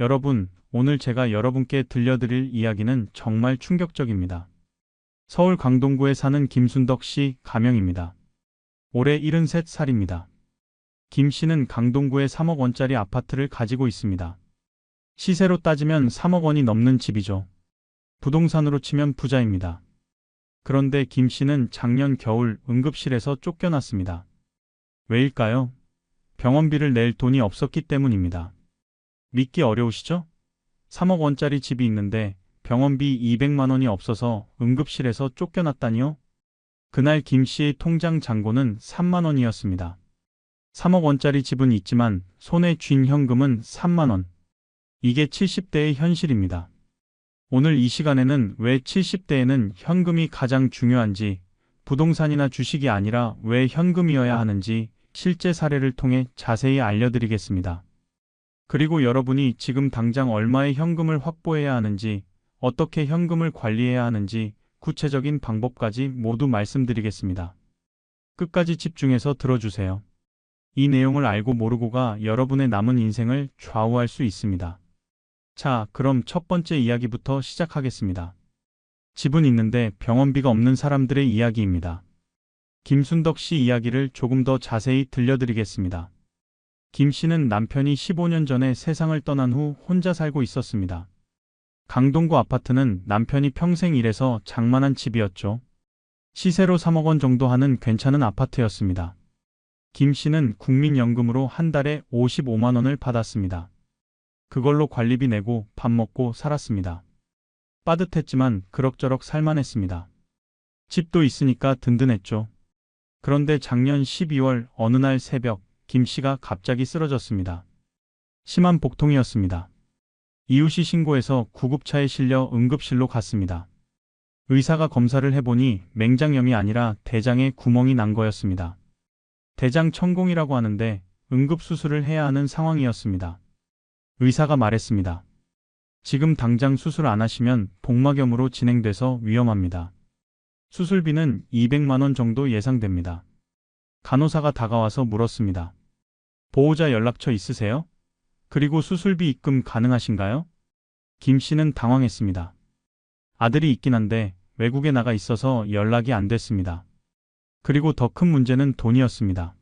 여러분, 오늘 제가 여러분께 들려드릴 이야기는 정말 충격적입니다. 서울 강동구에 사는 김순덕 씨 가명입니다. 올해 73살입니다. 김 씨는 강동구에 3억 원짜리 아파트를 가지고 있습니다. 시세로 따지면 3억 원이 넘는 집이죠. 부동산으로 치면 부자입니다. 그런데 김 씨는 작년 겨울 응급실에서 쫓겨났습니다. 왜일까요? 병원비를 낼 돈이 없었기 때문입니다. 믿기 어려우시죠? 3억 원짜리 집이 있는데 병원비 200만 원이 없어서 응급실에서 쫓겨났다니요? 그날 김 씨의 통장 잔고는 3만 원이었습니다. 3억 원짜리 집은 있지만 손에 쥔 현금은 3만 원. 이게 70대의 현실입니다. 오늘 이 시간에는 왜 70대에는 현금이 가장 중요한지, 부동산이나 주식이 아니라 왜 현금이어야 하는지 실제 사례를 통해 자세히 알려드리겠습니다. 그리고 여러분이 지금 당장 얼마의 현금을 확보해야 하는지, 어떻게 현금을 관리해야 하는지 구체적인 방법까지 모두 말씀드리겠습니다. 끝까지 집중해서 들어주세요. 이 내용을 알고 모르고가 여러분의 남은 인생을 좌우할 수 있습니다. 자, 그럼 첫 번째 이야기부터 시작하겠습니다. 집은 있는데 병원비가 없는 사람들의 이야기입니다. 김순덕 씨 이야기를 조금 더 자세히 들려드리겠습니다. 김 씨는 남편이 15년 전에 세상을 떠난 후 혼자 살고 있었습니다. 강동구 아파트는 남편이 평생 일해서 장만한 집이었죠. 시세로 3억 원 정도 하는 괜찮은 아파트였습니다. 김 씨는 국민연금으로 한 달에 55만 원을 받았습니다. 그걸로 관리비 내고 밥 먹고 살았습니다. 빠듯했지만 그럭저럭 살만했습니다. 집도 있으니까 든든했죠. 그런데 작년 12월 어느 날 새벽 김 씨가 갑자기 쓰러졌습니다. 심한 복통이었습니다. 이웃이 신고해서 구급차에 실려 응급실로 갔습니다. 의사가 검사를 해보니 맹장염이 아니라 대장에 구멍이 난 거였습니다. 대장 천공이라고 하는데 응급수술을 해야 하는 상황이었습니다. 의사가 말했습니다. 지금 당장 수술 안 하시면 복막염으로 진행돼서 위험합니다. 수술비는 200만 원 정도 예상됩니다. 간호사가 다가와서 물었습니다. 보호자 연락처 있으세요? 그리고 수술비 입금 가능하신가요? 김 씨는 당황했습니다. 아들이 있긴 한데 외국에 나가 있어서 연락이 안 됐습니다. 그리고 더 큰 문제는 돈이었습니다.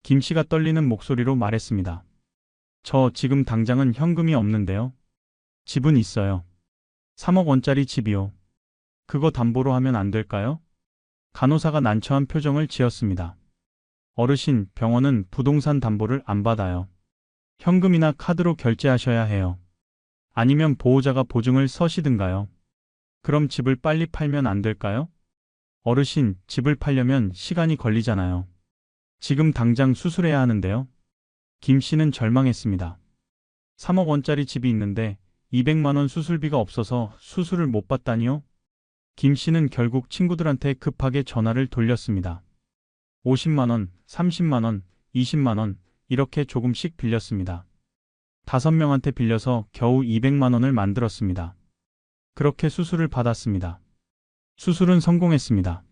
김 씨가 떨리는 목소리로 말했습니다. 저 지금 당장은 현금이 없는데요. 집은 있어요. 3억 원짜리 집이요. 그거 담보로 하면 안 될까요? 간호사가 난처한 표정을 지었습니다. 어르신, 병원은 부동산 담보를 안 받아요. 현금이나 카드로 결제하셔야 해요. 아니면 보호자가 보증을 서시든가요. 그럼 집을 빨리 팔면 안 될까요? 어르신, 집을 팔려면 시간이 걸리잖아요. 지금 당장 수술해야 하는데요. 김 씨는 절망했습니다. 3억 원짜리 집이 있는데 200만 원 수술비가 없어서 수술을 못 받다니요? 김 씨는 결국 친구들한테 급하게 전화를 돌렸습니다. 50만 원, 30만 원, 20만 원 이렇게 조금씩 빌렸습니다. 5명한테 빌려서 겨우 200만 원을 만들었습니다. 그렇게 수술을 받았습니다. 수술은 성공했습니다.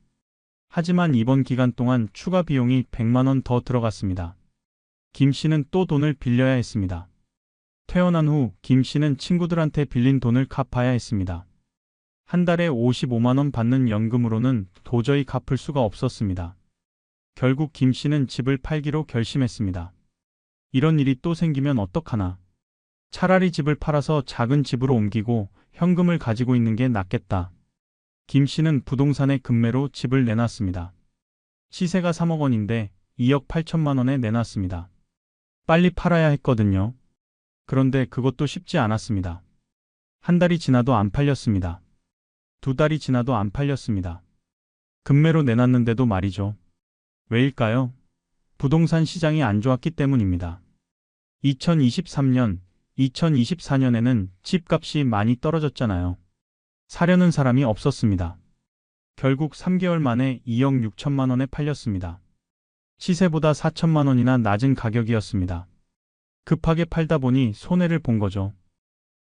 하지만 입원 기간 동안 추가 비용이 100만 원 더 들어갔습니다. 김 씨는 또 돈을 빌려야 했습니다. 퇴원한 후 김 씨는 친구들한테 빌린 돈을 갚아야 했습니다. 한 달에 55만 원 받는 연금으로는 도저히 갚을 수가 없었습니다. 결국 김 씨는 집을 팔기로 결심했습니다. 이런 일이 또 생기면 어떡하나. 차라리 집을 팔아서 작은 집으로 옮기고 현금을 가지고 있는 게 낫겠다. 김 씨는 부동산의 급매로 집을 내놨습니다. 시세가 3억 원인데 2억 8천만 원에 내놨습니다. 빨리 팔아야 했거든요. 그런데 그것도 쉽지 않았습니다. 한 달이 지나도 안 팔렸습니다. 2달이 지나도 안 팔렸습니다. 급매로 내놨는데도 말이죠. 왜일까요? 부동산 시장이 안 좋았기 때문입니다. 2023년, 2024년에는 집값이 많이 떨어졌잖아요. 사려는 사람이 없었습니다. 결국 3개월 만에 2억 6천만 원에 팔렸습니다. 시세보다 4천만 원이나 낮은 가격이었습니다. 급하게 팔다 보니 손해를 본 거죠.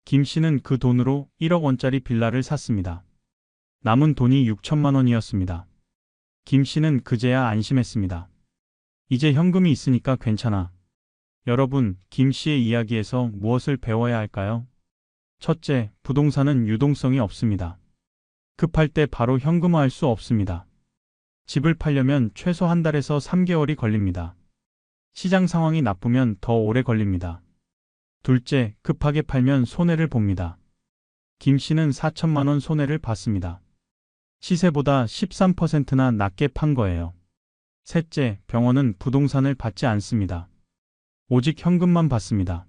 김 씨는 그 돈으로 1억 원짜리 빌라를 샀습니다. 남은 돈이 6천만 원이었습니다. 김 씨는 그제야 안심했습니다. 이제 현금이 있으니까 괜찮아. 여러분, 김 씨의 이야기에서 무엇을 배워야 할까요? 첫째, 부동산은 유동성이 없습니다. 급할 때 바로 현금화할 수 없습니다. 집을 팔려면 최소 한 달에서 3개월이 걸립니다. 시장 상황이 나쁘면 더 오래 걸립니다. 둘째, 급하게 팔면 손해를 봅니다. 김 씨는 4천만 원 손해를 봤습니다. 시세보다 13%나 낮게 판 거예요. 셋째, 병원은 부동산을 받지 않습니다. 오직 현금만 받습니다.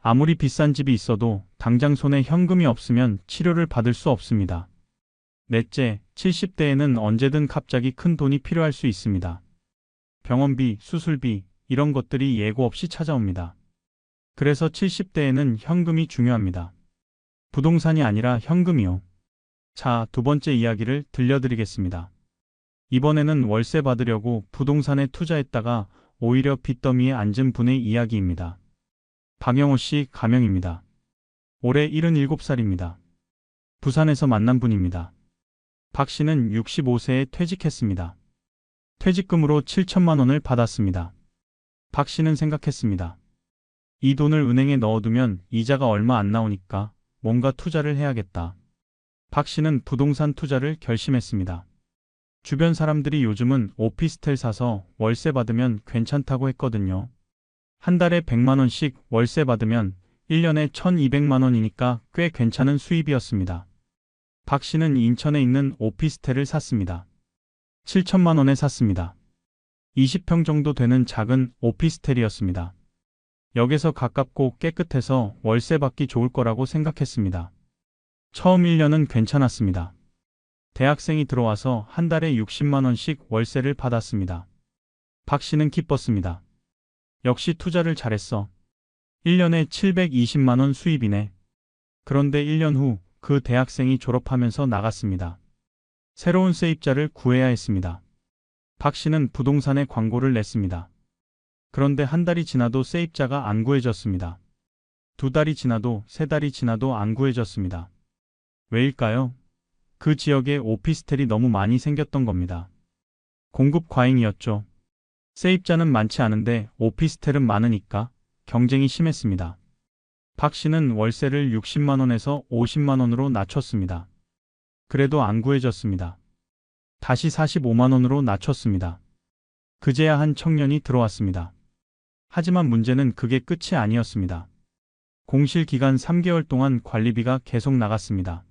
아무리 비싼 집이 있어도 당장 손에 현금이 없으면 치료를 받을 수 없습니다. 넷째, 70대에는 언제든 갑자기 큰 돈이 필요할 수 있습니다. 병원비, 수술비, 이런 것들이 예고 없이 찾아옵니다. 그래서 70대에는 현금이 중요합니다. 부동산이 아니라 현금이요. 자, 두 번째 이야기를 들려드리겠습니다. 이번에는 월세 받으려고 부동산에 투자했다가 오히려 빚더미에 앉은 분의 이야기입니다. 박영호 씨 가명입니다. 올해 77살입니다. 부산에서 만난 분입니다. 박 씨는 65세에 퇴직했습니다. 퇴직금으로 7천만 원을 받았습니다. 박 씨는 생각했습니다. 이 돈을 은행에 넣어두면 이자가 얼마 안 나오니까 뭔가 투자를 해야겠다. 박 씨는 부동산 투자를 결심했습니다. 주변 사람들이 요즘은 오피스텔 사서 월세 받으면 괜찮다고 했거든요. 한 달에 100만 원씩 월세 받으면 1년에 1200만 원이니까 꽤 괜찮은 수입이었습니다. 박 씨는 인천에 있는 오피스텔을 샀습니다. 7천만 원에 샀습니다. 20평 정도 되는 작은 오피스텔이었습니다. 역에서 가깝고 깨끗해서 월세 받기 좋을 거라고 생각했습니다. 처음 1년은 괜찮았습니다. 대학생이 들어와서 한 달에 60만 원씩 월세를 받았습니다. 박 씨는 기뻤습니다. 역시 투자를 잘했어. 1년에 720만 원 수입이네. 그런데 1년 후 그 대학생이 졸업하면서 나갔습니다. 새로운 세입자를 구해야 했습니다. 박 씨는 부동산에 광고를 냈습니다. 그런데 한 달이 지나도 세입자가 안 구해졌습니다. 두 달이 지나도 세 달이 지나도 안 구해졌습니다. 왜일까요? 그 지역에 오피스텔이 너무 많이 생겼던 겁니다. 공급 과잉이었죠. 세입자는 많지 않은데 오피스텔은 많으니까 경쟁이 심했습니다. 박 씨는 월세를 60만 원에서 50만 원으로 낮췄습니다. 그래도 안 구해졌습니다. 다시 45만 원으로 낮췄습니다. 그제야 한 청년이 들어왔습니다. 하지만 문제는 그게 끝이 아니었습니다. 공실 기간 3개월 동안 관리비가 계속 나갔습니다.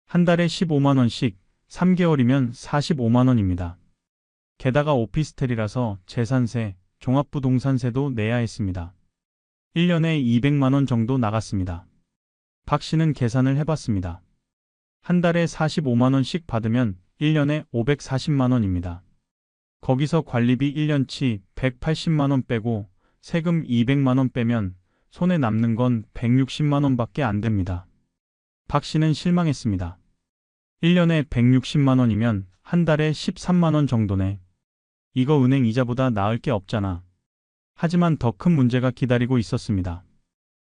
한 달에 15만 원씩 3개월이면 45만 원입니다. 게다가 오피스텔이라서 재산세, 종합부동산세도 내야 했습니다. 1년에 200만 원 정도 나갔습니다. 박 씨는 계산을 해봤습니다. 한 달에 45만 원씩 받으면 1년에 540만 원입니다. 거기서 관리비 1년치 180만 원 빼고 세금 200만 원 빼면 손에 남는 건 160만 원밖에 안 됩니다. 박 씨는 실망했습니다. 1년에 160만 원이면 한 달에 13만 원 정도네. 이거 은행 이자보다 나을 게 없잖아. 하지만 더 큰 문제가 기다리고 있었습니다.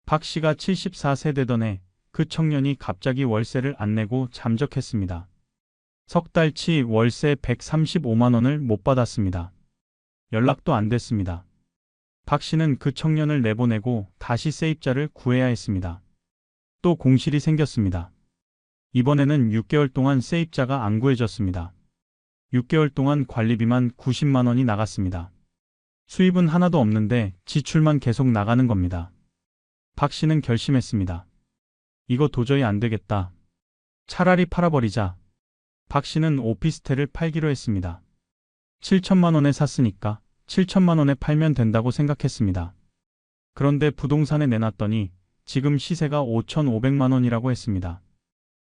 박 씨가 74세 되던 해 그 청년이 갑자기 월세를 안 내고 잠적했습니다. 석 달치 월세 135만 원을 못 받았습니다. 연락도 안 됐습니다. 박 씨는 그 청년을 내보내고 다시 세입자를 구해야 했습니다. 또 공실이 생겼습니다. 이번에는 6개월 동안 세입자가 안 구해졌습니다. 6개월 동안 관리비만 90만 원이 나갔습니다. 수입은 하나도 없는데 지출만 계속 나가는 겁니다. 박 씨는 결심했습니다. 이거 도저히 안 되겠다. 차라리 팔아버리자. 박 씨는 오피스텔을 팔기로 했습니다. 7천만 원에 샀으니까 7천만 원에 팔면 된다고 생각했습니다. 그런데 부동산에 내놨더니 지금 시세가 5,500만 원이라고 했습니다.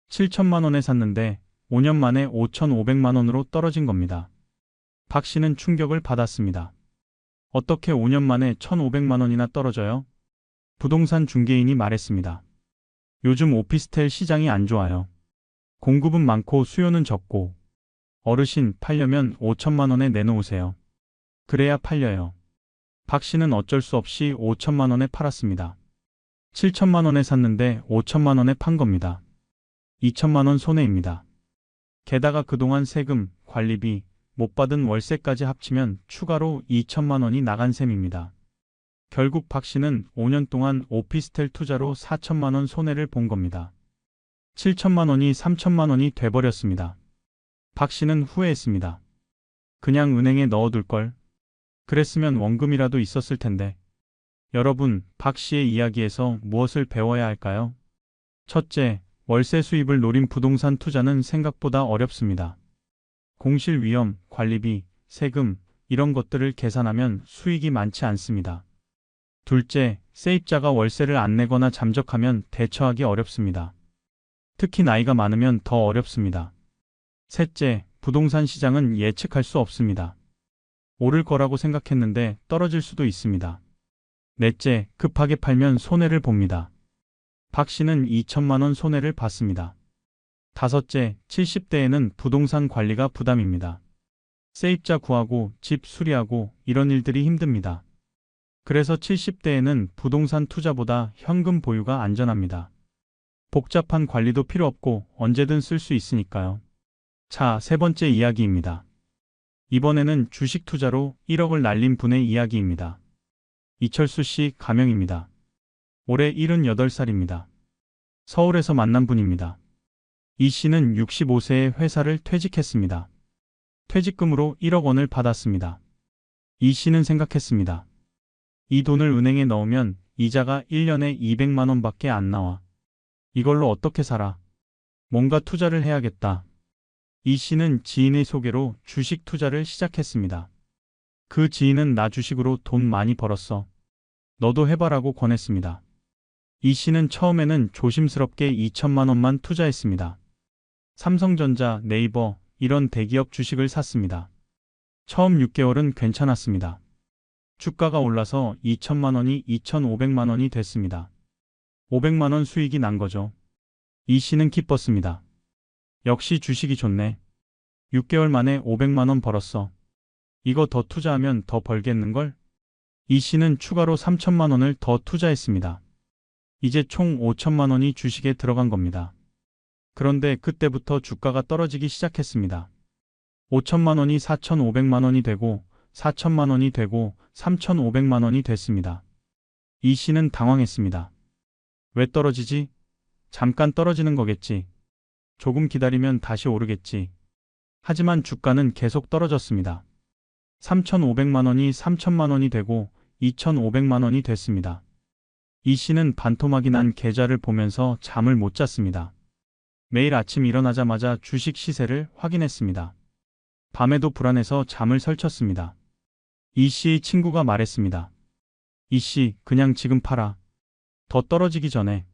7천만 원에 샀는데 5년 만에 5,500만 원으로 떨어진 겁니다. 박 씨는 충격을 받았습니다. 어떻게 5년 만에 1,500만 원이나 떨어져요? 부동산 중개인이 말했습니다. 요즘 오피스텔 시장이 안 좋아요. 공급은 많고 수요는 적고. 어르신, 팔려면 5천만 원에 내놓으세요. 그래야 팔려요. 박 씨는 어쩔 수 없이 5천만 원에 팔았습니다. 7천만 원에 샀는데 5천만 원에 판 겁니다. 2천만 원 손해입니다. 게다가 그동안 세금, 관리비, 못 받은 월세까지 합치면 추가로 2천만 원이 나간 셈입니다. 결국 박 씨는 5년 동안 오피스텔 투자로 4천만 원 손해를 본 겁니다. 7천만 원이 3천만 원이 돼버렸습니다. 박 씨는 후회했습니다. 그냥 은행에 넣어둘 걸. 그랬으면 원금이라도 있었을 텐데. 여러분, 박 씨의 이야기에서 무엇을 배워야 할까요? 첫째, 월세 수입을 노린 부동산 투자는 생각보다 어렵습니다. 공실 위험, 관리비, 세금, 이런 것들을 계산하면 수익이 많지 않습니다. 둘째, 세입자가 월세를 안 내거나 잠적하면 대처하기 어렵습니다. 특히 나이가 많으면 더 어렵습니다. 셋째, 부동산 시장은 예측할 수 없습니다. 오를 거라고 생각했는데 떨어질 수도 있습니다. 넷째, 급하게 팔면 손해를 봅니다. 박 씨는 2천만 원 손해를 봤습니다. 다섯째, 70대에는 부동산 관리가 부담입니다. 세입자 구하고 집 수리하고 이런 일들이 힘듭니다. 그래서 70대에는 부동산 투자보다 현금 보유가 안전합니다. 복잡한 관리도 필요 없고 언제든 쓸 수 있으니까요. 자, 세 번째 이야기입니다. 이번에는 주식 투자로 1억을 날린 분의 이야기입니다. 이철수 씨 가명입니다. 올해 78살입니다. 서울에서 만난 분입니다. 이 씨는 65세에 회사를 퇴직했습니다. 퇴직금으로 1억 원을 받았습니다. 이 씨는 생각했습니다. 이 돈을 은행에 넣으면 이자가 1년에 200만 원밖에 안 나와. 이걸로 어떻게 살아? 뭔가 투자를 해야겠다. 이 씨는 지인의 소개로 주식 투자를 시작했습니다. 그 지인은 나 주식으로 돈 많이 벌었어. 너도 해봐라고 권했습니다. 이 씨는 처음에는 조심스럽게 2천만 원만 투자했습니다. 삼성전자, 네이버 이런 대기업 주식을 샀습니다. 처음 6개월은 괜찮았습니다. 주가가 올라서 2천만 원이 2,500만 원이 됐습니다. 500만 원 수익이 난 거죠. 이 씨는 기뻤습니다. 역시 주식이 좋네. 6개월 만에 500만 원 벌었어. 이거 더 투자하면 더 벌겠는걸? 이 씨는 추가로 3천만 원을 더 투자했습니다. 이제 총 5천만 원이 주식에 들어간 겁니다. 그런데 그때부터 주가가 떨어지기 시작했습니다. 5천만 원이 4,500만 원이 되고 4천만 원이 되고 3,500만 원이 됐습니다. 이 씨는 당황했습니다. 왜 떨어지지? 잠깐 떨어지는 거겠지. 조금 기다리면 다시 오르겠지. 하지만 주가는 계속 떨어졌습니다. 3,500만 원이 3천만 원이 되고 2,500만 원이 됐습니다. 이 씨는 반토막이 난 계좌를 보면서 잠을 못 잤습니다. 매일 아침 일어나자마자 주식 시세를 확인했습니다. 밤에도 불안해서 잠을 설쳤습니다. 이 씨의 친구가 말했습니다. 이 씨, 그냥 지금 팔아. 더 떨어지기 전에.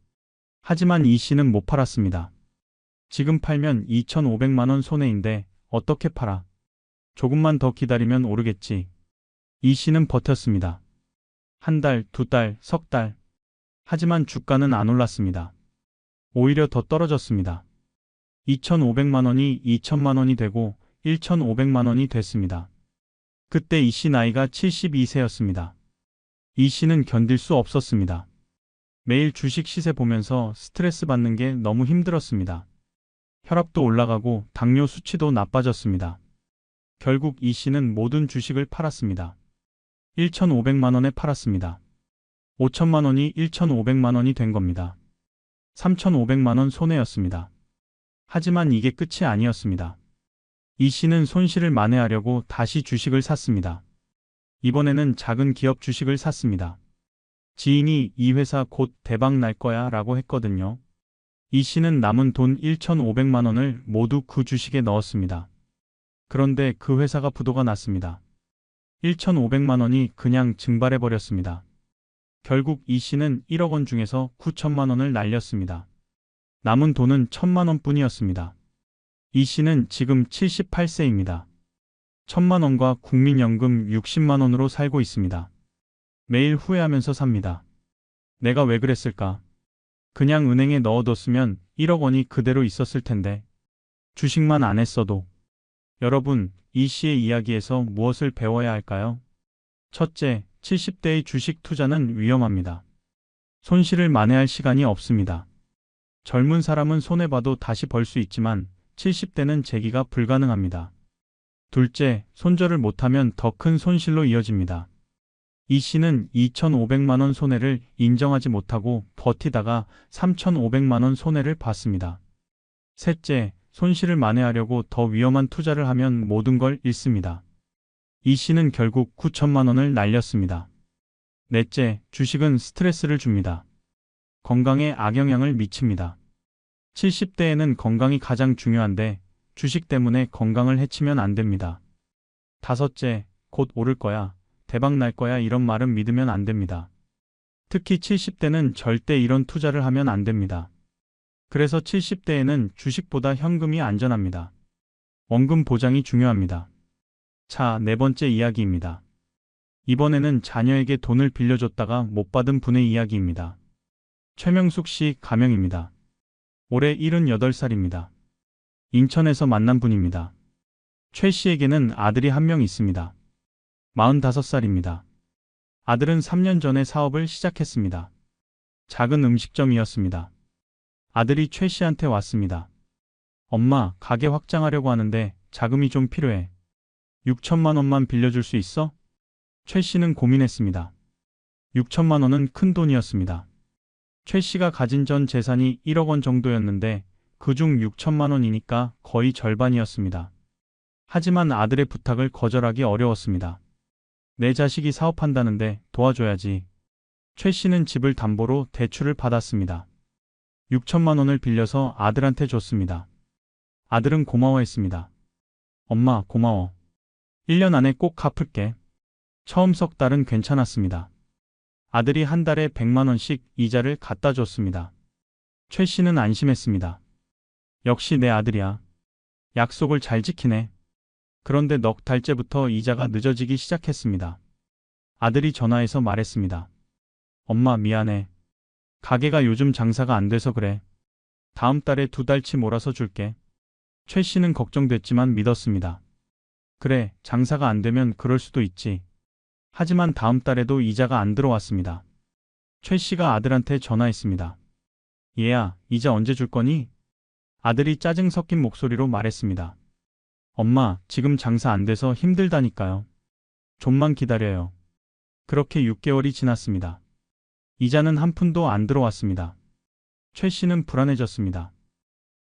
하지만 이 씨는 못 팔았습니다. 지금 팔면 2,500만 원 손해인데 어떻게 팔아? 조금만 더 기다리면 오르겠지. 이 씨는 버텼습니다. 한 달, 두 달, 석 달. 하지만 주가는 안 올랐습니다. 오히려 더 떨어졌습니다. 2,500만 원이 2천만 원이 되고 1,500만 원이 됐습니다. 그때 이 씨 나이가 72세였습니다. 이 씨는 견딜 수 없었습니다. 매일 주식 시세 보면서 스트레스 받는 게 너무 힘들었습니다. 혈압도 올라가고 당뇨 수치도 나빠졌습니다. 결국 이 씨는 모든 주식을 팔았습니다. 1,500만 원에 팔았습니다. 5천만 원이 1,500만 원이 된 겁니다. 3,500만 원 손해였습니다. 하지만 이게 끝이 아니었습니다. 이 씨는 손실을 만회하려고 다시 주식을 샀습니다. 이번에는 작은 기업 주식을 샀습니다. 지인이 이 회사 곧 대박 날 거야 라고 했거든요. 이 씨는 남은 돈 1,500만 원을 모두 그 주식에 넣었습니다. 그런데 그 회사가 부도가 났습니다. 1,500만 원이 그냥 증발해버렸습니다. 결국 이 씨는 1억 원 중에서 9천만 원을 날렸습니다. 남은 돈은 1,000만 원뿐이었습니다. 이 씨는 지금 78세입니다. 1,000만 원과 국민연금 60만 원으로 살고 있습니다. 매일 후회하면서 삽니다. 내가 왜 그랬을까? 그냥 은행에 넣어뒀으면 1억 원이 그대로 있었을 텐데. 주식만 안 했어도. 여러분, 이 씨의 이야기에서 무엇을 배워야 할까요? 첫째, 70대의 주식 투자는 위험합니다. 손실을 만회할 시간이 없습니다. 젊은 사람은 손해봐도 다시 벌 수 있지만 70대는 재기가 불가능합니다. 둘째, 손절을 못하면 더 큰 손실로 이어집니다. 이 씨는 2,500만 원 손해를 인정하지 못하고 버티다가 3,500만 원 손해를 봤습니다. 셋째, 손실을 만회하려고 더 위험한 투자를 하면 모든 걸 잃습니다. 이 씨는 결국 9천만 원을 날렸습니다. 넷째, 주식은 스트레스를 줍니다. 건강에 악영향을 미칩니다. 70대에는 건강이 가장 중요한데 주식 때문에 건강을 해치면 안 됩니다. 다섯째, 곧 오를 거야, 대박 날 거야 이런 말은 믿으면 안 됩니다. 특히 70대는 절대 이런 투자를 하면 안 됩니다. 그래서 70대에는 주식보다 현금이 안전합니다. 원금 보장이 중요합니다. 자, 네 번째 이야기입니다. 이번에는 자녀에게 돈을 빌려줬다가 못 받은 분의 이야기입니다. 최명숙 씨 가명입니다. 올해 78살입니다. 인천에서 만난 분입니다. 최 씨에게는 아들이 한 명 있습니다. 45살입니다. 아들은 3년 전에 사업을 시작했습니다. 작은 음식점이었습니다. 아들이 최 씨한테 왔습니다. 엄마, 가게 확장하려고 하는데 자금이 좀 필요해. 6천만 원만 빌려줄 수 있어? 최 씨는 고민했습니다. 6천만 원은 큰 돈이었습니다. 최 씨가 가진 전 재산이 1억 원 정도였는데 그중 6천만 원이니까 거의 절반이었습니다. 하지만 아들의 부탁을 거절하기 어려웠습니다. 내 자식이 사업한다는데 도와줘야지. 최 씨는 집을 담보로 대출을 받았습니다. 6천만 원을 빌려서 아들한테 줬습니다. 아들은 고마워했습니다. 엄마, 고마워. 1년 안에 꼭 갚을게. 처음 석 달은 괜찮았습니다. 아들이 한 달에 100만 원씩 이자를 갖다 줬습니다. 최 씨는 안심했습니다. 역시 내 아들이야. 약속을 잘 지키네. 그런데 넉 달째부터 이자가 늦어지기 시작했습니다. 아들이 전화해서 말했습니다. 엄마, 미안해. 가게가 요즘 장사가 안 돼서 그래. 다음 달에 2달치 몰아서 줄게. 최 씨는 걱정됐지만 믿었습니다. 그래, 장사가 안 되면 그럴 수도 있지. 하지만 다음 달에도 이자가 안 들어왔습니다. 최 씨가 아들한테 전화했습니다. 얘야, 이자 언제 줄 거니? 아들이 짜증 섞인 목소리로 말했습니다. 엄마, 지금 장사 안 돼서 힘들다니까요. 좀만 기다려요. 그렇게 6개월이 지났습니다. 이자는 한 푼도 안 들어왔습니다. 최 씨는 불안해졌습니다.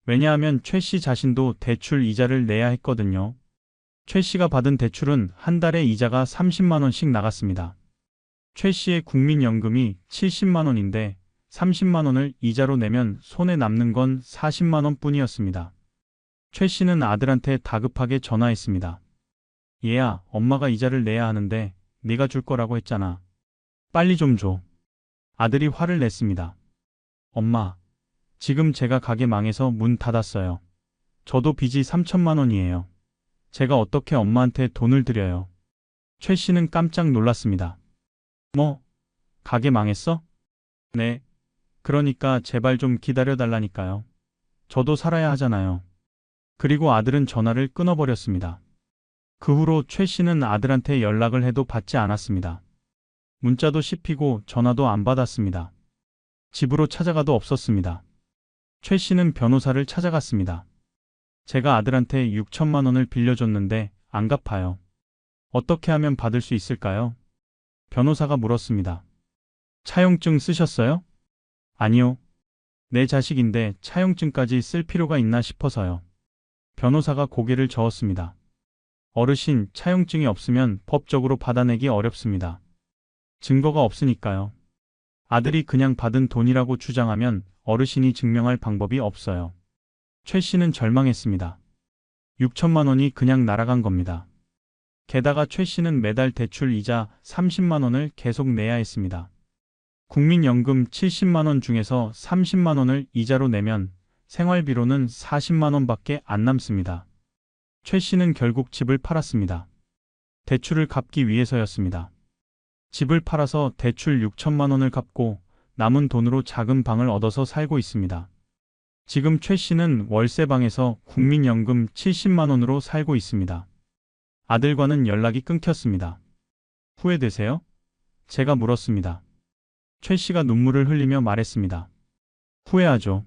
왜냐하면 최 씨 자신도 대출 이자를 내야 했거든요. 최 씨가 받은 대출은 한 달에 이자가 30만 원씩 나갔습니다. 최 씨의 국민연금이 70만 원인데 30만 원을 이자로 내면 손에 남는 건 40만 원 뿐이었습니다. 최 씨는 아들한테 다급하게 전화했습니다. 얘야, 엄마가 이자를 내야 하는데 네가 줄 거라고 했잖아. 빨리 좀 줘. 아들이 화를 냈습니다. 엄마, 지금 제가 가게 망해서 문 닫았어요. 저도 빚이 3천만 원이에요. 제가 어떻게 엄마한테 돈을 드려요? 최 씨는 깜짝 놀랐습니다. 뭐? 가게 망했어? 네. 그러니까 제발 좀 기다려달라니까요. 저도 살아야 하잖아요. 그리고 아들은 전화를 끊어버렸습니다. 그 후로 최 씨는 아들한테 연락을 해도 받지 않았습니다. 문자도 씹히고 전화도 안 받았습니다. 집으로 찾아가도 없었습니다. 최 씨는 변호사를 찾아갔습니다. 제가 아들한테 6천만 원을 빌려줬는데 안 갚아요. 어떻게 하면 받을 수 있을까요? 변호사가 물었습니다. 차용증 쓰셨어요? 아니요. 내 자식인데 차용증까지 쓸 필요가 있나 싶어서요. 변호사가 고개를 저었습니다. 어르신, 차용증이 없으면 법적으로 받아내기 어렵습니다. 증거가 없으니까요. 아들이 그냥 받은 돈이라고 주장하면 어르신이 증명할 방법이 없어요. 최 씨는 절망했습니다. 6천만 원이 그냥 날아간 겁니다. 게다가 최 씨는 매달 대출 이자 30만 원을 계속 내야 했습니다. 국민연금 70만 원 중에서 30만 원을 이자로 내면 생활비로는 40만 원밖에 안 남습니다. 최 씨는 결국 집을 팔았습니다. 대출을 갚기 위해서였습니다. 집을 팔아서 대출 6천만 원을 갚고 남은 돈으로 작은 방을 얻어서 살고 있습니다. 지금 최 씨는 월세방에서 국민연금 70만 원으로 살고 있습니다. 아들과는 연락이 끊겼습니다. 후회되세요? 제가 물었습니다. 최 씨가 눈물을 흘리며 말했습니다. 후회하죠.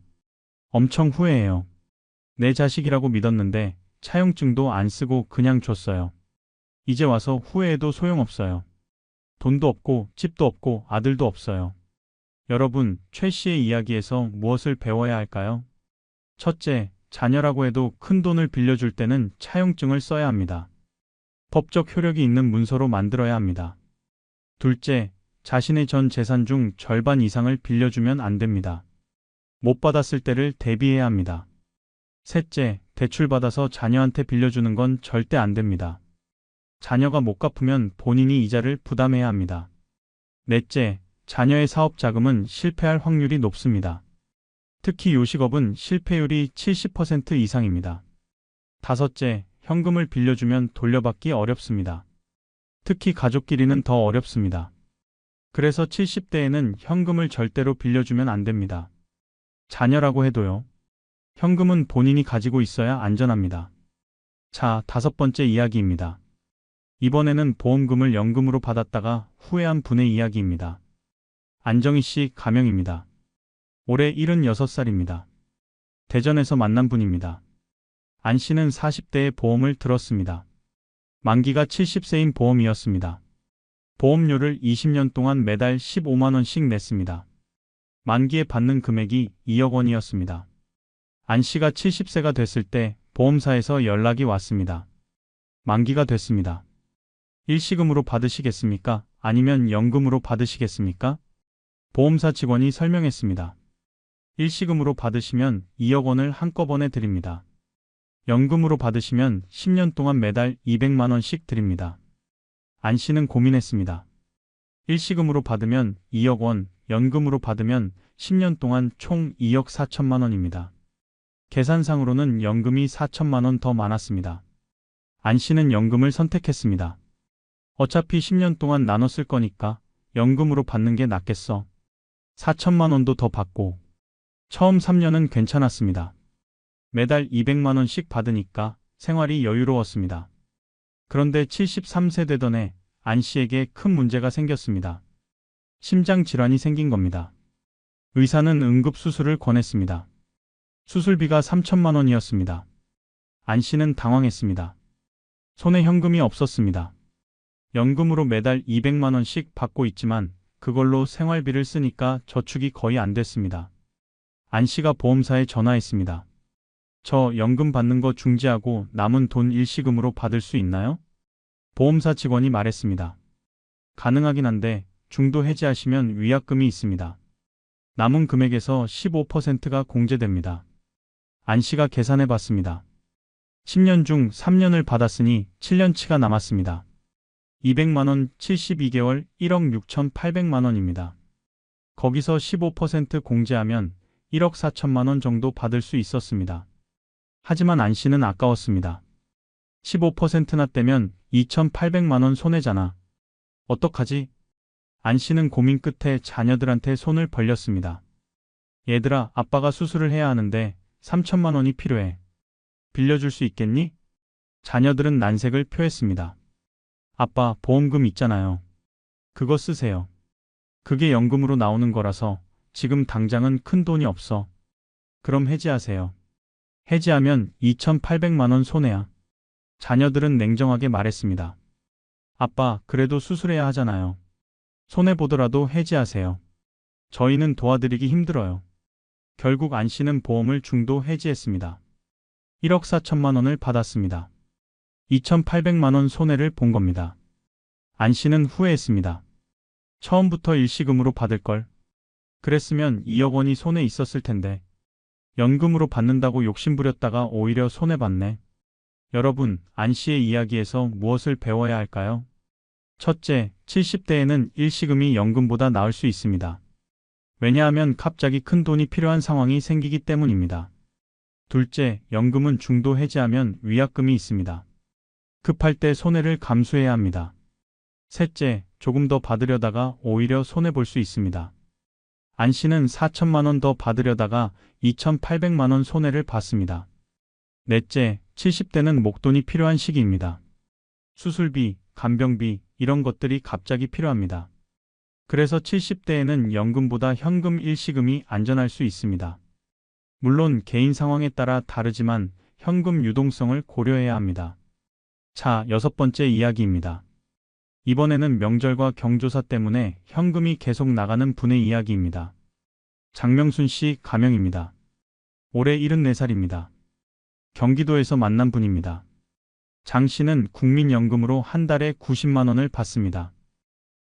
엄청 후회해요. 내 자식이라고 믿었는데 차용증도 안 쓰고 그냥 줬어요. 이제 와서 후회해도 소용없어요. 돈도 없고 집도 없고 아들도 없어요. 여러분, 최 씨의 이야기에서 무엇을 배워야 할까요? 첫째, 자녀라고 해도 큰 돈을 빌려줄 때는 차용증을 써야 합니다. 법적 효력이 있는 문서로 만들어야 합니다. 둘째, 자신의 전 재산 중 절반 이상을 빌려주면 안 됩니다. 못 받았을 때를 대비해야 합니다. 셋째, 대출받아서 자녀한테 빌려주는 건 절대 안 됩니다. 자녀가 못 갚으면 본인이 이자를 부담해야 합니다. 넷째, 자녀의 사업 자금은 실패할 확률이 높습니다. 특히 요식업은 실패율이 70% 이상입니다. 다섯째, 현금을 빌려주면 돌려받기 어렵습니다. 특히 가족끼리는 더 어렵습니다. 그래서 70대에는 현금을 절대로 빌려주면 안 됩니다. 자녀라고 해도요. 현금은 본인이 가지고 있어야 안전합니다. 자, 다섯 번째 이야기입니다. 이번에는 보험금을 연금으로 받았다가 후회한 분의 이야기입니다. 안정희 씨 가명입니다. 올해 76살입니다. 대전에서 만난 분입니다. 안 씨는 40대에 보험을 들었습니다. 만기가 70세인 보험이었습니다. 보험료를 20년 동안 매달 15만 원씩 냈습니다. 만기에 받는 금액이 2억 원이었습니다. 안 씨가 70세가 됐을 때 보험사에서 연락이 왔습니다. 만기가 됐습니다. 일시금으로 받으시겠습니까? 아니면 연금으로 받으시겠습니까? 보험사 직원이 설명했습니다. 일시금으로 받으시면 2억 원을 한꺼번에 드립니다. 연금으로 받으시면 10년 동안 매달 200만 원씩 드립니다. 안 씨는 고민했습니다. 일시금으로 받으면 2억 원, 연금으로 받으면 10년 동안 총 2억 4천만 원입니다. 계산상으로는 연금이 4천만 원 더 많았습니다. 안 씨는 연금을 선택했습니다. 어차피 10년 동안 나눠 쓸 거니까 연금으로 받는 게 낫겠어. 4천만 원도 더 받고. 처음 3년은 괜찮았습니다. 매달 200만 원씩 받으니까 생활이 여유로웠습니다. 그런데 73세 되던 해 안 씨에게 큰 문제가 생겼습니다. 심장 질환이 생긴 겁니다. 의사는 응급수술을 권했습니다. 수술비가 3천만 원이었습니다. 안 씨는 당황했습니다. 손에 현금이 없었습니다. 연금으로 매달 200만 원씩 받고 있지만 그걸로 생활비를 쓰니까 저축이 거의 안 됐습니다. 안 씨가 보험사에 전화했습니다. 저 연금 받는 거 중지하고 남은 돈 일시금으로 받을 수 있나요? 보험사 직원이 말했습니다. 가능하긴 한데 중도 해지하시면 위약금이 있습니다. 남은 금액에서 15%가 공제됩니다. 안 씨가 계산해 봤습니다. 10년 중 3년을 받았으니 7년치가 남았습니다. 200만 원 72개월 1억 6,800만 원입니다. 거기서 15% 공제하면 1억 4천만 원 정도 받을 수 있었습니다. 하지만 안 씨는 아까웠습니다. 15%나 떼면 2,800만 원 손해잖아. 어떡하지? 안 씨는 고민 끝에 자녀들한테 손을 벌렸습니다. 얘들아, 아빠가 수술을 해야 하는데 3천만 원이 필요해. 빌려줄 수 있겠니? 자녀들은 난색을 표했습니다. 아빠, 보험금 있잖아요. 그거 쓰세요. 그게 연금으로 나오는 거라서 지금 당장은 큰 돈이 없어. 그럼 해지하세요. 해지하면 2,800만 원 손해야. 자녀들은 냉정하게 말했습니다. 아빠, 그래도 수술해야 하잖아요. 손해보더라도 해지하세요. 저희는 도와드리기 힘들어요. 결국 안 씨는 보험을 중도 해지했습니다. 1억 4천만 원을 받았습니다. 2,800만 원 손해를 본 겁니다. 안 씨는 후회했습니다. 처음부터 일시금으로 받을 걸. 그랬으면 2억 원이 손에 있었을 텐데. 연금으로 받는다고 욕심부렸다가 오히려 손해봤네. 여러분, 안 씨의 이야기에서 무엇을 배워야 할까요? 첫째, 70대에는 일시금이 연금보다 나을 수 있습니다. 왜냐하면 갑자기 큰 돈이 필요한 상황이 생기기 때문입니다. 둘째, 연금은 중도 해지하면 위약금이 있습니다. 급할 때 손해를 감수해야 합니다. 셋째, 조금 더 받으려다가 오히려 손해볼 수 있습니다. 안 씨는 4천만 원 더 받으려다가 2,800만 원 손해를 봤습니다. 넷째, 70대는 목돈이 필요한 시기입니다. 수술비, 간병비, 이런 것들이 갑자기 필요합니다. 그래서 70대에는 연금보다 현금 일시금이 안전할 수 있습니다. 물론 개인 상황에 따라 다르지만 현금 유동성을 고려해야 합니다. 자, 여섯 번째 이야기입니다. 이번에는 명절과 경조사 때문에 현금이 계속 나가는 분의 이야기입니다. 장명순 씨 가명입니다. 올해 74살입니다. 경기도에서 만난 분입니다. 장 씨는 국민연금으로 한 달에 90만 원을 받습니다.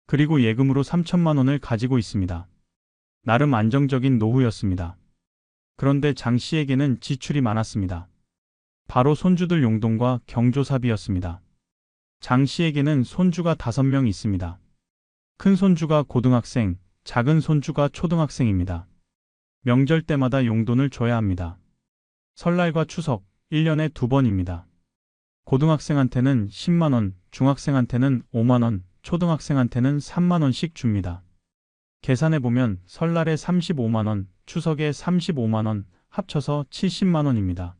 그리고 예금으로 3천만 원을 가지고 있습니다. 나름 안정적인 노후였습니다. 그런데 장 씨에게는 지출이 많았습니다. 바로 손주들 용돈과 경조사비였습니다. 장 씨에게는 손주가 5명 있습니다. 큰 손주가 고등학생, 작은 손주가 초등학생입니다. 명절 때마다 용돈을 줘야 합니다. 설날과 추석, 1년에 2번입니다. 고등학생한테는 10만 원, 중학생한테는 5만 원, 초등학생한테는 3만 원씩 줍니다. 계산해보면 설날에 35만 원, 추석에 35만 원, 합쳐서 70만 원입니다.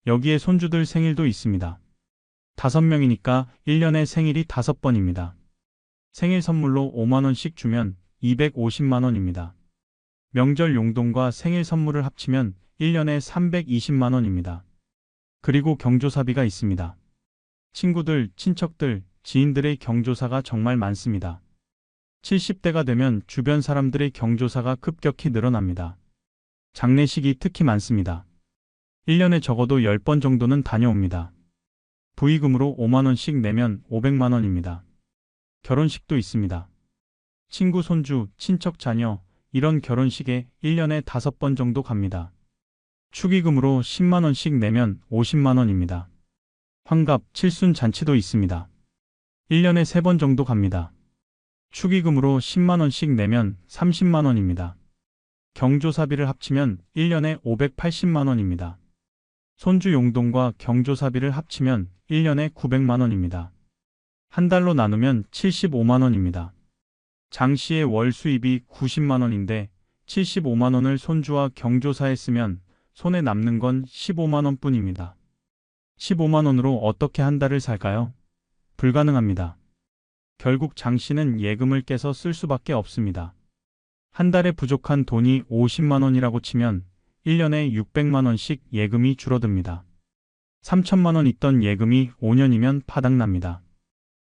여기에 손주들 생일도 있습니다. 5명이니까 1년에 생일이 5번입니다. 생일 선물로 5만 원씩 주면 250만 원입니다. 명절 용돈과 생일 선물을 합치면 1년에 320만 원입니다. 그리고 경조사비가 있습니다. 친구들, 친척들, 지인들의 경조사가 정말 많습니다. 70대가 되면 주변 사람들의 경조사가 급격히 늘어납니다. 장례식이 특히 많습니다. 1년에 적어도 10번 정도는 다녀옵니다. 부의금으로 5만 원씩 내면 500만 원입니다. 결혼식도 있습니다. 친구 손주, 친척 자녀, 이런 결혼식에 1년에 5번 정도 갑니다. 축의금으로 10만 원씩 내면 50만 원입니다. 환갑, 칠순 잔치도 있습니다. 1년에 3번 정도 갑니다. 축의금으로 10만 원씩 내면 30만 원입니다. 경조사비를 합치면 1년에 580만 원입니다. 손주 용돈과 경조사비를 합치면 1년에 900만 원입니다. 한 달로 나누면 75만 원입니다. 장 씨의 월 수입이 90만 원인데 75만 원을 손주와 경조사에 쓰면 손에 남는 건 15만 원뿐입니다. 15만 원으로 어떻게 한 달을 살까요? 불가능합니다. 결국 장 씨는 예금을 깨서 쓸 수밖에 없습니다. 한 달에 부족한 돈이 50만 원이라고 치면 1년에 600만 원씩 예금이 줄어듭니다. 3천만 원 있던 예금이 5년이면 바닥납니다.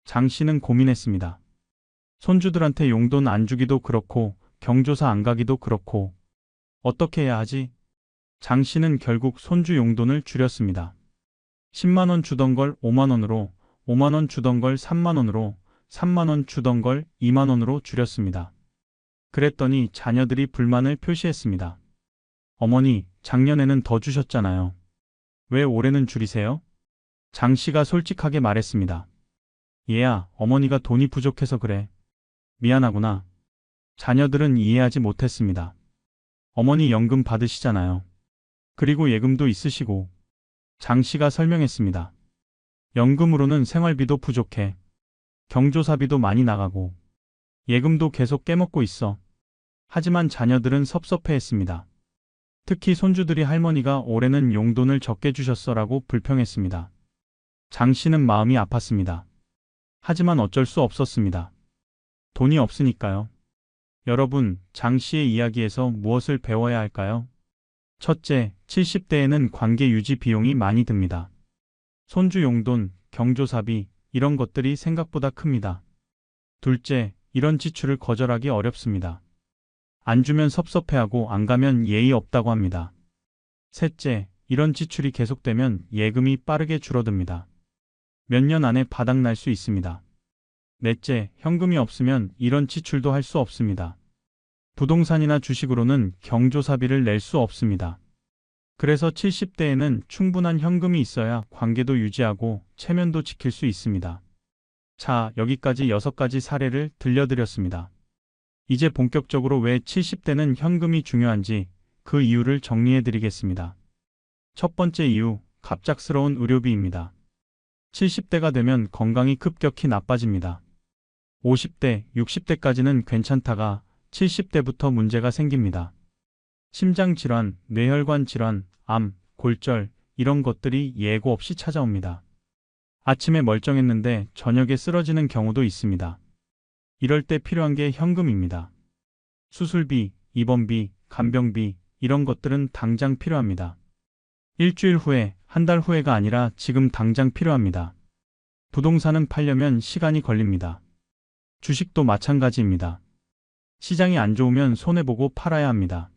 장 씨는 고민했습니다. 손주들한테 용돈 안 주기도 그렇고 경조사 안 가기도 그렇고 어떻게 해야 하지? 장 씨는 결국 손주 용돈을 줄였습니다. 10만 원 주던 걸 5만 원으로, 5만 원 주던 걸 3만 원으로, 3만 원 주던 걸 2만 원으로 줄였습니다. 그랬더니 자녀들이 불만을 표시했습니다. 어머니, 작년에는 더 주셨잖아요. 왜 올해는 줄이세요? 장 씨가 솔직하게 말했습니다. 얘야, 어머니가 돈이 부족해서 그래. 미안하구나. 자녀들은 이해하지 못했습니다. 어머니 연금 받으시잖아요. 그리고 예금도 있으시고. 장 씨가 설명했습니다. 연금으로는 생활비도 부족해. 경조사비도 많이 나가고. 예금도 계속 깨먹고 있어. 하지만 자녀들은 섭섭해했습니다. 특히 손주들이 할머니가 올해는 용돈을 적게 주셨어라고 불평했습니다. 장 씨는 마음이 아팠습니다. 하지만 어쩔 수 없었습니다. 돈이 없으니까요. 여러분, 장 씨의 이야기에서 무엇을 배워야 할까요? 첫째, 70대에는 관계 유지 비용이 많이 듭니다. 손주 용돈, 경조사비, 이런 것들이 생각보다 큽니다. 둘째, 이런 지출을 거절하기 어렵습니다. 안 주면 섭섭해하고 안 가면 예의 없다고 합니다. 셋째, 이런 지출이 계속되면 예금이 빠르게 줄어듭니다. 몇 년 안에 바닥날 수 있습니다. 넷째, 현금이 없으면 이런 지출도 할 수 없습니다. 부동산이나 주식으로는 경조사비를 낼 수 없습니다. 그래서 70대에는 충분한 현금이 있어야 관계도 유지하고 체면도 지킬 수 있습니다. 자, 여기까지 6가지 사례를 들려드렸습니다. 이제 본격적으로 왜 70대는 현금이 중요한지 그 이유를 정리해드리겠습니다. 첫 번째 이유, 갑작스러운 의료비입니다. 70대가 되면 건강이 급격히 나빠집니다. 50대, 60대까지는 괜찮다가 70대부터 문제가 생깁니다. 심장질환, 뇌혈관 질환, 암, 골절, 이런 것들이 예고 없이 찾아옵니다. 아침에 멀쩡했는데 저녁에 쓰러지는 경우도 있습니다. 이럴 때 필요한 게 현금입니다. 수술비, 입원비, 간병비, 이런 것들은 당장 필요합니다. 일주일 후에, 한 달 후에가 아니라 지금 당장 필요합니다. 부동산은 팔려면 시간이 걸립니다. 주식도 마찬가지입니다. 시장이 안 좋으면 손해보고 팔아야 합니다.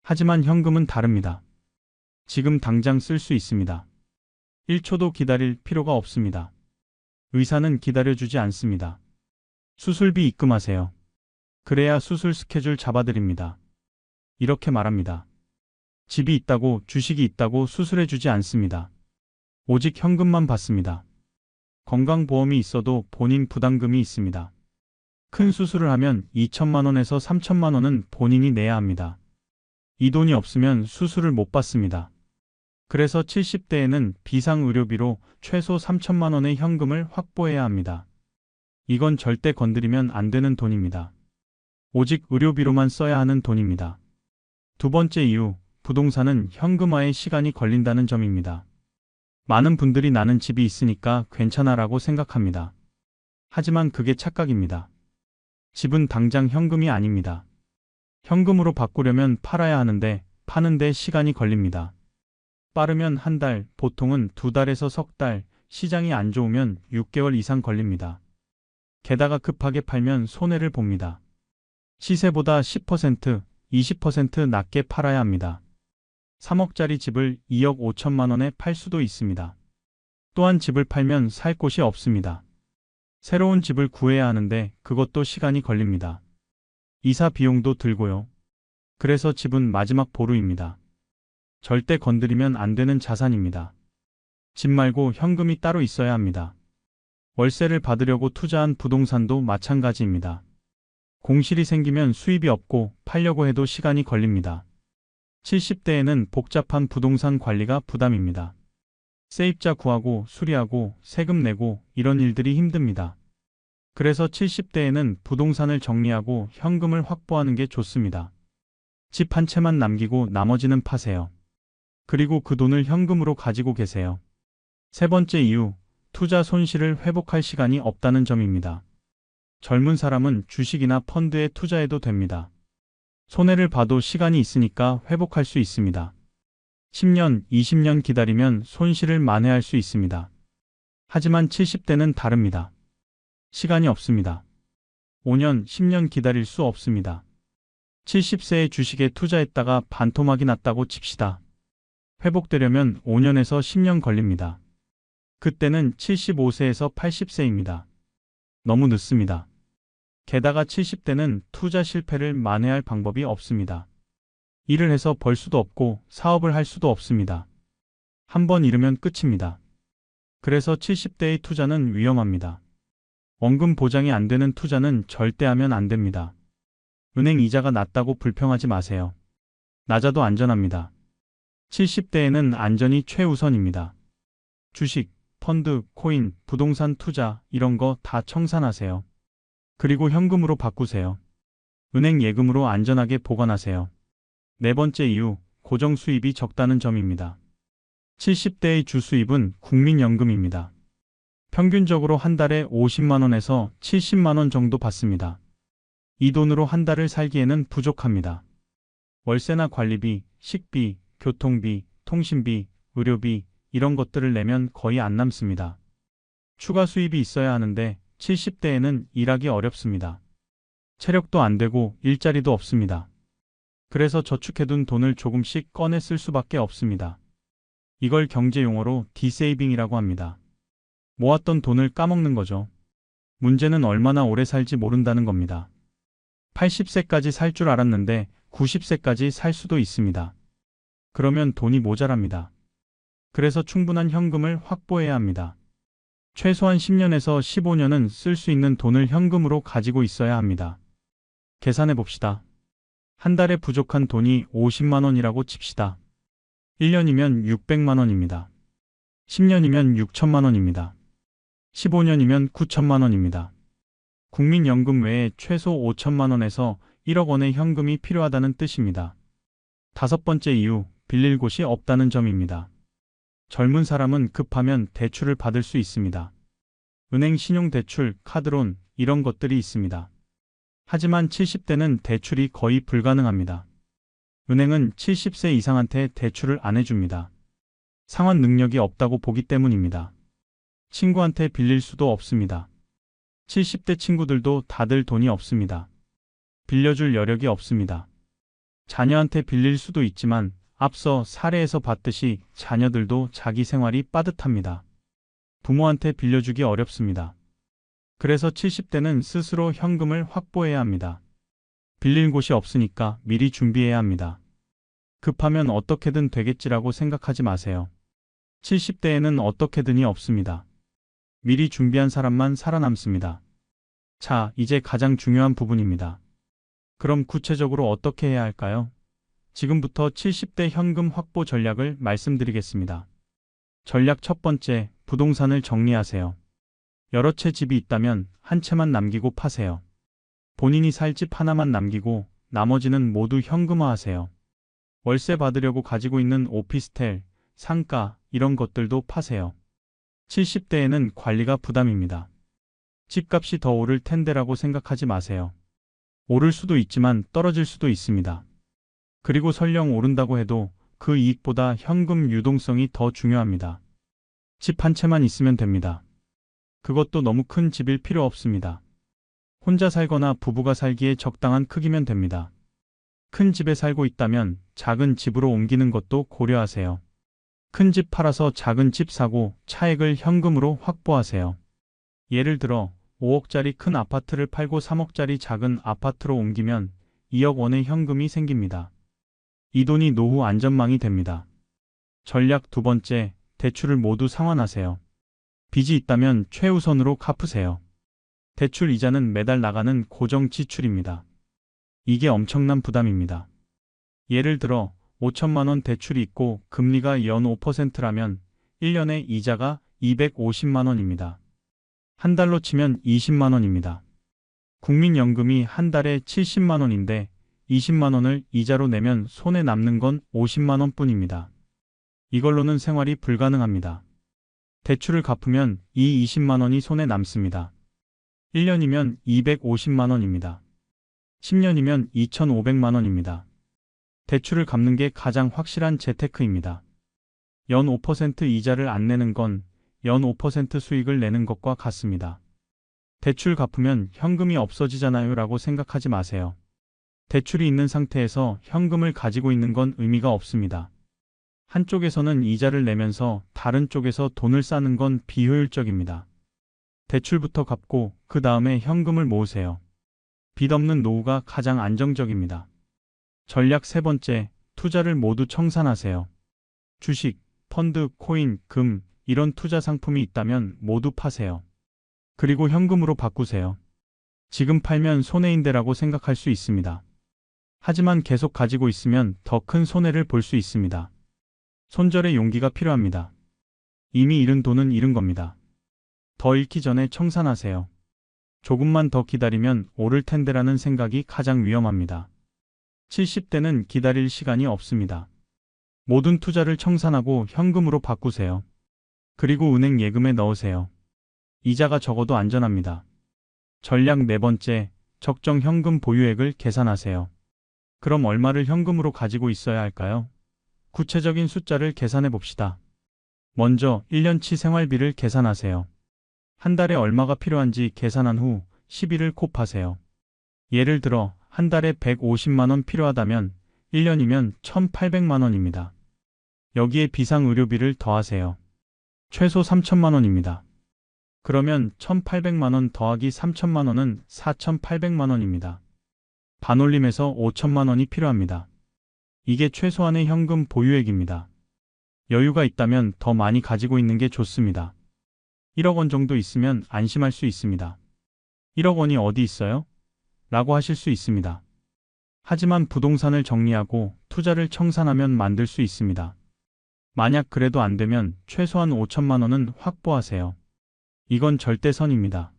하지만 현금은 다릅니다. 지금 당장 쓸 수 있습니다. 1초도 기다릴 필요가 없습니다. 의사는 기다려주지 않습니다. 수술비 입금하세요. 그래야 수술 스케줄 잡아드립니다. 이렇게 말합니다. 집이 있다고 주식이 있다고 수술해주지 않습니다. 오직 현금만 받습니다. 건강보험이 있어도 본인 부담금이 있습니다. 큰 수술을 하면 2천만 원에서 3천만 원은 본인이 내야 합니다. 이 돈이 없으면 수술을 못 받습니다. 그래서 70대에는 비상의료비로 최소 3천만 원의 현금을 확보해야 합니다. 이건 절대 건드리면 안 되는 돈입니다. 오직 의료비로만 써야 하는 돈입니다. 두 번째 이유, 부동산은 현금화에 시간이 걸린다는 점입니다. 많은 분들이 나는 집이 있으니까 괜찮아라고 생각합니다. 하지만 그게 착각입니다. 집은 당장 현금이 아닙니다. 현금으로 바꾸려면 팔아야 하는데 파는데 시간이 걸립니다. 빠르면 한 달, 보통은 2달에서 석 달, 시장이 안 좋으면 6개월 이상 걸립니다. 게다가 급하게 팔면 손해를 봅니다. 시세보다 10%, 20% 낮게 팔아야 합니다. 3억짜리 집을 2억 5천만 원에 팔 수도 있습니다. 또한 집을 팔면 살 곳이 없습니다. 새로운 집을 구해야 하는데 그것도 시간이 걸립니다. 이사 비용도 들고요. 그래서 집은 마지막 보루입니다. 절대 건드리면 안 되는 자산입니다. 집 말고 현금이 따로 있어야 합니다. 월세를 받으려고 투자한 부동산도 마찬가지입니다. 공실이 생기면 수입이 없고 팔려고 해도 시간이 걸립니다. 70대에는 복잡한 부동산 관리가 부담입니다. 세입자 구하고 수리하고 세금 내고 이런 일들이 힘듭니다. 그래서 70대에는 부동산을 정리하고 현금을 확보하는 게 좋습니다. 집 한 채만 남기고 나머지는 파세요. 그리고 그 돈을 현금으로 가지고 계세요. 세 번째 이유, 투자 손실을 회복할 시간이 없다는 점입니다. 젊은 사람은 주식이나 펀드에 투자해도 됩니다. 손해를 봐도 시간이 있으니까 회복할 수 있습니다. 10년, 20년 기다리면 손실을 만회할 수 있습니다. 하지만 70대는 다릅니다. 시간이 없습니다. 5년, 10년 기다릴 수 없습니다. 70세에 주식에 투자했다가 반토막이 났다고 칩시다. 회복되려면 5년에서 10년 걸립니다. 그때는 75세에서 80세입니다. 너무 늦습니다. 게다가 70대는 투자 실패를 만회할 방법이 없습니다. 일을 해서 벌 수도 없고 사업을 할 수도 없습니다. 한번 잃으면 끝입니다. 그래서 70대의 투자는 위험합니다. 원금 보장이 안 되는 투자는 절대 하면 안 됩니다. 은행 이자가 낮다고 불평하지 마세요. 낮아도 안전합니다. 70대에는 안전이 최우선입니다. 주식, 펀드, 코인, 부동산 투자 이런 거 다 청산하세요. 그리고 현금으로 바꾸세요. 은행 예금으로 안전하게 보관하세요. 네 번째 이유, 고정 수입이 적다는 점입니다. 70대의 주 수입은 국민연금입니다. 평균적으로 한 달에 50만 원에서 70만 원 정도 받습니다. 이 돈으로 한 달을 살기에는 부족합니다. 월세나 관리비, 식비, 교통비, 통신비, 의료비 이런 것들을 내면 거의 안 남습니다. 추가 수입이 있어야 하는데 70대에는 일하기 어렵습니다. 체력도 안 되고 일자리도 없습니다. 그래서 저축해둔 돈을 조금씩 꺼내 쓸 수밖에 없습니다. 이걸 경제용어로 디세이빙이라고 합니다. 모았던 돈을 까먹는 거죠. 문제는 얼마나 오래 살지 모른다는 겁니다. 80세까지 살 줄 알았는데 90세까지 살 수도 있습니다. 그러면 돈이 모자랍니다. 그래서 충분한 현금을 확보해야 합니다. 최소한 10년에서 15년은 쓸 수 있는 돈을 현금으로 가지고 있어야 합니다. 계산해 봅시다. 한 달에 부족한 돈이 50만 원이라고 칩시다. 1년이면 600만 원입니다. 10년이면 6천만 원입니다. 15년이면 9천만 원입니다. 국민연금 외에 최소 5천만 원에서 1억 원의 현금이 필요하다는 뜻입니다. 다섯 번째 이유, 빌릴 곳이 없다는 점입니다. 젊은 사람은 급하면 대출을 받을 수 있습니다. 은행 신용대출, 카드론 이런 것들이 있습니다. 하지만 70대는 대출이 거의 불가능합니다. 은행은 70세 이상한테 대출을 안 해줍니다. 상환 능력이 없다고 보기 때문입니다. 친구한테 빌릴 수도 없습니다. 70대 친구들도 다들 돈이 없습니다. 빌려줄 여력이 없습니다. 자녀한테 빌릴 수도 있지만 앞서 사례에서 봤듯이 자녀들도 자기 생활이 빠듯합니다. 부모한테 빌려주기 어렵습니다. 그래서 70대는 스스로 현금을 확보해야 합니다. 빌릴 곳이 없으니까 미리 준비해야 합니다. 급하면 어떻게든 되겠지라고 생각하지 마세요. 70대에는 어떻게든이 없습니다. 미리 준비한 사람만 살아남습니다. 자, 이제 가장 중요한 부분입니다. 그럼 구체적으로 어떻게 해야 할까요? 지금부터 70대 현금 확보 전략을 말씀드리겠습니다. 전략 첫 번째, 부동산을 정리하세요. 여러 채 집이 있다면 한 채만 남기고 파세요. 본인이 살 집 하나만 남기고 나머지는 모두 현금화하세요. 월세 받으려고 가지고 있는 오피스텔, 상가 이런 것들도 파세요. 70대에는 관리가 부담입니다. 집값이 더 오를 텐데라고 생각하지 마세요. 오를 수도 있지만 떨어질 수도 있습니다. 그리고 설령 오른다고 해도 그 이익보다 현금 유동성이 더 중요합니다. 집 한 채만 있으면 됩니다. 그것도 너무 큰 집일 필요 없습니다. 혼자 살거나 부부가 살기에 적당한 크기면 됩니다. 큰 집에 살고 있다면 작은 집으로 옮기는 것도 고려하세요. 큰 집 팔아서 작은 집 사고 차액을 현금으로 확보하세요. 예를 들어 5억짜리 큰 아파트를 팔고 3억짜리 작은 아파트로 옮기면 2억 원의 현금이 생깁니다. 이 돈이 노후 안전망이 됩니다. 전략 두 번째, 대출을 모두 상환하세요. 빚이 있다면 최우선으로 갚으세요. 대출 이자는 매달 나가는 고정 지출입니다. 이게 엄청난 부담입니다. 예를 들어 5천만 원 대출이 있고 금리가 연 5%라면 1년에 이자가 250만 원입니다. 한 달로 치면 20만 원입니다. 국민연금이 한 달에 70만 원인데 20만 원을 이자로 내면 손에 남는 건 50만 원뿐입니다. 이걸로는 생활이 불가능합니다. 대출을 갚으면 이 20만 원이 손에 남습니다. 1년이면 250만 원입니다. 10년이면 2,500만 원입니다. 대출을 갚는 게 가장 확실한 재테크입니다. 연 5% 이자를 안 내는 건 연 5% 수익을 내는 것과 같습니다. 대출 갚으면 현금이 없어지잖아요 라고 생각하지 마세요. 대출이 있는 상태에서 현금을 가지고 있는 건 의미가 없습니다. 한쪽에서는 이자를 내면서 다른 쪽에서 돈을 싸는 건 비효율적입니다. 대출부터 갚고 그 다음에 현금을 모으세요. 빚 없는 노후가 가장 안정적입니다. 전략 세 번째, 투자를 모두 청산하세요. 주식, 펀드, 코인, 금 이런 투자 상품이 있다면 모두 파세요. 그리고 현금으로 바꾸세요. 지금 팔면 손해인데라고 생각할 수 있습니다. 하지만 계속 가지고 있으면 더 큰 손해를 볼 수 있습니다. 손절의 용기가 필요합니다. 이미 잃은 돈은 잃은 겁니다. 더 잃기 전에 청산하세요. 조금만 더 기다리면 오를 텐데라는 생각이 가장 위험합니다. 70대는 기다릴 시간이 없습니다. 모든 투자를 청산하고 현금으로 바꾸세요. 그리고 은행 예금에 넣으세요. 이자가 적어도 안전합니다. 전략 네 번째, 적정 현금 보유액을 계산하세요. 그럼 얼마를 현금으로 가지고 있어야 할까요? 구체적인 숫자를 계산해 봅시다. 먼저 1년치 생활비를 계산하세요. 한 달에 얼마가 필요한지 계산한 후 10일을 곱하세요. 예를 들어 한 달에 150만 원 필요하다면 1년이면 1,800만 원입니다. 여기에 비상의료비를 더하세요. 최소 3천만 원입니다. 그러면 1,800만 원 더하기 3천만 원은 4,800만 원입니다. 반올림해서 5천만 원이 필요합니다. 이게 최소한의 현금 보유액입니다. 여유가 있다면 더 많이 가지고 있는 게 좋습니다. 1억 원 정도 있으면 안심할 수 있습니다. 1억 원이 어디 있어요? 라고 하실 수 있습니다. 하지만 부동산을 정리하고 투자를 청산하면 만들 수 있습니다. 만약 그래도 안 되면 최소한 5천만 원은 확보하세요. 이건 절대선입니다.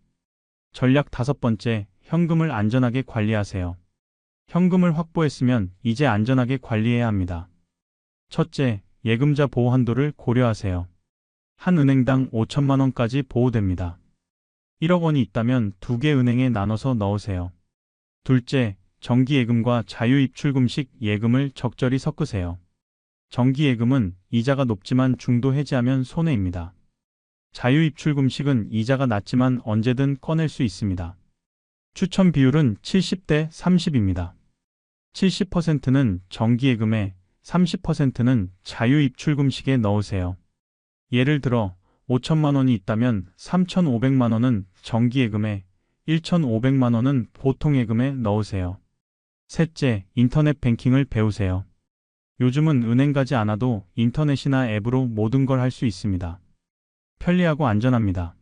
전략 다섯 번째, 현금을 안전하게 관리하세요. 현금을 확보했으면 이제 안전하게 관리해야 합니다. 첫째, 예금자 보호 한도를 고려하세요. 한 은행당 5천만 원까지 보호됩니다. 1억 원이 있다면 2개 은행에 나눠서 넣으세요. 둘째, 정기예금과 자유입출금식 예금을 적절히 섞으세요. 정기예금은 이자가 높지만 중도 해지하면 손해입니다. 자유입출금식은 이자가 낮지만 언제든 꺼낼 수 있습니다. 추천 비율은 70대 30입니다. 70%는 정기예금에 30%는 자유입출금식에 넣으세요. 예를 들어 5천만 원이 있다면 3,500만 원은 정기예금에 1,500만 원은 보통예금에 넣으세요. 셋째, 인터넷 뱅킹을 배우세요. 요즘은 은행 가지 않아도 인터넷이나 앱으로 모든 걸 할 수 있습니다. 편리하고 안전합니다.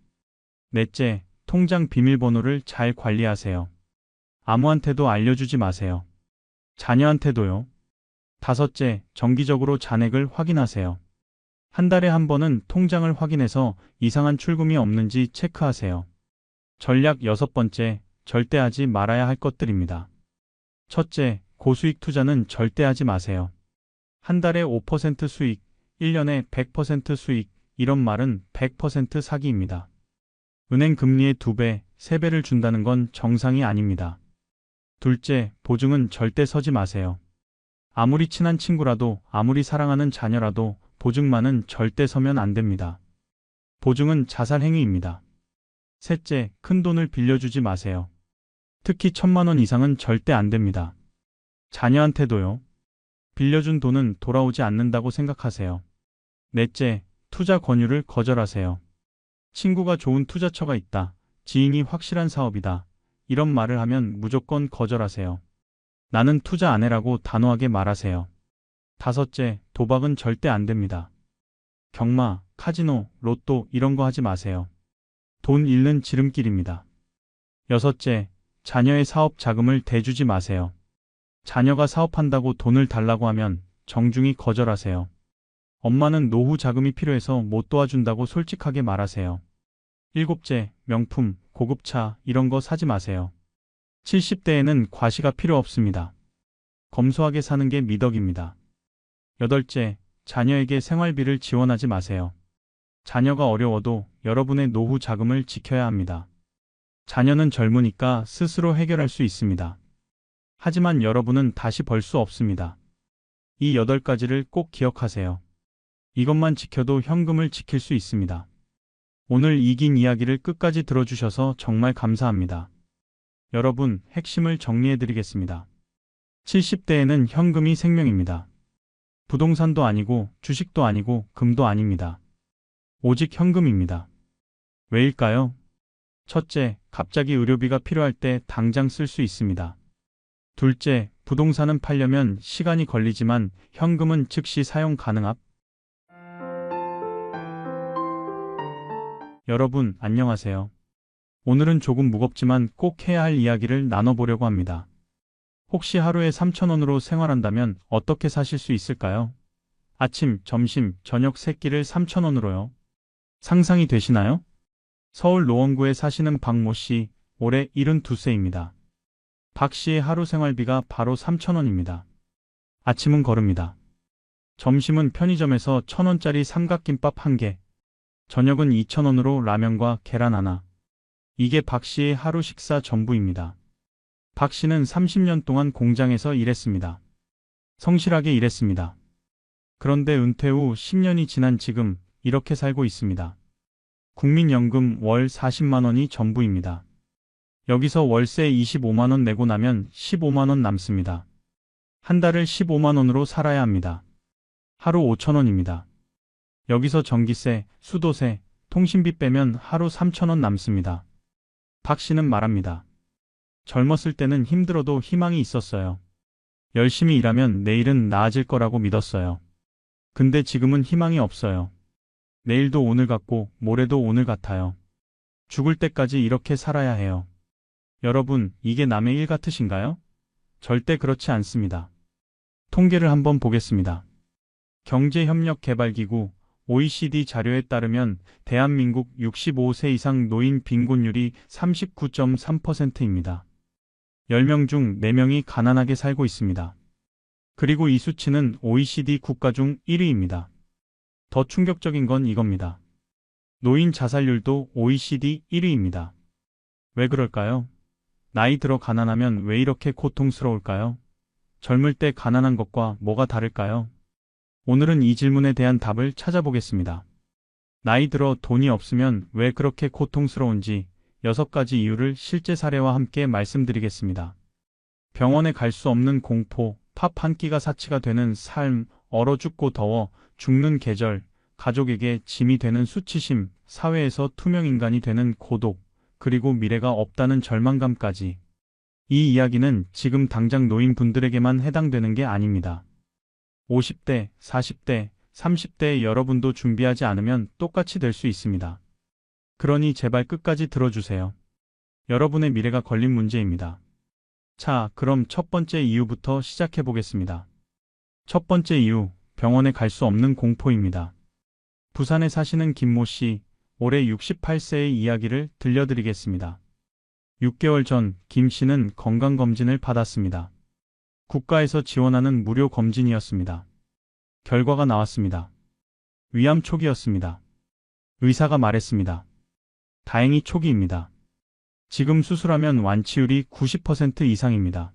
넷째, 통장 비밀번호를 잘 관리하세요. 아무한테도 알려주지 마세요. 자녀한테도요. 다섯째, 정기적으로 잔액을 확인하세요. 한 달에 한 번은 통장을 확인해서 이상한 출금이 없는지 체크하세요. 전략 여섯 번째, 절대 하지 말아야 할 것들입니다. 첫째, 고수익 투자는 절대 하지 마세요. 한 달에 5% 수익, 1년에 100% 수익, 이런 말은 100% 사기입니다. 은행 금리의 2배, 3배를 준다는 건 정상이 아닙니다. 둘째, 보증은 절대 서지 마세요. 아무리 친한 친구라도, 아무리 사랑하는 자녀라도 보증만은 절대 서면 안 됩니다. 보증은 자살 행위입니다. 셋째, 큰 돈을 빌려주지 마세요. 특히 1,000만 원 이상은 절대 안 됩니다. 자녀한테도요. 빌려준 돈은 돌아오지 않는다고 생각하세요. 넷째, 투자 권유를 거절하세요. 친구가 좋은 투자처가 있다. 지인이 확실한 사업이다. 이런 말을 하면 무조건 거절하세요. 나는 투자 안 해라고 단호하게 말하세요. 다섯째, 도박은 절대 안 됩니다. 경마, 카지노, 로또 이런 거 하지 마세요. 돈 잃는 지름길입니다. 여섯째, 자녀의 사업 자금을 대주지 마세요. 자녀가 사업한다고 돈을 달라고 하면 정중히 거절하세요. 엄마는 노후 자금이 필요해서 못 도와준다고 솔직하게 말하세요. 일곱째, 명품, 고급차 이런 거 사지 마세요. 70대에는 과시가 필요 없습니다. 검소하게 사는 게 미덕입니다. 여덟째, 자녀에게 생활비를 지원하지 마세요. 자녀가 어려워도 여러분의 노후 자금을 지켜야 합니다. 자녀는 젊으니까 스스로 해결할 수 있습니다. 하지만 여러분은 다시 벌 수 없습니다. 이 8가지를 꼭 기억하세요. 이것만 지켜도 현금을 지킬 수 있습니다. 오늘 이 긴 이야기를 끝까지 들어주셔서 정말 감사합니다. 여러분, 핵심을 정리해드리겠습니다. 70대에는 현금이 생명입니다. 부동산도 아니고 주식도 아니고 금도 아닙니다. 오직 현금입니다. 왜일까요? 첫째, 갑자기 의료비가 필요할 때 당장 쓸 수 있습니다. 둘째, 부동산은 팔려면 시간이 걸리지만 현금은 즉시 사용 가능합. 여러분, 안녕하세요. 오늘은 조금 무겁지만 꼭 해야 할 이야기를 나눠보려고 합니다. 혹시 하루에 3,000원으로 생활한다면 어떻게 사실 수 있을까요? 아침, 점심, 저녁 3끼를 3,000원으로요. 상상이 되시나요? 서울 노원구에 사시는 박모 씨, 올해 72세입니다. 박 씨의 하루 생활비가 바로 3,000원입니다. 아침은 걸읍니다. 점심은 편의점에서 1,000원짜리 삼각김밥 1개, 저녁은 2,000원으로 라면과 계란 하나. 이게 박 씨의 하루 식사 전부입니다. 박 씨는 30년 동안 공장에서 일했습니다. 성실하게 일했습니다. 그런데 은퇴 후 10년이 지난 지금 이렇게 살고 있습니다. 국민연금 월 40만 원이 전부입니다. 여기서 월세 25만 원 내고 나면 15만 원 남습니다. 한 달을 15만 원으로 살아야 합니다. 하루 5천 원입니다. 여기서 전기세, 수도세, 통신비 빼면 하루 3천 원 남습니다. 박 씨는 말합니다. 젊었을 때는 힘들어도 희망이 있었어요. 열심히 일하면 내일은 나아질 거라고 믿었어요. 근데 지금은 희망이 없어요. 내일도 오늘 같고 모레도 오늘 같아요. 죽을 때까지 이렇게 살아야 해요. 여러분, 이게 남의 일 같으신가요? 절대 그렇지 않습니다. 통계를 한번 보겠습니다. 경제협력개발기구 OECD 자료에 따르면 대한민국 65세 이상 노인 빈곤율이 39.3%입니다. 10명 중 4명이 가난하게 살고 있습니다. 그리고 이 수치는 OECD 국가 중 1위입니다. 더 충격적인 건 이겁니다. 노인 자살률도 OECD 1위입니다. 왜 그럴까요? 나이 들어 가난하면 왜 이렇게 고통스러울까요? 젊을 때 가난한 것과 뭐가 다를까요? 오늘은 이 질문에 대한 답을 찾아보겠습니다. 나이 들어 돈이 없으면 왜 그렇게 고통스러운지 6가지 이유를 실제 사례와 함께 말씀드리겠습니다. 병원에 갈 수 없는 공포, 밥 한 끼가 사치가 되는 삶, 얼어 죽고 더워 죽는 계절, 가족에게 짐이 되는 수치심, 사회에서 투명인간이 되는 고독, 그리고 미래가 없다는 절망감까지. 이 이야기는 지금 당장 노인분들에게만 해당되는 게 아닙니다. 50대, 40대, 30대의 여러분도 준비하지 않으면 똑같이 될 수 있습니다. 그러니 제발 끝까지 들어주세요. 여러분의 미래가 걸린 문제입니다. 자, 그럼 첫 번째 이유부터 시작해 보겠습니다. 첫 번째 이유, 병원에 갈 수 없는 공포입니다. 부산에 사시는 김모 씨, 올해 68세의 이야기를 들려드리겠습니다. 6개월 전 김 씨는 건강검진을 받았습니다. 국가에서 지원하는 무료 검진이었습니다. 결과가 나왔습니다. 위암 초기였습니다. 의사가 말했습니다. 다행히 초기입니다. 지금 수술하면 완치율이 90% 이상입니다.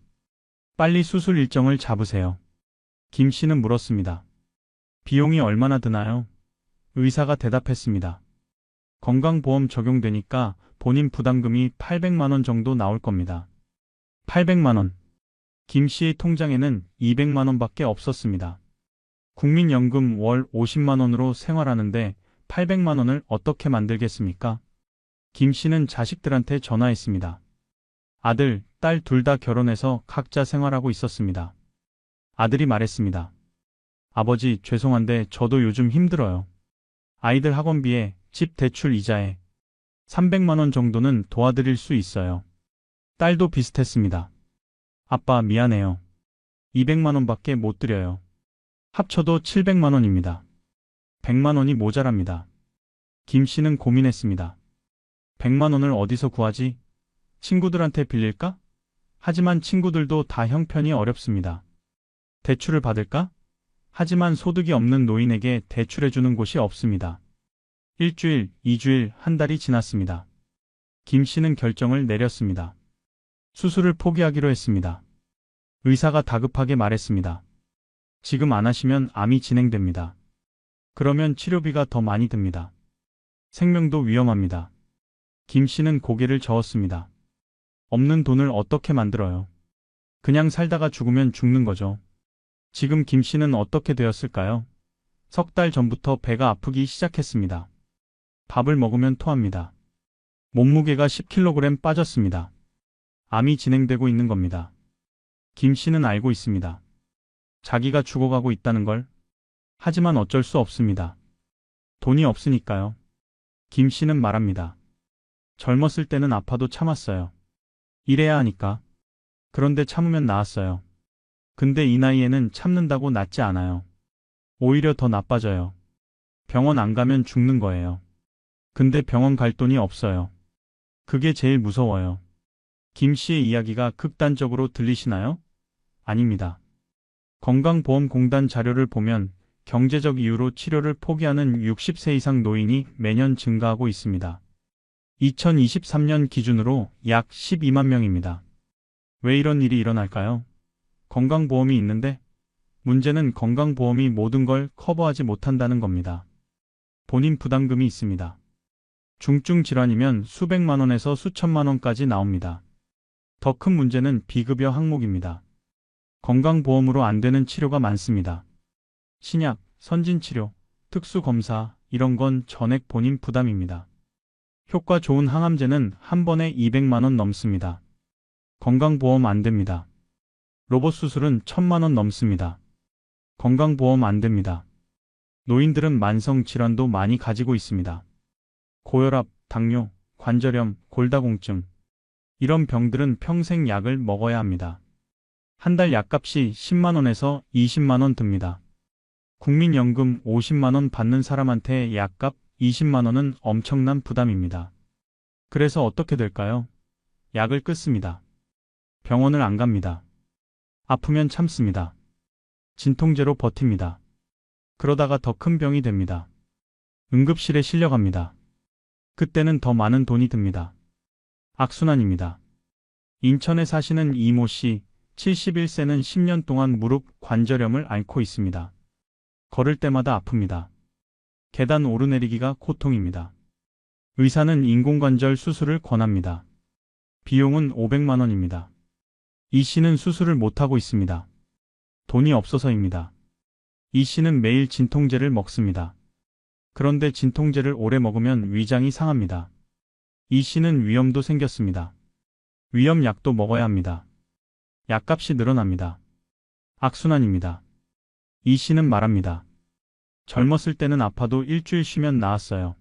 빨리 수술 일정을 잡으세요. 김 씨는 물었습니다. 비용이 얼마나 드나요? 의사가 대답했습니다. 건강보험 적용되니까 본인 부담금이 800만 원 정도 나올 겁니다. 800만 원. 김 씨의 통장에는 200만 원밖에 없었습니다. 국민연금 월 50만 원으로 생활하는데 800만 원을 어떻게 만들겠습니까? 김 씨는 자식들한테 전화했습니다. 아들, 딸 둘 다 결혼해서 각자 생활하고 있었습니다. 아들이 말했습니다. 아버지, 죄송한데 저도 요즘 힘들어요. 아이들 학원비에, 집 대출 이자에 300만 원 정도는 도와드릴 수 있어요. 딸도 비슷했습니다. 아빠, 미안해요. 200만 원밖에 못 드려요. 합쳐도 700만 원입니다. 100만 원이 모자랍니다. 김 씨는 고민했습니다. 100만 원을 어디서 구하지? 친구들한테 빌릴까? 하지만 친구들도 다 형편이 어렵습니다. 대출을 받을까? 하지만 소득이 없는 노인에게 대출해주는 곳이 없습니다. 일주일, 2주일, 한 달이 지났습니다. 김 씨는 결정을 내렸습니다. 수술을 포기하기로 했습니다. 의사가 다급하게 말했습니다. 지금 안 하시면 암이 진행됩니다. 그러면 치료비가 더 많이 듭니다. 생명도 위험합니다. 김 씨는 고개를 저었습니다. 없는 돈을 어떻게 만들어요? 그냥 살다가 죽으면 죽는 거죠. 지금 김 씨는 어떻게 되었을까요? 석 달 전부터 배가 아프기 시작했습니다. 밥을 먹으면 토합니다. 몸무게가 10kg 빠졌습니다. 암이 진행되고 있는 겁니다. 김 씨는 알고 있습니다. 자기가 죽어가고 있다는 걸. 하지만 어쩔 수 없습니다. 돈이 없으니까요. 김 씨는 말합니다. 젊었을 때는 아파도 참았어요. 일해야 하니까. 그런데 참으면 나았어요. 근데 이 나이에는 참는다고 낫지 않아요. 오히려 더 나빠져요. 병원 안 가면 죽는 거예요. 근데 병원 갈 돈이 없어요. 그게 제일 무서워요. 김 씨의 이야기가 극단적으로 들리시나요? 아닙니다. 건강보험공단 자료를 보면 경제적 이유로 치료를 포기하는 60세 이상 노인이 매년 증가하고 있습니다. 2023년 기준으로 약 12만 명입니다. 왜 이런 일이 일어날까요? 건강보험이 있는데 문제는 건강보험이 모든 걸 커버하지 못한다는 겁니다. 본인 부담금이 있습니다. 중증 질환이면 수백만 원에서 수천만 원까지 나옵니다. 더 큰 문제는 비급여 항목입니다. 건강보험으로 안 되는 치료가 많습니다. 신약, 선진치료, 특수검사 이런 건 전액 본인 부담입니다. 효과 좋은 항암제는 한 번에 200만 원 넘습니다. 건강보험 안 됩니다. 로봇 수술은 1000만 원 넘습니다. 건강보험 안 됩니다. 노인들은 만성 질환도 많이 가지고 있습니다. 고혈압, 당뇨, 관절염, 골다공증. 이런 병들은 평생 약을 먹어야 합니다. 한 달 약값이 10만 원에서 20만 원 듭니다. 국민연금 50만 원 받는 사람한테 약값 20만 원은 엄청난 부담입니다. 그래서 어떻게 될까요? 약을 끊습니다. 병원을 안 갑니다. 아프면 참습니다. 진통제로 버팁니다. 그러다가 더 큰 병이 됩니다. 응급실에 실려갑니다. 그때는 더 많은 돈이 듭니다. 악순환입니다. 인천에 사시는 이모 씨, 71세는 10년 동안 무릎 관절염을 앓고 있습니다. 걸을 때마다 아픕니다. 계단 오르내리기가 고통입니다. 의사는 인공관절 수술을 권합니다. 비용은 500만 원입니다. 이 씨는 수술을 못하고 있습니다. 돈이 없어서입니다. 이 씨는 매일 진통제를 먹습니다. 그런데 진통제를 오래 먹으면 위장이 상합니다. 이 씨는 위염도 생겼습니다. 위염약도 먹어야 합니다. 약값이 늘어납니다. 악순환입니다. 이 씨는 말합니다. 젊었을 때는 아파도 일주일 쉬면 나았어요.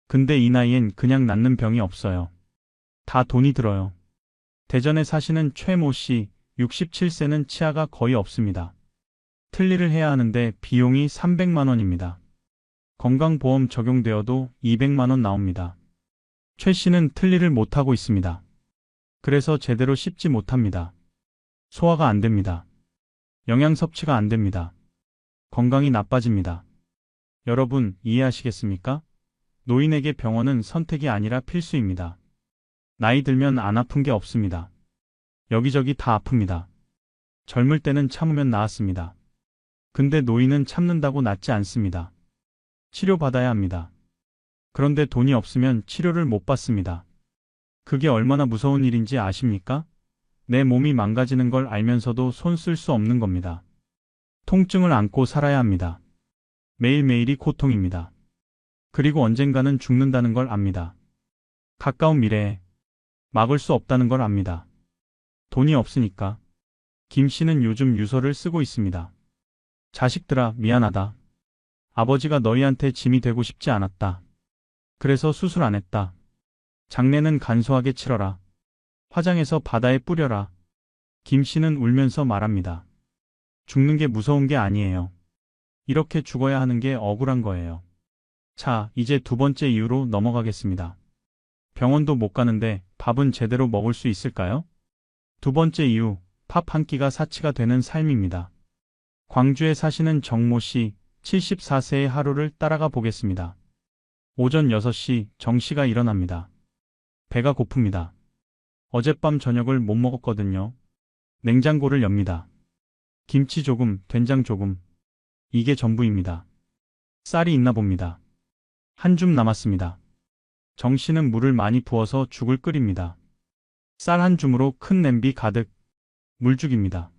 근데 이 나이엔 그냥 낫는 병이 없어요. 다 돈이 들어요. 대전에 사시는 최모 씨, 67세는 치아가 거의 없습니다. 틀니를 해야 하는데 비용이 300만 원입니다. 건강보험 적용되어도 200만 원 나옵니다. 최 씨는 틀니를 못하고 있습니다. 그래서 제대로 씹지 못합니다. 소화가 안 됩니다. 영양 섭취가 안 됩니다. 건강이 나빠집니다. 여러분, 이해하시겠습니까? 노인에게 병원은 선택이 아니라 필수입니다. 나이 들면 안 아픈 게 없습니다. 여기저기 다 아픕니다. 젊을 때는 참으면 나았습니다. 근데 노인은 참는다고 낫지 않습니다. 치료받아야 합니다. 그런데 돈이 없으면 치료를 못 받습니다. 그게 얼마나 무서운 일인지 아십니까? 내 몸이 망가지는 걸 알면서도 손 쓸 수 없는 겁니다. 통증을 안고 살아야 합니다. 매일매일이 고통입니다. 그리고 언젠가는 죽는다는 걸 압니다. 가까운 미래에 막을 수 없다는 걸 압니다. 돈이 없으니까. 김 씨는 요즘 유서를 쓰고 있습니다. 자식들아, 미안하다. 아버지가 너희한테 짐이 되고 싶지 않았다. 그래서 수술 안 했다. 장례는 간소하게 치러라. 화장해서 바다에 뿌려라. 김 씨는 울면서 말합니다. 죽는 게 무서운 게 아니에요. 이렇게 죽어야 하는 게 억울한 거예요. 자, 이제 두 번째 이유로 넘어가겠습니다. 병원도 못 가는데 밥은 제대로 먹을 수 있을까요? 두 번째 이유, 밥 한 끼가 사치가 되는 삶입니다. 광주에 사시는 정모 씨, 74세의 하루를 따라가 보겠습니다. 오전 6시 정 씨가 일어납니다. 배가 고픕니다. 어젯밤 저녁을 못 먹었거든요. 냉장고를 엽니다. 김치 조금, 된장 조금. 이게 전부입니다. 쌀이 있나 봅니다. 한 줌 남았습니다. 정 씨는 물을 많이 부어서 죽을 끓입니다. 쌀 한 줌으로 큰 냄비 가득 물죽입니다.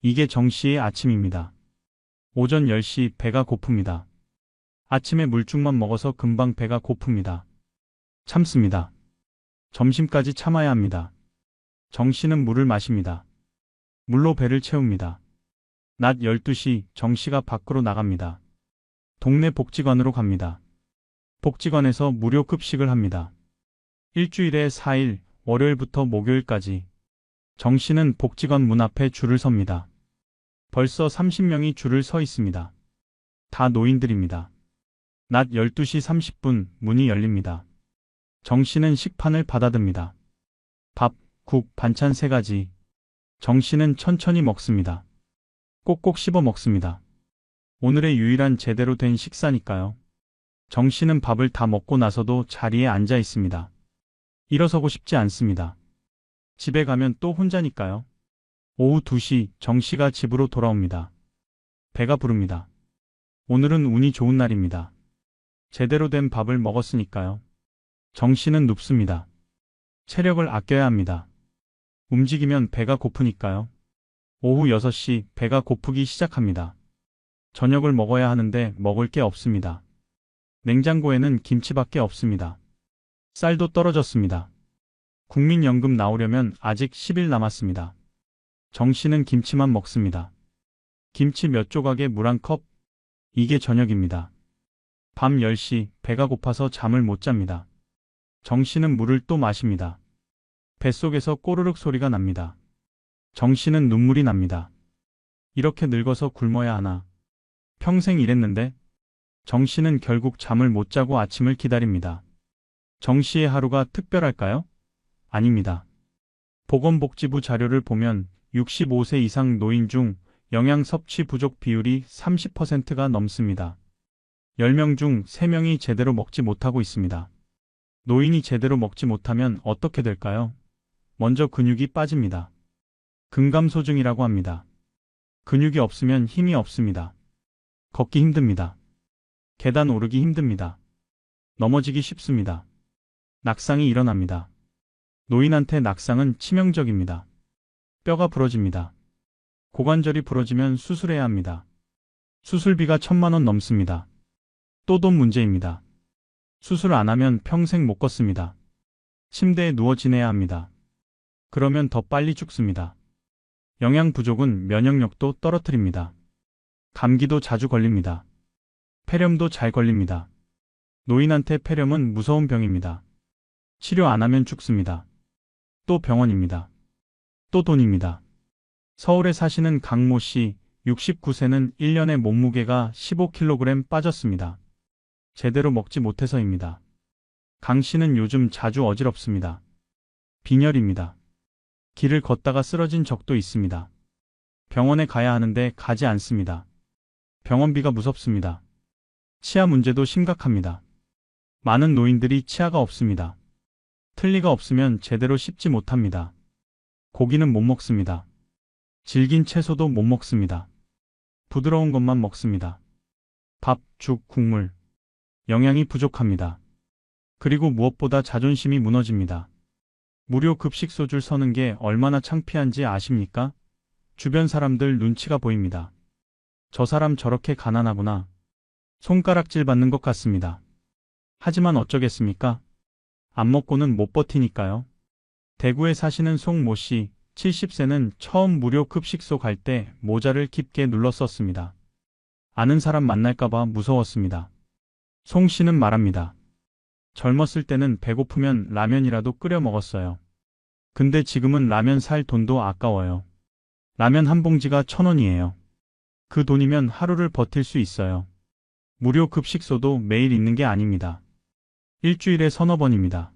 이게 정 씨의 아침입니다. 오전 10시 배가 고픕니다. 아침에 물죽만 먹어서 금방 배가 고픕니다. 참습니다. 점심까지 참아야 합니다. 정 씨는 물을 마십니다. 물로 배를 채웁니다. 낮 12시 정 씨가 밖으로 나갑니다. 동네 복지관으로 갑니다. 복지관에서 무료 급식을 합니다. 일주일에 4일, 월요일부터 목요일까지. 정 씨는 복지관 문 앞에 줄을 섭니다. 벌써 30명이 줄을 서 있습니다. 다 노인들입니다. 낮 12시 30분 문이 열립니다. 정 씨는 식판을 받아듭니다. 밥, 국, 반찬 3가지. 정 씨는 천천히 먹습니다. 꼭꼭 씹어 먹습니다. 오늘의 유일한 제대로 된 식사니까요. 정 씨는 밥을 다 먹고 나서도 자리에 앉아 있습니다. 일어서고 싶지 않습니다. 집에 가면 또 혼자니까요. 오후 2시 정 씨가 집으로 돌아옵니다. 배가 부릅니다. 오늘은 운이 좋은 날입니다. 제대로 된 밥을 먹었으니까요. 정 씨는 눕습니다. 체력을 아껴야 합니다. 움직이면 배가 고프니까요. 오후 6시 배가 고프기 시작합니다. 저녁을 먹어야 하는데 먹을 게 없습니다. 냉장고에는 김치밖에 없습니다. 쌀도 떨어졌습니다. 국민연금 나오려면 아직 10일 남았습니다. 정 씨는 김치만 먹습니다. 김치 몇 조각에 물 한 컵? 이게 저녁입니다. 밤 10시 배가 고파서 잠을 못 잡니다. 정 씨는 물을 또 마십니다. 뱃속에서 꼬르륵 소리가 납니다. 정 씨는 눈물이 납니다. 이렇게 늙어서 굶어야 하나. 평생 일했는데? 정 씨는 결국 잠을 못 자고 아침을 기다립니다. 정 씨의 하루가 특별할까요? 아닙니다. 보건복지부 자료를 보면 65세 이상 노인 중 영양 섭취 부족 비율이 30%가 넘습니다. 10명 중 3명이 제대로 먹지 못하고 있습니다. 노인이 제대로 먹지 못하면 어떻게 될까요? 먼저 근육이 빠집니다. 근감소증이라고 합니다. 근육이 없으면 힘이 없습니다. 걷기 힘듭니다. 계단 오르기 힘듭니다. 넘어지기 쉽습니다. 낙상이 일어납니다. 노인한테 낙상은 치명적입니다. 뼈가 부러집니다. 고관절이 부러지면 수술해야 합니다. 수술비가 1,000만 원 넘습니다. 또 돈 문제입니다. 수술 안 하면 평생 못 걷습니다. 침대에 누워 지내야 합니다. 그러면 더 빨리 죽습니다. 영양 부족은 면역력도 떨어뜨립니다. 감기도 자주 걸립니다. 폐렴도 잘 걸립니다. 노인한테 폐렴은 무서운 병입니다. 치료 안 하면 죽습니다. 또 병원입니다. 또 돈입니다. 서울에 사시는 강모 씨, 69세는 1년에 몸무게가 15kg 빠졌습니다. 제대로 먹지 못해서입니다. 강 씨는 요즘 자주 어지럽습니다. 빈혈입니다. 길을 걷다가 쓰러진 적도 있습니다. 병원에 가야 하는데 가지 않습니다. 병원비가 무섭습니다. 치아 문제도 심각합니다. 많은 노인들이 치아가 없습니다. 틀니가 없으면 제대로 씹지 못합니다. 고기는 못 먹습니다. 질긴 채소도 못 먹습니다. 부드러운 것만 먹습니다. 밥, 죽, 국물. 영양이 부족합니다. 그리고 무엇보다 자존심이 무너집니다. 무료 급식소 줄 서는 게 얼마나 창피한지 아십니까? 주변 사람들 눈치가 보입니다. 저 사람 저렇게 가난하구나. 손가락질 받는 것 같습니다. 하지만 어쩌겠습니까? 안 먹고는 못 버티니까요. 대구에 사시는 송모 씨, 70세는 처음 무료 급식소 갈 때 모자를 깊게 눌렀었습니다. 아는 사람 만날까봐 무서웠습니다. 송 씨는 말합니다. 젊었을 때는 배고프면 라면이라도 끓여 먹었어요. 근데 지금은 라면 살 돈도 아까워요. 라면 한 봉지가 1,000원이에요. 그 돈이면 하루를 버틸 수 있어요. 무료 급식소도 매일 있는 게 아닙니다. 일주일에 서너 번입니다.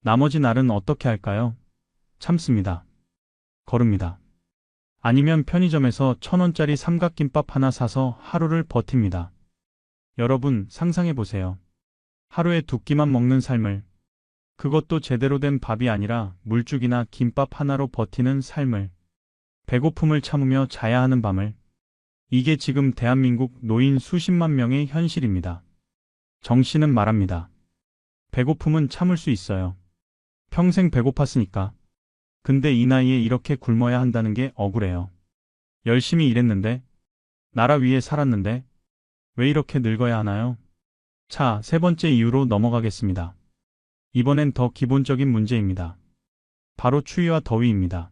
나머지 날은 어떻게 할까요? 참습니다. 걸읍니다. 아니면 편의점에서 1,000원짜리 삼각김밥 하나 사서 하루를 버팁니다. 여러분 상상해보세요. 하루에 2끼만 먹는 삶을, 그것도 제대로 된 밥이 아니라 물죽이나 김밥 하나로 버티는 삶을, 배고픔을 참으며 자야 하는 밤을. 이게 지금 대한민국 노인 수십만 명의 현실입니다. 정 씨는 말합니다. 배고픔은 참을 수 있어요. 평생 배고팠으니까. 근데 이 나이에 이렇게 굶어야 한다는 게 억울해요. 열심히 일했는데, 나라 위에 살았는데, 왜 이렇게 늙어야 하나요? 자, 세 번째 이유로 넘어가겠습니다. 이번엔 더 기본적인 문제입니다. 바로 추위와 더위입니다.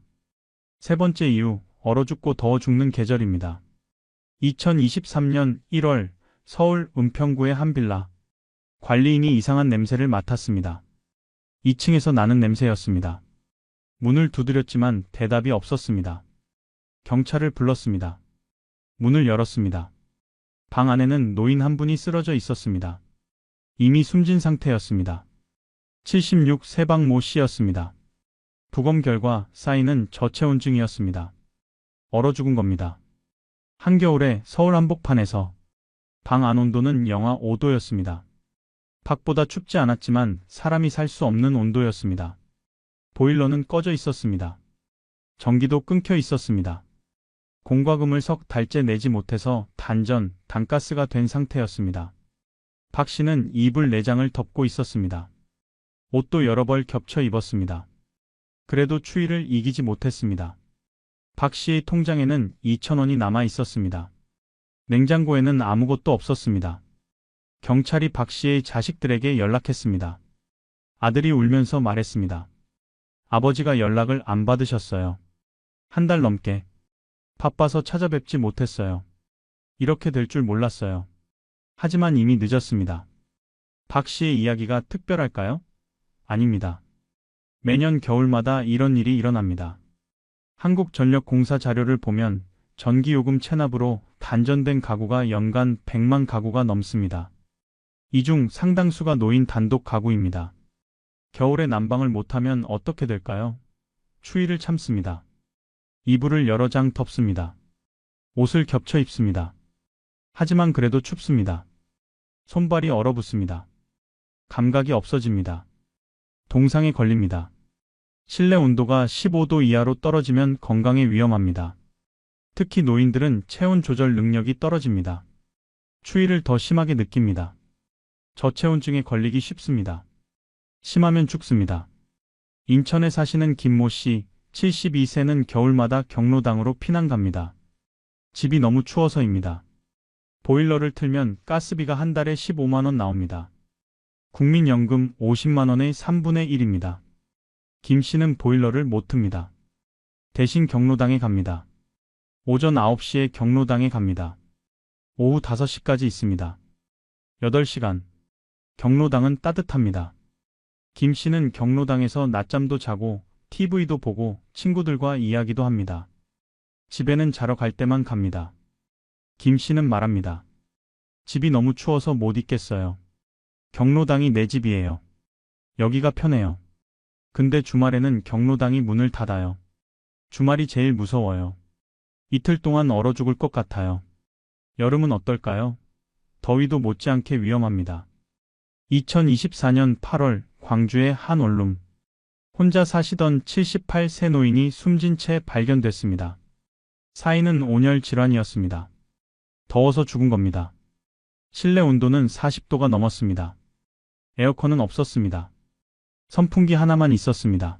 세 번째 이유, 얼어 죽고 더워 죽는 계절입니다. 2023년 1월 서울 은평구의 한 빌라. 관리인이 이상한 냄새를 맡았습니다. 2층에서 나는 냄새였습니다. 문을 두드렸지만 대답이 없었습니다. 경찰을 불렀습니다. 문을 열었습니다. 방 안에는 노인 한 분이 쓰러져 있었습니다. 이미 숨진 상태였습니다. 76세 박모 씨였습니다. 부검 결과 사인은 저체온증이었습니다. 얼어 죽은 겁니다. 한겨울에 서울 한복판에서 방 안 온도는 영하 5도였습니다. 밖보다 춥지 않았지만 사람이 살 수 없는 온도였습니다. 보일러는 꺼져 있었습니다. 전기도 끊겨 있었습니다. 공과금을 석 달째 내지 못해서 단전, 단가스가 된 상태였습니다. 박 씨는 이불 4장을 덮고 있었습니다. 옷도 여러 벌 겹쳐 입었습니다. 그래도 추위를 이기지 못했습니다. 박 씨의 통장에는 2,000원이 남아 있었습니다. 냉장고에는 아무것도 없었습니다. 경찰이 박 씨의 자식들에게 연락했습니다. 아들이 울면서 말했습니다. 아버지가 연락을 안 받으셨어요. 한 달 넘게. 바빠서 찾아뵙지 못했어요. 이렇게 될 줄 몰랐어요. 하지만 이미 늦었습니다. 박 씨의 이야기가 특별할까요? 아닙니다. 매년 겨울마다 이런 일이 일어납니다. 한국전력공사 자료를 보면 전기요금 체납으로 단전된 가구가 연간 100만 가구가 넘습니다. 이 중 상당수가 노인 단독 가구입니다. 겨울에 난방을 못하면 어떻게 될까요? 추위를 참습니다. 이불을 여러 장 덮습니다. 옷을 겹쳐 입습니다. 하지만 그래도 춥습니다. 손발이 얼어붙습니다. 감각이 없어집니다. 동상에 걸립니다. 실내 온도가 15도 이하로 떨어지면 건강에 위험합니다. 특히 노인들은 체온 조절 능력이 떨어집니다. 추위를 더 심하게 느낍니다. 저체온증에 걸리기 쉽습니다. 심하면 죽습니다. 인천에 사시는 김모 씨, 72세는 겨울마다 경로당으로 피난 갑니다. 집이 너무 추워서입니다. 보일러를 틀면 가스비가 한 달에 15만 원 나옵니다. 국민연금 50만 원의 3분의 1입니다. 김 씨는 보일러를 못 틉니다. 대신 경로당에 갑니다. 오전 9시에 경로당에 갑니다. 오후 5시까지 있습니다. 8시간. 경로당은 따뜻합니다. 김 씨는 경로당에서 낮잠도 자고 TV도 보고 친구들과 이야기도 합니다. 집에는 자러 갈 때만 갑니다. 김 씨는 말합니다. 집이 너무 추워서 못 있겠어요. 경로당이 내 집이에요. 여기가 편해요. 근데 주말에는 경로당이 문을 닫아요. 주말이 제일 무서워요. 이틀 동안 얼어 죽을 것 같아요. 여름은 어떨까요? 더위도 못지않게 위험합니다. 2024년 8월 광주의 한 원룸. 혼자 사시던 78세 노인이 숨진 채 발견됐습니다. 사인은 온열 질환이었습니다. 더워서 죽은 겁니다. 실내 온도는 40도가 넘었습니다. 에어컨은 없었습니다. 선풍기 하나만 있었습니다.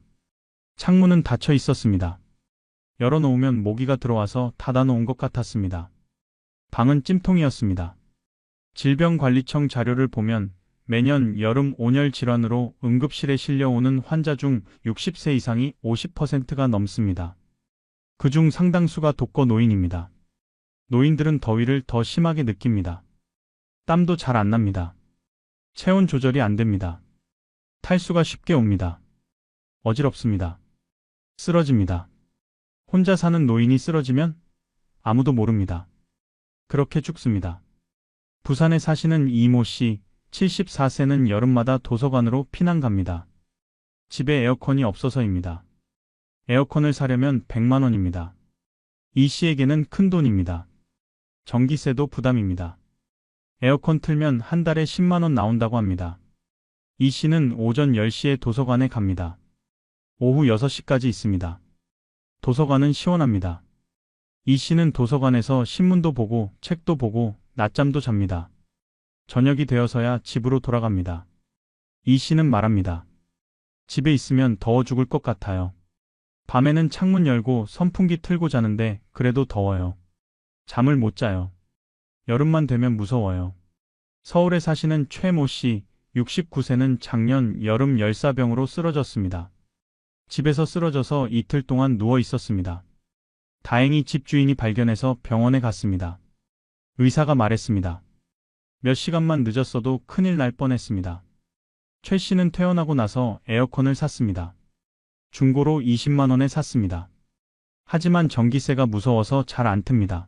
창문은 닫혀 있었습니다. 열어놓으면 모기가 들어와서 닫아놓은 것 같았습니다. 방은 찜통이었습니다. 질병관리청 자료를 보면 매년 여름 온열 질환으로 응급실에 실려오는 환자 중 60세 이상이 50%가 넘습니다. 그중 상당수가 독거 노인입니다. 노인들은 더위를 더 심하게 느낍니다. 땀도 잘 안 납니다. 체온 조절이 안 됩니다. 탈수가 쉽게 옵니다. 어지럽습니다. 쓰러집니다. 혼자 사는 노인이 쓰러지면 아무도 모릅니다. 그렇게 죽습니다. 부산에 사시는 이모 씨, 74세는 여름마다 도서관으로 피난 갑니다. 집에 에어컨이 없어서입니다. 에어컨을 사려면 100만 원입니다. 이 씨에게는 큰 돈입니다. 전기세도 부담입니다. 에어컨 틀면 한 달에 10만 원 나온다고 합니다. 이 씨는 오전 10시에 도서관에 갑니다. 오후 6시까지 있습니다. 도서관은 시원합니다. 이 씨는 도서관에서 신문도 보고 책도 보고 낮잠도 잡니다. 저녁이 되어서야 집으로 돌아갑니다. 이 씨는 말합니다. 집에 있으면 더워 죽을 것 같아요. 밤에는 창문 열고 선풍기 틀고 자는데 그래도 더워요. 잠을 못 자요. 여름만 되면 무서워요. 서울에 사시는 최모 씨, 69세는 작년 여름 열사병으로 쓰러졌습니다. 집에서 쓰러져서 이틀 동안 누워 있었습니다. 다행히 집주인이 발견해서 병원에 갔습니다. 의사가 말했습니다. 몇 시간만 늦었어도 큰일 날 뻔했습니다. 최 씨는 퇴원하고 나서 에어컨을 샀습니다. 중고로 20만 원에 샀습니다. 하지만 전기세가 무서워서 잘 안 틉니다.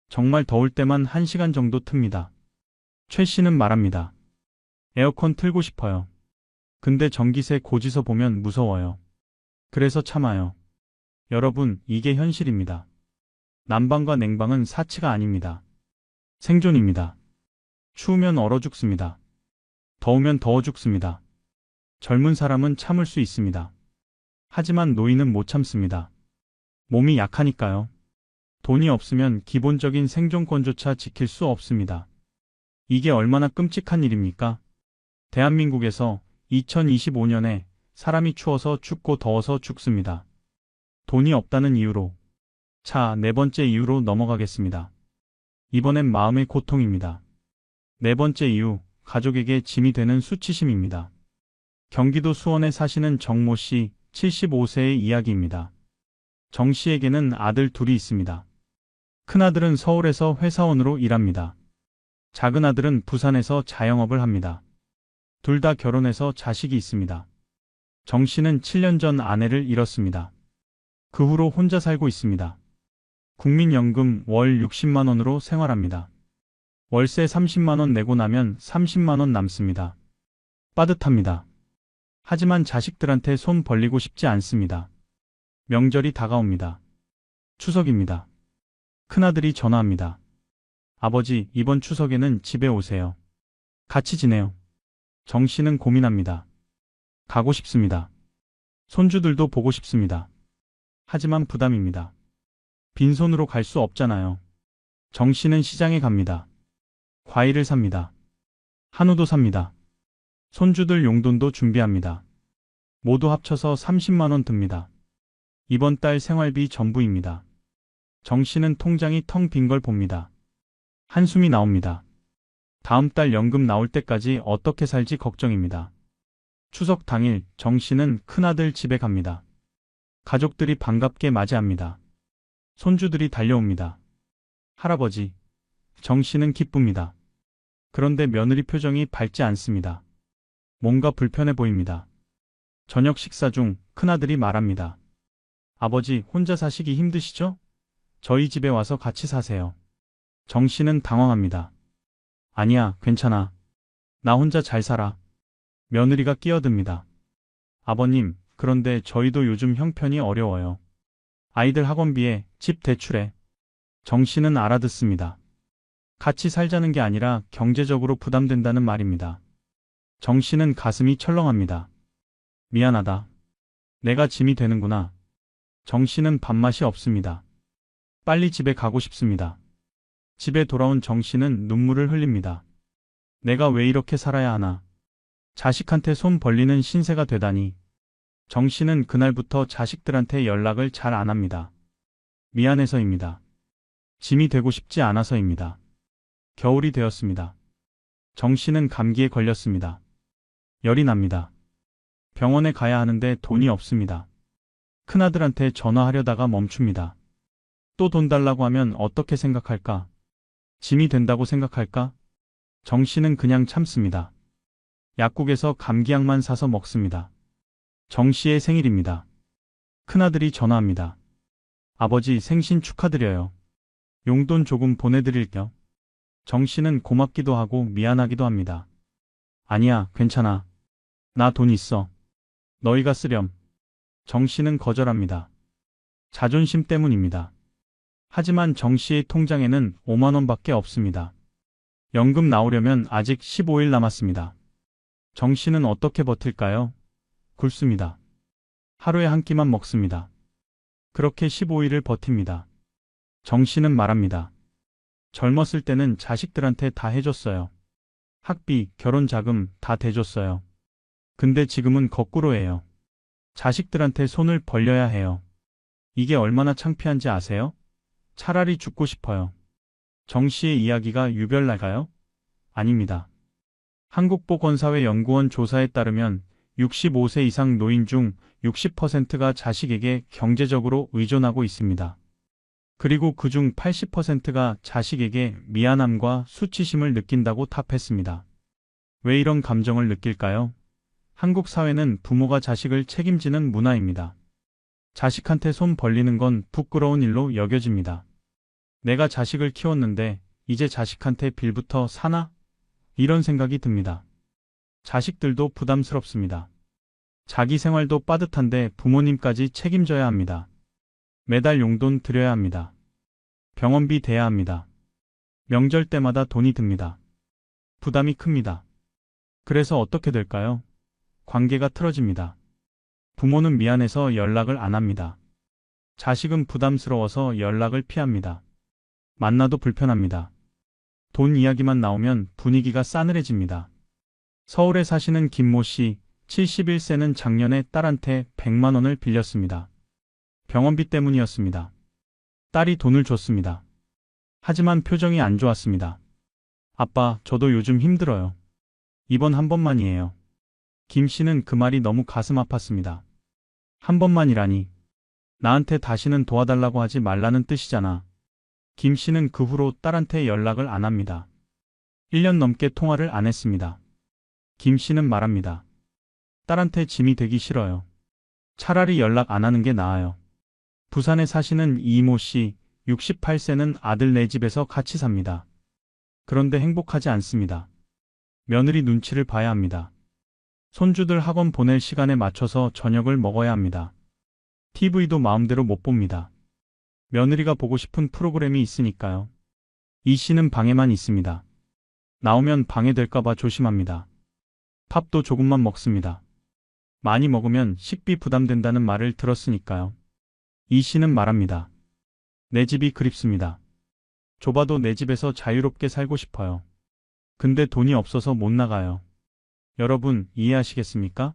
정말 더울 때만 1시간 정도 틉니다. 최 씨는 말합니다. 에어컨 틀고 싶어요. 근데 전기세 고지서 보면 무서워요. 그래서 참아요. 여러분, 이게 현실입니다. 난방과 냉방은 사치가 아닙니다. 생존입니다. 추우면 얼어 죽습니다. 더우면 더워 죽습니다. 젊은 사람은 참을 수 있습니다. 하지만 노인은 못 참습니다. 몸이 약하니까요. 돈이 없으면 기본적인 생존권조차 지킬 수 없습니다. 이게 얼마나 끔찍한 일입니까? 대한민국에서 2025년에 사람이 추워서 죽고 더워서 죽습니다. 돈이 없다는 이유로. 자, 네 번째 이유로 넘어가겠습니다. 이번엔 마음의 고통입니다. 네 번째 이유, 가족에게 짐이 되는 수치심입니다. 경기도 수원에 사시는 정모 씨, 75세의 이야기입니다. 정 씨에게는 아들 둘이 있습니다. 큰아들은 서울에서 회사원으로 일합니다. 작은 아들은 부산에서 자영업을 합니다. 둘 다 결혼해서 자식이 있습니다. 정 씨는 7년 전 아내를 잃었습니다. 그 후로 혼자 살고 있습니다. 국민연금 월 60만 원으로 생활합니다. 월세 30만 원 내고 나면 30만 원 남습니다. 빠듯합니다. 하지만 자식들한테 손 벌리고 싶지 않습니다. 명절이 다가옵니다. 추석입니다. 큰아들이 전화합니다. 아버지, 이번 추석에는 집에 오세요. 같이 지내요. 정 씨는 고민합니다. 가고 싶습니다. 손주들도 보고 싶습니다. 하지만 부담입니다. 빈손으로 갈 수 없잖아요. 정 씨는 시장에 갑니다. 과일을 삽니다. 한우도 삽니다. 손주들 용돈도 준비합니다. 모두 합쳐서 30만 원 듭니다. 이번 달 생활비 전부입니다. 정 씨는 통장이 텅 빈 걸 봅니다. 한숨이 나옵니다. 다음 달 연금 나올 때까지 어떻게 살지 걱정입니다. 추석 당일 정 씨는 큰아들 집에 갑니다. 가족들이 반갑게 맞이합니다. 손주들이 달려옵니다. 할아버지, 정 씨는 기쁩니다. 그런데 며느리 표정이 밝지 않습니다. 뭔가 불편해 보입니다. 저녁 식사 중 큰아들이 말합니다. 아버지, 혼자 사시기 힘드시죠? 저희 집에 와서 같이 사세요. 정 씨는 당황합니다. 아니야, 괜찮아. 나 혼자 잘 살아. 며느리가 끼어듭니다. 아버님, 그런데 저희도 요즘 형편이 어려워요. 아이들 학원비에, 집 대출에. 정 씨는 알아듣습니다. 같이 살자는 게 아니라 경제적으로 부담된다는 말입니다. 정 씨는 가슴이 철렁합니다. 미안하다. 내가 짐이 되는구나. 정 씨는 밥맛이 없습니다. 빨리 집에 가고 싶습니다. 집에 돌아온 정 씨는 눈물을 흘립니다. 내가 왜 이렇게 살아야 하나. 자식한테 손 벌리는 신세가 되다니. 정 씨는 그날부터 자식들한테 연락을 잘 안 합니다. 미안해서입니다. 짐이 되고 싶지 않아서입니다. 겨울이 되었습니다. 정 씨는 감기에 걸렸습니다. 열이 납니다. 병원에 가야 하는데 돈이 없습니다. 큰아들한테 전화하려다가 멈춥니다. 또 돈 달라고 하면 어떻게 생각할까? 짐이 된다고 생각할까? 정 씨는 그냥 참습니다. 약국에서 감기약만 사서 먹습니다. 정 씨의 생일입니다. 큰아들이 전화합니다. 아버지, 생신 축하드려요. 용돈 조금 보내드릴게요. 정 씨는 고맙기도 하고 미안하기도 합니다. 아니야, 괜찮아. 나 돈 있어. 너희가 쓰렴. 정 씨는 거절합니다. 자존심 때문입니다. 하지만 정 씨의 통장에는 5만 원밖에 없습니다. 연금 나오려면 아직 15일 남았습니다. 정 씨는 어떻게 버틸까요? 굶습니다. 하루에 한 끼만 먹습니다. 그렇게 15일을 버팁니다. 정 씨는 말합니다. 젊었을 때는 자식들한테 다 해줬어요. 학비, 결혼 자금 다 대줬어요. 근데 지금은 거꾸로예요. 자식들한테 손을 벌려야 해요. 이게 얼마나 창피한지 아세요? 차라리 죽고 싶어요. 정 씨의 이야기가 유별날까요? 아닙니다. 한국보건사회연구원 조사에 따르면 65세 이상 노인 중 60%가 자식에게 경제적으로 의존하고 있습니다. 그리고 그중 80%가 자식에게 미안함과 수치심을 느낀다고 답했습니다. 왜 이런 감정을 느낄까요? 한국 사회는 부모가 자식을 책임지는 문화입니다. 자식한테 손 벌리는 건 부끄러운 일로 여겨집니다. 내가 자식을 키웠는데 이제 자식한테 빌부터 사나? 이런 생각이 듭니다. 자식들도 부담스럽습니다. 자기 생활도 빠듯한데 부모님까지 책임져야 합니다. 매달 용돈 드려야 합니다. 병원비 대야 합니다. 명절 때마다 돈이 듭니다. 부담이 큽니다. 그래서 어떻게 될까요? 관계가 틀어집니다. 부모는 미안해서 연락을 안 합니다. 자식은 부담스러워서 연락을 피합니다. 만나도 불편합니다. 돈 이야기만 나오면 분위기가 싸늘해집니다. 서울에 사시는 김모 씨, 71세는 작년에 딸한테 100만 원을 빌렸습니다. 병원비 때문이었습니다. 딸이 돈을 줬습니다. 하지만 표정이 안 좋았습니다. 아빠, 저도 요즘 힘들어요. 이번 한 번만이에요. 김 씨는 그 말이 너무 가슴 아팠습니다. 한 번만이라니. 나한테 다시는 도와달라고 하지 말라는 뜻이잖아. 김 씨는 그 후로 딸한테 연락을 안 합니다. 1년 넘게 통화를 안 했습니다. 김 씨는 말합니다. 딸한테 짐이 되기 싫어요. 차라리 연락 안 하는 게 나아요. 부산에 사시는 이모 씨, 68세는 아들 네 집에서 같이 삽니다. 그런데 행복하지 않습니다. 며느리 눈치를 봐야 합니다. 손주들 학원 보낼 시간에 맞춰서 저녁을 먹어야 합니다. TV도 마음대로 못 봅니다. 며느리가 보고 싶은 프로그램이 있으니까요. 이 씨는 방에만 있습니다. 나오면 방해될까봐 조심합니다. 밥도 조금만 먹습니다. 많이 먹으면 식비 부담된다는 말을 들었으니까요. 이 씨는 말합니다. 내 집이 그립습니다. 좁아도 내 집에서 자유롭게 살고 싶어요. 근데 돈이 없어서 못 나가요. 여러분, 이해하시겠습니까?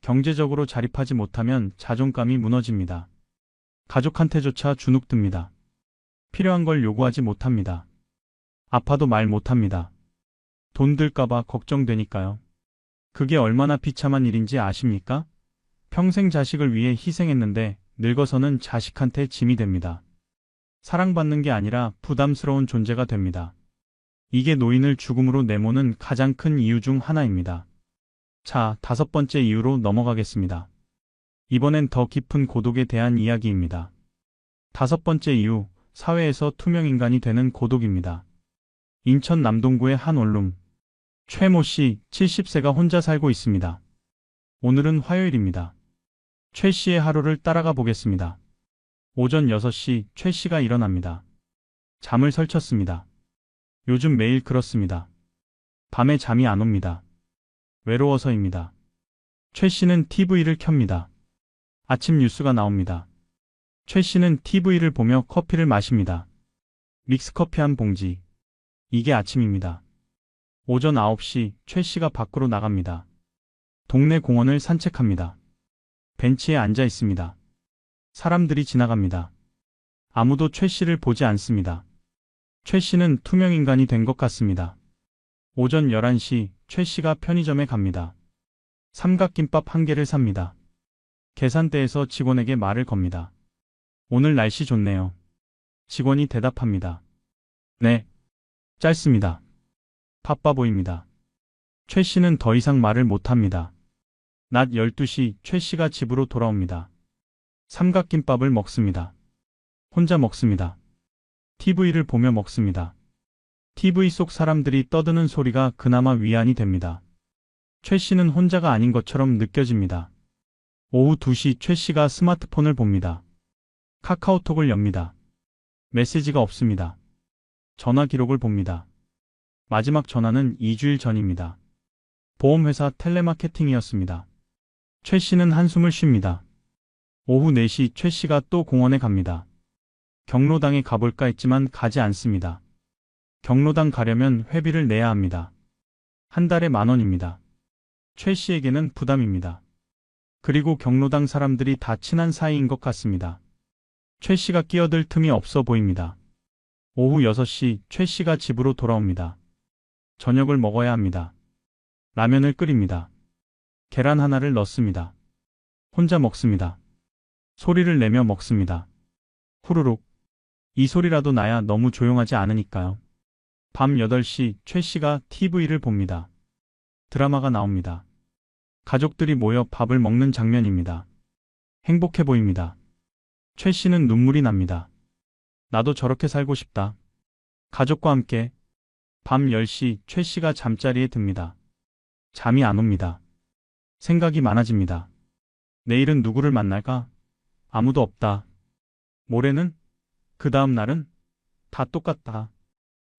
경제적으로 자립하지 못하면 자존감이 무너집니다. 가족한테조차 주눅듭니다. 필요한 걸 요구하지 못합니다. 아파도 말 못합니다. 돈 들까봐 걱정되니까요. 그게 얼마나 비참한 일인지 아십니까? 평생 자식을 위해 희생했는데 늙어서는 자식한테 짐이 됩니다. 사랑받는 게 아니라 부담스러운 존재가 됩니다. 이게 노인을 죽음으로 내모는 가장 큰 이유 중 하나입니다. 자, 5번째 이유로 넘어가겠습니다. 이번엔 더 깊은 고독에 대한 이야기입니다. 5번째 이유, 사회에서 투명인간이 되는 고독입니다. 인천 남동구의 한 원룸. 최모 씨, 70세가 혼자 살고 있습니다. 오늘은 화요일입니다. 최 씨의 하루를 따라가 보겠습니다. 오전 6시 최 씨가 일어납니다. 잠을 설쳤습니다. 요즘 매일 그렇습니다. 밤에 잠이 안 옵니다. 외로워서입니다. 최 씨는 TV를 켭니다. 아침 뉴스가 나옵니다. 최 씨는 TV를 보며 커피를 마십니다. 믹스커피 한 봉지. 이게 아침입니다. 오전 9시 최 씨가 밖으로 나갑니다. 동네 공원을 산책합니다. 벤치에 앉아 있습니다. 사람들이 지나갑니다. 아무도 최 씨를 보지 않습니다. 최 씨는 투명인간이 된 것 같습니다. 오전 11시 최 씨가 편의점에 갑니다. 삼각김밥 한 개를 삽니다. 계산대에서 직원에게 말을 겁니다. 오늘 날씨 좋네요. 직원이 대답합니다. 네. 짧습니다. 바빠 보입니다. 최 씨는 더 이상 말을 못합니다. 낮 12시 최 씨가 집으로 돌아옵니다. 삼각김밥을 먹습니다. 혼자 먹습니다. TV를 보며 먹습니다. TV 속 사람들이 떠드는 소리가 그나마 위안이 됩니다. 최 씨는 혼자가 아닌 것처럼 느껴집니다. 오후 2시 최 씨가 스마트폰을 봅니다. 카카오톡을 엽니다. 메시지가 없습니다. 전화 기록을 봅니다. 마지막 전화는 2주일 전입니다. 보험회사 텔레마케팅이었습니다. 최 씨는 한숨을 쉽니다. 오후 4시 최 씨가 또 공원에 갑니다. 경로당에 가볼까 했지만 가지 않습니다. 경로당 가려면 회비를 내야 합니다. 한 달에 10,000원입니다. 최 씨에게는 부담입니다. 그리고 경로당 사람들이 다 친한 사이인 것 같습니다. 최 씨가 끼어들 틈이 없어 보입니다. 오후 6시 최 씨가 집으로 돌아옵니다. 저녁을 먹어야 합니다. 라면을 끓입니다. 계란 하나를 넣습니다. 혼자 먹습니다. 소리를 내며 먹습니다. 후루룩. 이 소리라도 나야 너무 조용하지 않으니까요. 밤 8시 최 씨가 TV를 봅니다. 드라마가 나옵니다. 가족들이 모여 밥을 먹는 장면입니다. 행복해 보입니다. 최 씨는 눈물이 납니다. 나도 저렇게 살고 싶다. 가족과 함께. 밤 10시 최 씨가 잠자리에 듭니다. 잠이 안 옵니다. 생각이 많아집니다. 내일은 누구를 만날까? 아무도 없다. 모레는? 그 다음 날은? 다 똑같다.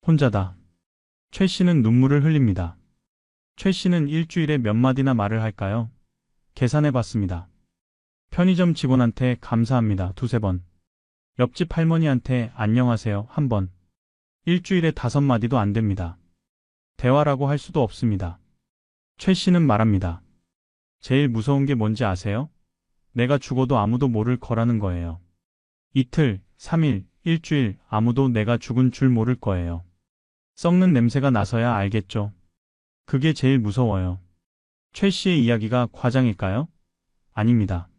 혼자다. 최 씨는 눈물을 흘립니다. 최 씨는 일주일에 몇 마디나 말을 할까요? 계산해 봤습니다. 편의점 직원한테 감사합니다. 2~3번. 옆집 할머니한테 안녕하세요. 1번. 일주일에 5마디도 안 됩니다. 대화라고 할 수도 없습니다. 최 씨는 말합니다. 제일 무서운 게 뭔지 아세요? 내가 죽어도 아무도 모를 거라는 거예요. 이틀, 3일, 일주일 아무도 내가 죽은 줄 모를 거예요. 썩는 냄새가 나서야 알겠죠. 그게 제일 무서워요. 최 씨의 이야기가 과장일까요? 아닙니다.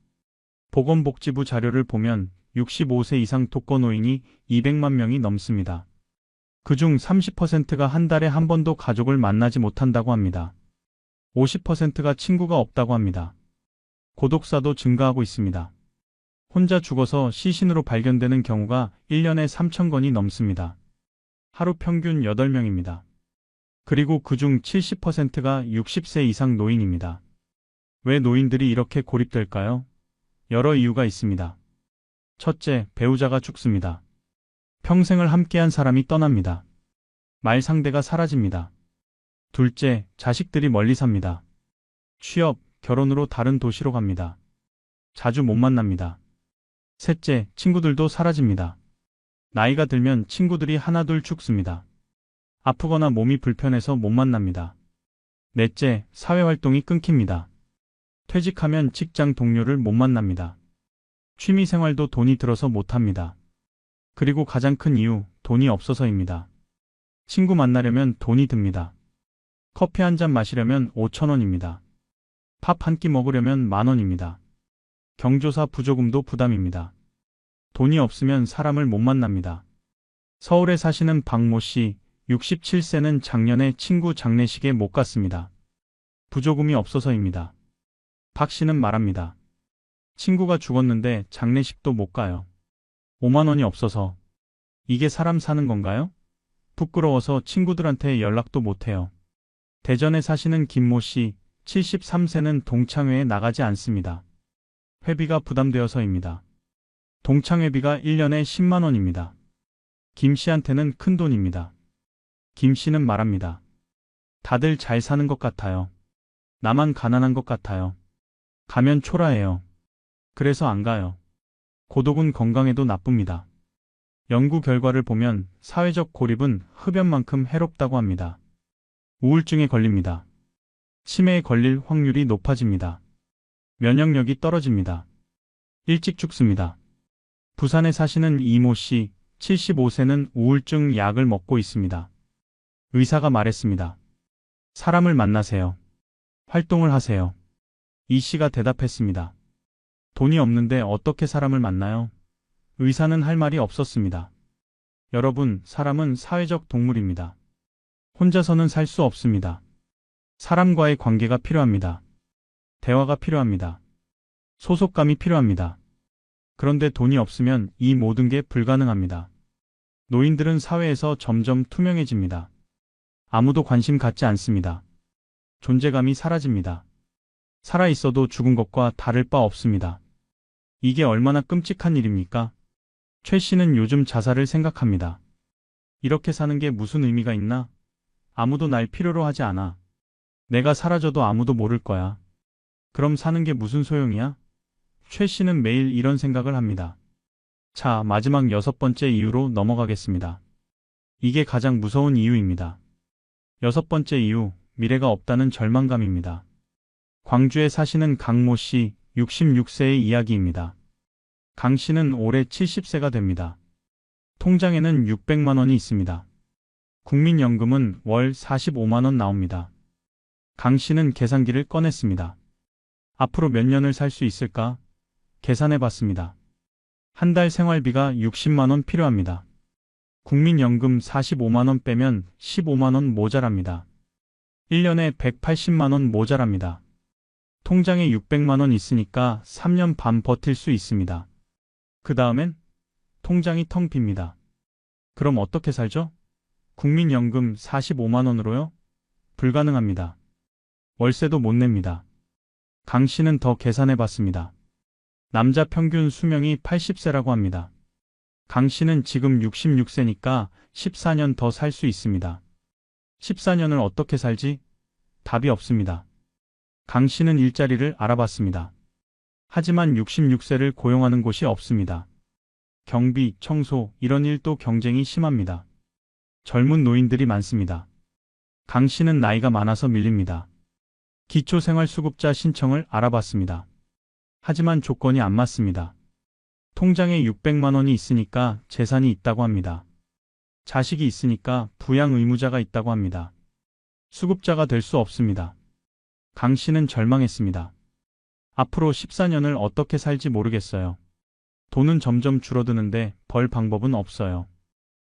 보건복지부 자료를 보면 65세 이상 독거노인이 200만 명이 넘습니다. 그중 30%가 한 달에 한 번도 가족을 만나지 못한다고 합니다. 50%가 친구가 없다고 합니다. 고독사도 증가하고 있습니다. 혼자 죽어서 시신으로 발견되는 경우가 1년에 3,000건이 넘습니다. 하루 평균 8명입니다. 그리고 그중 70%가 60세 이상 노인입니다. 왜 노인들이 이렇게 고립될까요? 여러 이유가 있습니다. 첫째, 배우자가 죽습니다. 평생을 함께한 사람이 떠납니다. 말 상대가 사라집니다. 둘째, 자식들이 멀리 삽니다. 취업, 결혼으로 다른 도시로 갑니다. 자주 못 만납니다. 셋째, 친구들도 사라집니다. 나이가 들면 친구들이 하나둘 죽습니다. 아프거나 몸이 불편해서 못 만납니다. 넷째, 사회활동이 끊깁니다. 퇴직하면 직장 동료를 못 만납니다. 취미생활도 돈이 들어서 못합니다. 그리고 가장 큰 이유, 돈이 없어서입니다. 친구 만나려면 돈이 듭니다. 커피 한 잔 마시려면 5,000원입니다. 밥 한 끼 먹으려면 10,000원입니다. 경조사 부조금도 부담입니다. 돈이 없으면 사람을 못 만납니다. 서울에 사시는 박모 씨, 67세는 작년에 친구 장례식에 못 갔습니다. 부조금이 없어서입니다. 박 씨는 말합니다. 친구가 죽었는데 장례식도 못 가요. 5만 원이 없어서. 이게 사람 사는 건가요? 부끄러워서 친구들한테 연락도 못 해요. 대전에 사시는 김모 씨, 73세는 동창회에 나가지 않습니다. 회비가 부담되어서입니다. 동창회비가 1년에 10만 원입니다. 김 씨한테는 큰 돈입니다. 김 씨는 말합니다. 다들 잘 사는 것 같아요. 나만 가난한 것 같아요. 가면 초라해요. 그래서 안 가요. 고독은 건강에도 나쁩니다. 연구 결과를 보면 사회적 고립은 흡연만큼 해롭다고 합니다. 우울증에 걸립니다. 치매에 걸릴 확률이 높아집니다. 면역력이 떨어집니다. 일찍 죽습니다. 부산에 사시는 이모 씨, 75세는 우울증 약을 먹고 있습니다. 의사가 말했습니다. 사람을 만나세요. 활동을 하세요. 이 씨가 대답했습니다. 돈이 없는데 어떻게 사람을 만나요? 의사는 할 말이 없었습니다. 여러분, 사람은 사회적 동물입니다. 혼자서는 살 수 없습니다. 사람과의 관계가 필요합니다. 대화가 필요합니다. 소속감이 필요합니다. 그런데 돈이 없으면 이 모든 게 불가능합니다. 노인들은 사회에서 점점 투명해집니다. 아무도 관심 갖지 않습니다. 존재감이 사라집니다. 살아있어도 죽은 것과 다를 바 없습니다. 이게 얼마나 끔찍한 일입니까? 최 씨는 요즘 자살을 생각합니다. 이렇게 사는 게 무슨 의미가 있나? 아무도 날 필요로 하지 않아. 내가 사라져도 아무도 모를 거야. 그럼 사는 게 무슨 소용이야? 최 씨는 매일 이런 생각을 합니다. 자, 마지막 6번째 이유로 넘어가겠습니다. 이게 가장 무서운 이유입니다. 6번째 이유, 미래가 없다는 절망감입니다. 광주에 사시는 강모 씨, 66세의 이야기입니다. 강 씨는 올해 70세가 됩니다. 통장에는 600만 원이 있습니다. 국민연금은 월 45만 원 나옵니다. 강 씨는 계산기를 꺼냈습니다. 앞으로 몇 년을 살 수 있을까? 계산해 봤습니다. 한 달 생활비가 60만 원 필요합니다. 국민연금 45만 원 빼면 15만 원 모자랍니다. 1년에 180만 원 모자랍니다. 통장에 600만 원 있으니까 3년 반 버틸 수 있습니다. 그 다음엔 통장이 텅 빕니다. 그럼 어떻게 살죠? 국민연금 45만 원으로요? 불가능합니다. 월세도 못 냅니다. 강 씨는 더 계산해 봤습니다. 남자 평균 수명이 80세라고 합니다. 강 씨는 지금 66세니까 14년 더 살 수 있습니다. 14년을 어떻게 살지? 답이 없습니다. 강 씨는 일자리를 알아봤습니다. 하지만 66세를 고용하는 곳이 없습니다. 경비, 청소, 이런 일도 경쟁이 심합니다. 젊은 노인들이 많습니다. 강 씨는 나이가 많아서 밀립니다. 기초생활수급자 신청을 알아봤습니다. 하지만 조건이 안 맞습니다. 통장에 600만 원이 있으니까 재산이 있다고 합니다. 자식이 있으니까 부양 의무자가 있다고 합니다. 수급자가 될 수 없습니다. 강 씨는 절망했습니다. 앞으로 14년을 어떻게 살지 모르겠어요. 돈은 점점 줄어드는데 벌 방법은 없어요.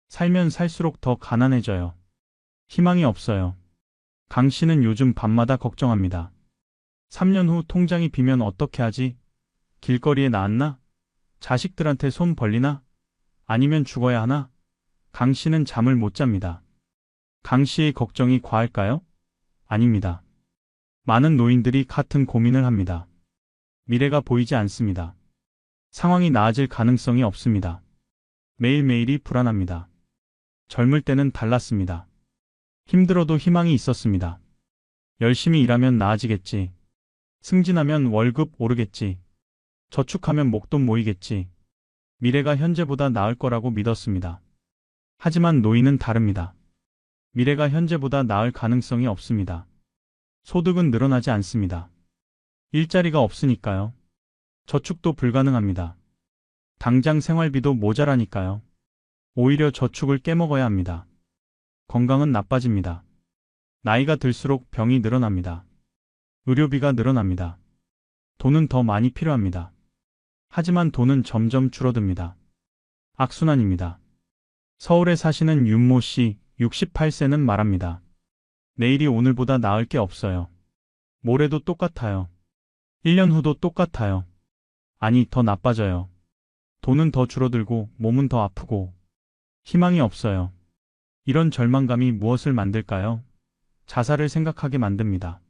살면 살수록 더 가난해져요. 희망이 없어요. 강 씨는 요즘 밤마다 걱정합니다. 3년 후 통장이 비면 어떻게 하지? 길거리에 나왔나? 자식들한테 손 벌리나? 아니면 죽어야 하나? 강 씨는 잠을 못 잡니다. 강 씨의 걱정이 과할까요? 아닙니다. 많은 노인들이 같은 고민을 합니다. 미래가 보이지 않습니다. 상황이 나아질 가능성이 없습니다. 매일매일이 불안합니다. 젊을 때는 달랐습니다. 힘들어도 희망이 있었습니다. 열심히 일하면 나아지겠지. 승진하면 월급 오르겠지. 저축하면 목돈 모이겠지. 미래가 현재보다 나을 거라고 믿었습니다. 하지만 노인은 다릅니다. 미래가 현재보다 나을 가능성이 없습니다. 소득은 늘어나지 않습니다. 일자리가 없으니까요. 저축도 불가능합니다. 당장 생활비도 모자라니까요. 오히려 저축을 깨먹어야 합니다. 건강은 나빠집니다. 나이가 들수록 병이 늘어납니다. 의료비가 늘어납니다. 돈은 더 많이 필요합니다. 하지만 돈은 점점 줄어듭니다. 악순환입니다. 서울에 사시는 윤모 씨, 68세는 말합니다. 내일이 오늘보다 나을 게 없어요. 모레도 똑같아요. 1년 후도 똑같아요. 아니, 더 나빠져요. 돈은 더 줄어들고 몸은 더 아프고 희망이 없어요. 이런 절망감이 무엇을 만들까요? 자살을 생각하게 만듭니다.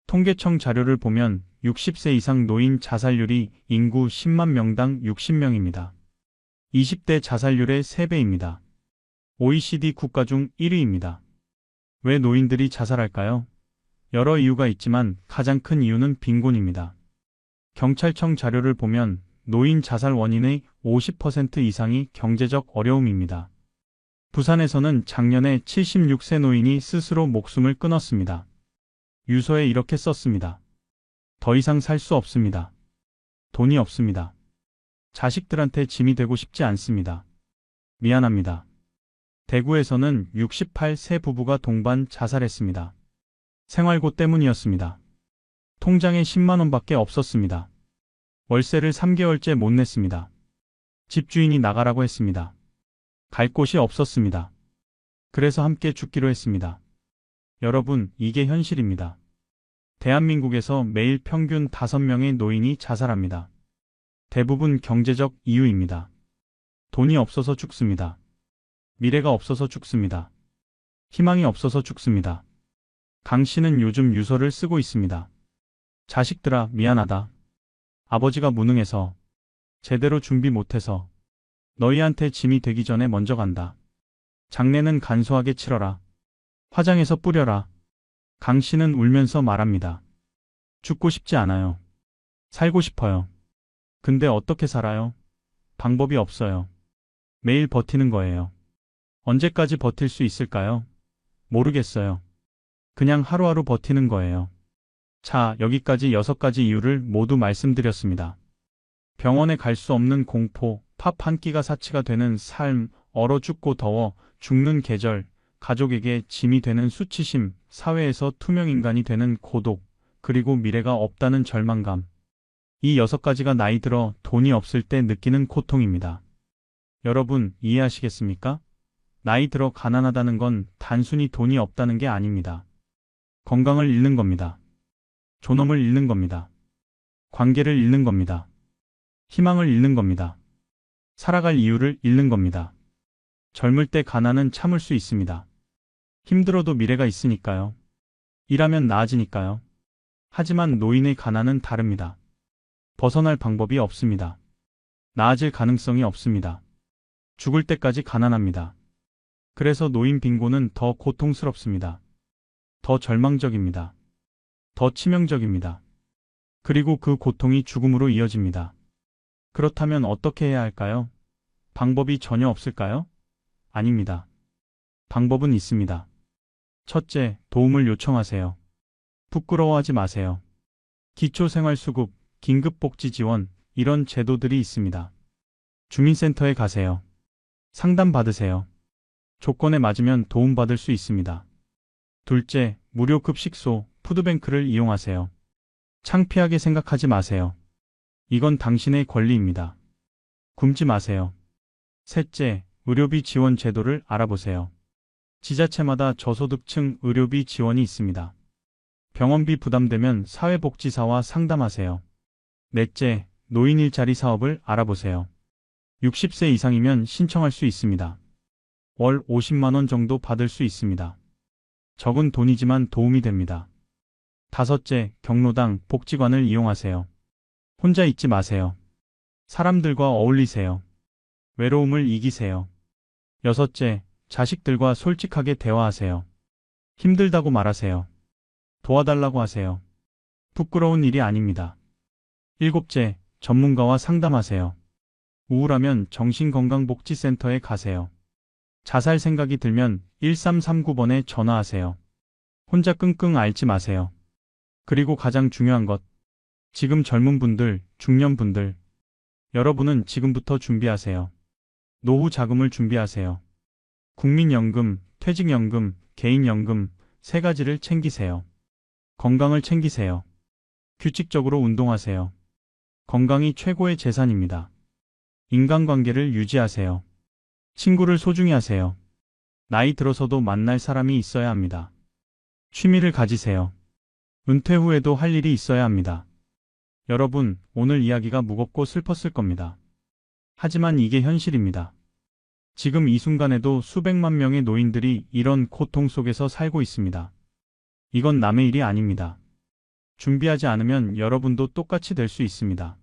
통계청 자료를 보면 60세 이상 노인 자살률이 인구 10만 명당 60명입니다. 20대 자살률의 3배입니다. OECD 국가 중 1위입니다. 왜 노인들이 자살할까요? 여러 이유가 있지만 가장 큰 이유는 빈곤입니다. 경찰청 자료를 보면 노인 자살 원인의 50% 이상이 경제적 어려움입니다. 부산에서는 작년에 76세 노인이 스스로 목숨을 끊었습니다. 유서에 이렇게 썼습니다. 더 이상 살 수 없습니다. 돈이 없습니다. 자식들한테 짐이 되고 싶지 않습니다. 미안합니다. 대구에서는 68세 부부가 동반 자살했습니다. 생활고 때문이었습니다. 통장에 10만 원밖에 없었습니다. 월세를 3개월째 못 냈습니다. 집주인이 나가라고 했습니다. 갈 곳이 없었습니다. 그래서 함께 죽기로 했습니다. 여러분, 이게 현실입니다. 대한민국에서 매일 평균 5명의 노인이 자살합니다. 대부분 경제적 이유입니다. 돈이 없어서 죽습니다. 미래가 없어서 죽습니다. 희망이 없어서 죽습니다. 강 씨는 요즘 유서를 쓰고 있습니다. 자식들아, 미안하다. 아버지가 무능해서, 제대로 준비 못해서, 너희한테 짐이 되기 전에 먼저 간다. 장례는 간소하게 치러라. 화장해서 뿌려라. 강 씨는 울면서 말합니다. 죽고 싶지 않아요. 살고 싶어요. 근데 어떻게 살아요? 방법이 없어요. 매일 버티는 거예요. 언제까지 버틸 수 있을까요? 모르겠어요. 그냥 하루하루 버티는 거예요. 자, 여기까지 6가지 이유를 모두 말씀드렸습니다. 병원에 갈 수 없는 공포, 밥 한 끼가 사치가 되는 삶, 얼어 죽고 더워 죽는 계절, 가족에게 짐이 되는 수치심, 사회에서 투명인간이 되는 고독, 그리고 미래가 없다는 절망감. 이 6가지가 나이 들어 돈이 없을 때 느끼는 고통입니다. 여러분, 이해하시겠습니까? 나이 들어 가난하다는 건 단순히 돈이 없다는 게 아닙니다. 건강을 잃는 겁니다. 존엄을 잃는 겁니다. 관계를 잃는 겁니다. 희망을 잃는 겁니다. 살아갈 이유를 잃는 겁니다. 젊을 때 가난은 참을 수 있습니다. 힘들어도 미래가 있으니까요. 일하면 나아지니까요. 하지만 노인의 가난은 다릅니다. 벗어날 방법이 없습니다. 나아질 가능성이 없습니다. 죽을 때까지 가난합니다. 그래서 노인 빈곤은 더 고통스럽습니다. 더 절망적입니다. 더 치명적입니다. 그리고 그 고통이 죽음으로 이어집니다. 그렇다면 어떻게 해야 할까요? 방법이 전혀 없을까요? 아닙니다. 방법은 있습니다. 첫째, 도움을 요청하세요. 부끄러워하지 마세요. 기초생활수급, 긴급복지지원, 이런 제도들이 있습니다. 주민센터에 가세요. 상담 받으세요. 조건에 맞으면 도움받을 수 있습니다. 둘째, 무료 급식소, 푸드뱅크를 이용하세요. 창피하게 생각하지 마세요. 이건 당신의 권리입니다. 굶지 마세요. 셋째, 의료비 지원 제도를 알아보세요. 지자체마다 저소득층 의료비 지원이 있습니다. 병원비 부담되면 사회복지사와 상담하세요. 넷째, 노인 일자리 사업을 알아보세요. 60세 이상이면 신청할 수 있습니다. 월 50만 원 정도 받을 수 있습니다. 적은 돈이지만 도움이 됩니다. 다섯째, 경로당, 복지관을 이용하세요. 혼자 있지 마세요. 사람들과 어울리세요. 외로움을 이기세요. 여섯째, 자식들과 솔직하게 대화하세요. 힘들다고 말하세요. 도와달라고 하세요. 부끄러운 일이 아닙니다. 일곱째, 전문가와 상담하세요. 우울하면 정신건강복지센터에 가세요. 자살 생각이 들면 1339번에 전화하세요. 혼자 끙끙 앓지 마세요. 그리고 가장 중요한 것, 지금 젊은 분들, 중년 분들, 여러분은 지금부터 준비하세요. 노후 자금을 준비하세요. 국민연금, 퇴직연금, 개인연금 세 가지를 챙기세요. 건강을 챙기세요. 규칙적으로 운동하세요. 건강이 최고의 재산입니다. 인간관계를 유지하세요. 친구를 소중히 하세요. 나이 들어서도 만날 사람이 있어야 합니다. 취미를 가지세요. 은퇴 후에도 할 일이 있어야 합니다. 여러분, 오늘 이야기가 무겁고 슬펐을 겁니다. 하지만 이게 현실입니다. 지금 이 순간에도 수백만 명의 노인들이 이런 고통 속에서 살고 있습니다. 이건 남의 일이 아닙니다. 준비하지 않으면 여러분도 똑같이 될 수 있습니다.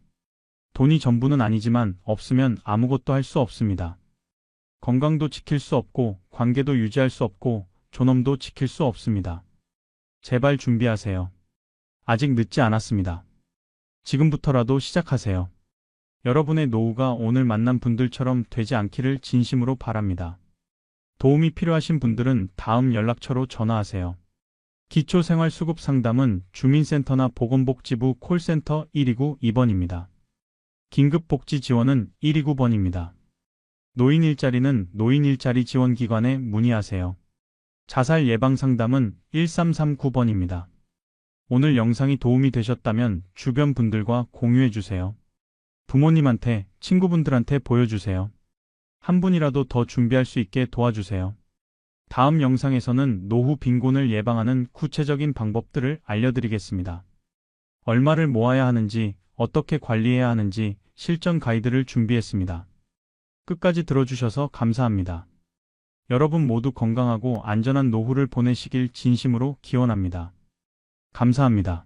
돈이 전부는 아니지만 없으면 아무것도 할 수 없습니다. 건강도 지킬 수 없고 관계도 유지할 수 없고 존엄도 지킬 수 없습니다. 제발 준비하세요. 아직 늦지 않았습니다. 지금부터라도 시작하세요. 여러분의 노후가 오늘 만난 분들처럼 되지 않기를 진심으로 바랍니다. 도움이 필요하신 분들은 다음 연락처로 전화하세요. 기초생활수급 상담은 주민센터나 보건복지부 콜센터 129-2번입니다. 긴급복지 지원은 129번입니다. 노인 일자리는 노인 일자리 지원기관에 문의하세요. 자살 예방 상담은 1339번입니다. 오늘 영상이 도움이 되셨다면 주변 분들과 공유해 주세요. 부모님한테, 친구분들한테 보여주세요. 한 분이라도 더 준비할 수 있게 도와주세요. 다음 영상에서는 노후 빈곤을 예방하는 구체적인 방법들을 알려드리겠습니다. 얼마를 모아야 하는지, 어떻게 관리해야 하는지 실전 가이드를 준비했습니다. 끝까지 들어주셔서 감사합니다. 여러분 모두 건강하고 안전한 노후를 보내시길 진심으로 기원합니다. 감사합니다.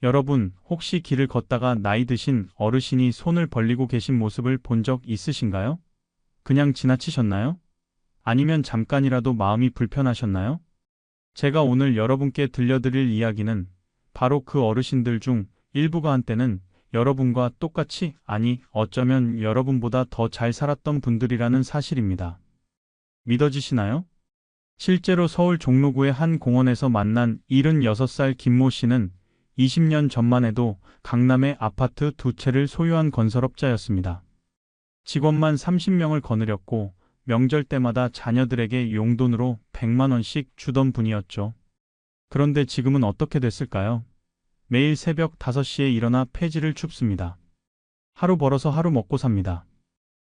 여러분, 혹시 길을 걷다가 나이 드신 어르신이 손을 벌리고 계신 모습을 본 적 있으신가요? 그냥 지나치셨나요? 아니면 잠깐이라도 마음이 불편하셨나요? 제가 오늘 여러분께 들려드릴 이야기는 바로 그 어르신들 중 일부가 한때는 여러분과 똑같이, 아니, 어쩌면 여러분보다 더 잘 살았던 분들이라는 사실입니다. 믿어지시나요? 실제로 서울 종로구의 한 공원에서 만난 76살 김모 씨는 20년 전만 해도 강남의 아파트 2채를 소유한 건설업자였습니다. 직원만 30명을 거느렸고 명절 때마다 자녀들에게 용돈으로 100만 원씩 주던 분이었죠. 그런데 지금은 어떻게 됐을까요? 매일 새벽 5시에 일어나 폐지를 줍습니다. 하루 벌어서 하루 먹고 삽니다.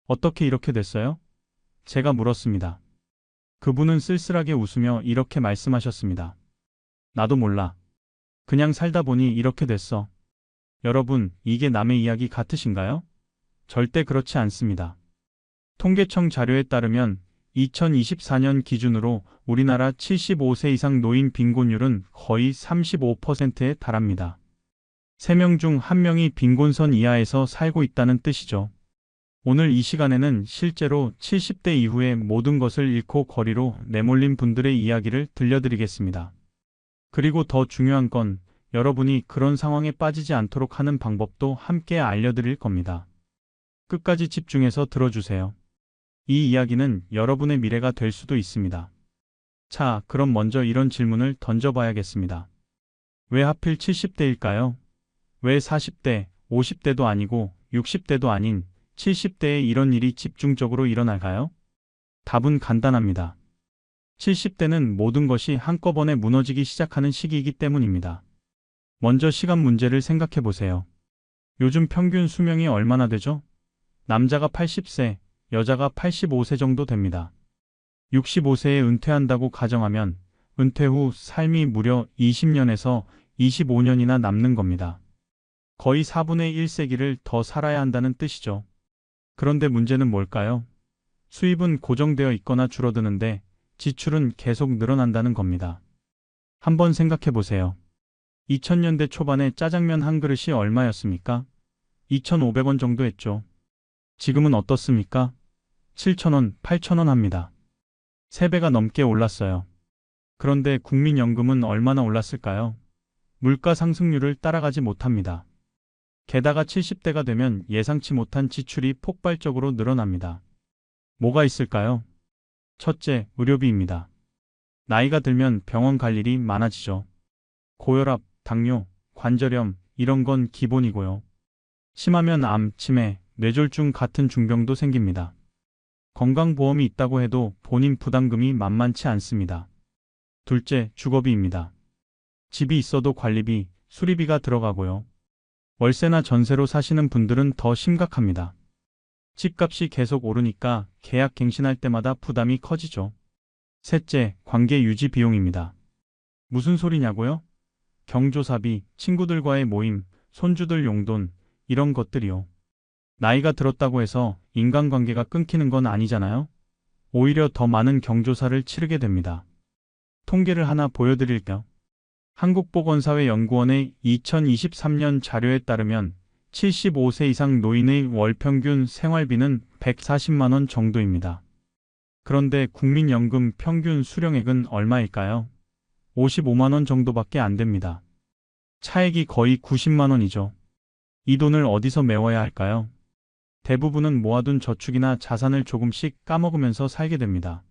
어떻게 이렇게 됐어요? 제가 물었습니다. 그분은 쓸쓸하게 웃으며 이렇게 말씀하셨습니다. 나도 몰라. 그냥 살다 보니 이렇게 됐어. 여러분, 이게 남의 이야기 같으신가요? 절대 그렇지 않습니다. 통계청 자료에 따르면 2024년 기준으로 우리나라 75세 이상 노인 빈곤율은 거의 35%에 달합니다. 3명 중 1명이 빈곤선 이하에서 살고 있다는 뜻이죠. 오늘 이 시간에는 실제로 70대 이후에 모든 것을 잃고 거리로 내몰린 분들의 이야기를 들려드리겠습니다. 그리고 더 중요한 건 여러분이 그런 상황에 빠지지 않도록 하는 방법도 함께 알려드릴 겁니다. 끝까지 집중해서 들어주세요. 이 이야기는 여러분의 미래가 될 수도 있습니다. 자, 그럼 먼저 이런 질문을 던져봐야겠습니다. 왜 하필 70대일까요? 왜 40대, 50대도 아니고 60대도 아닌 70대에 이런 일이 집중적으로 일어날까요? 답은 간단합니다. 70대는 모든 것이 한꺼번에 무너지기 시작하는 시기이기 때문입니다. 먼저 시간 문제를 생각해 보세요. 요즘 평균 수명이 얼마나 되죠? 남자가 80세, 여자가 85세 정도 됩니다. 65세에 은퇴한다고 가정하면 은퇴 후 삶이 무려 20년에서 25년이나 남는 겁니다. 거의 4분의 1세기를 더 살아야 한다는 뜻이죠. 그런데 문제는 뭘까요? 수입은 고정되어 있거나 줄어드는데 지출은 계속 늘어난다는 겁니다. 한번 생각해 보세요. 2000년대 초반에 짜장면 한 그릇이 얼마였습니까? 2,500원 정도 했죠. 지금은 어떻습니까? 7,000원, 8,000원 합니다. 3배가 넘게 올랐어요. 그런데 국민연금은 얼마나 올랐을까요? 물가 상승률을 따라가지 못합니다. 게다가 70대가 되면 예상치 못한 지출이 폭발적으로 늘어납니다. 뭐가 있을까요? 첫째, 의료비입니다. 나이가 들면 병원 갈 일이 많아지죠. 고혈압, 당뇨, 관절염, 이런 건 기본이고요. 심하면 암, 치매, 뇌졸중 같은 중병도 생깁니다. 건강보험이 있다고 해도 본인 부담금이 만만치 않습니다. 둘째, 주거비입니다. 집이 있어도 관리비, 수리비가 들어가고요. 월세나 전세로 사시는 분들은 더 심각합니다. 집값이 계속 오르니까 계약 갱신할 때마다 부담이 커지죠. 셋째, 관계 유지 비용입니다. 무슨 소리냐고요? 경조사비, 친구들과의 모임, 손주들 용돈, 이런 것들이요. 나이가 들었다고 해서 인간관계가 끊기는 건 아니잖아요? 오히려 더 많은 경조사를 치르게 됩니다. 통계를 하나 보여드릴게요. 한국보건사회연구원의 2023년 자료에 따르면 75세 이상 노인의 월 평균 생활비는 140만 원 정도입니다. 그런데 국민연금 평균 수령액은 얼마일까요? 55만 원 정도밖에 안 됩니다. 차액이 거의 90만 원이죠. 이 돈을 어디서 메워야 할까요? 대부분은 모아둔 저축이나 자산을 조금씩 까먹으면서 살게 됩니다.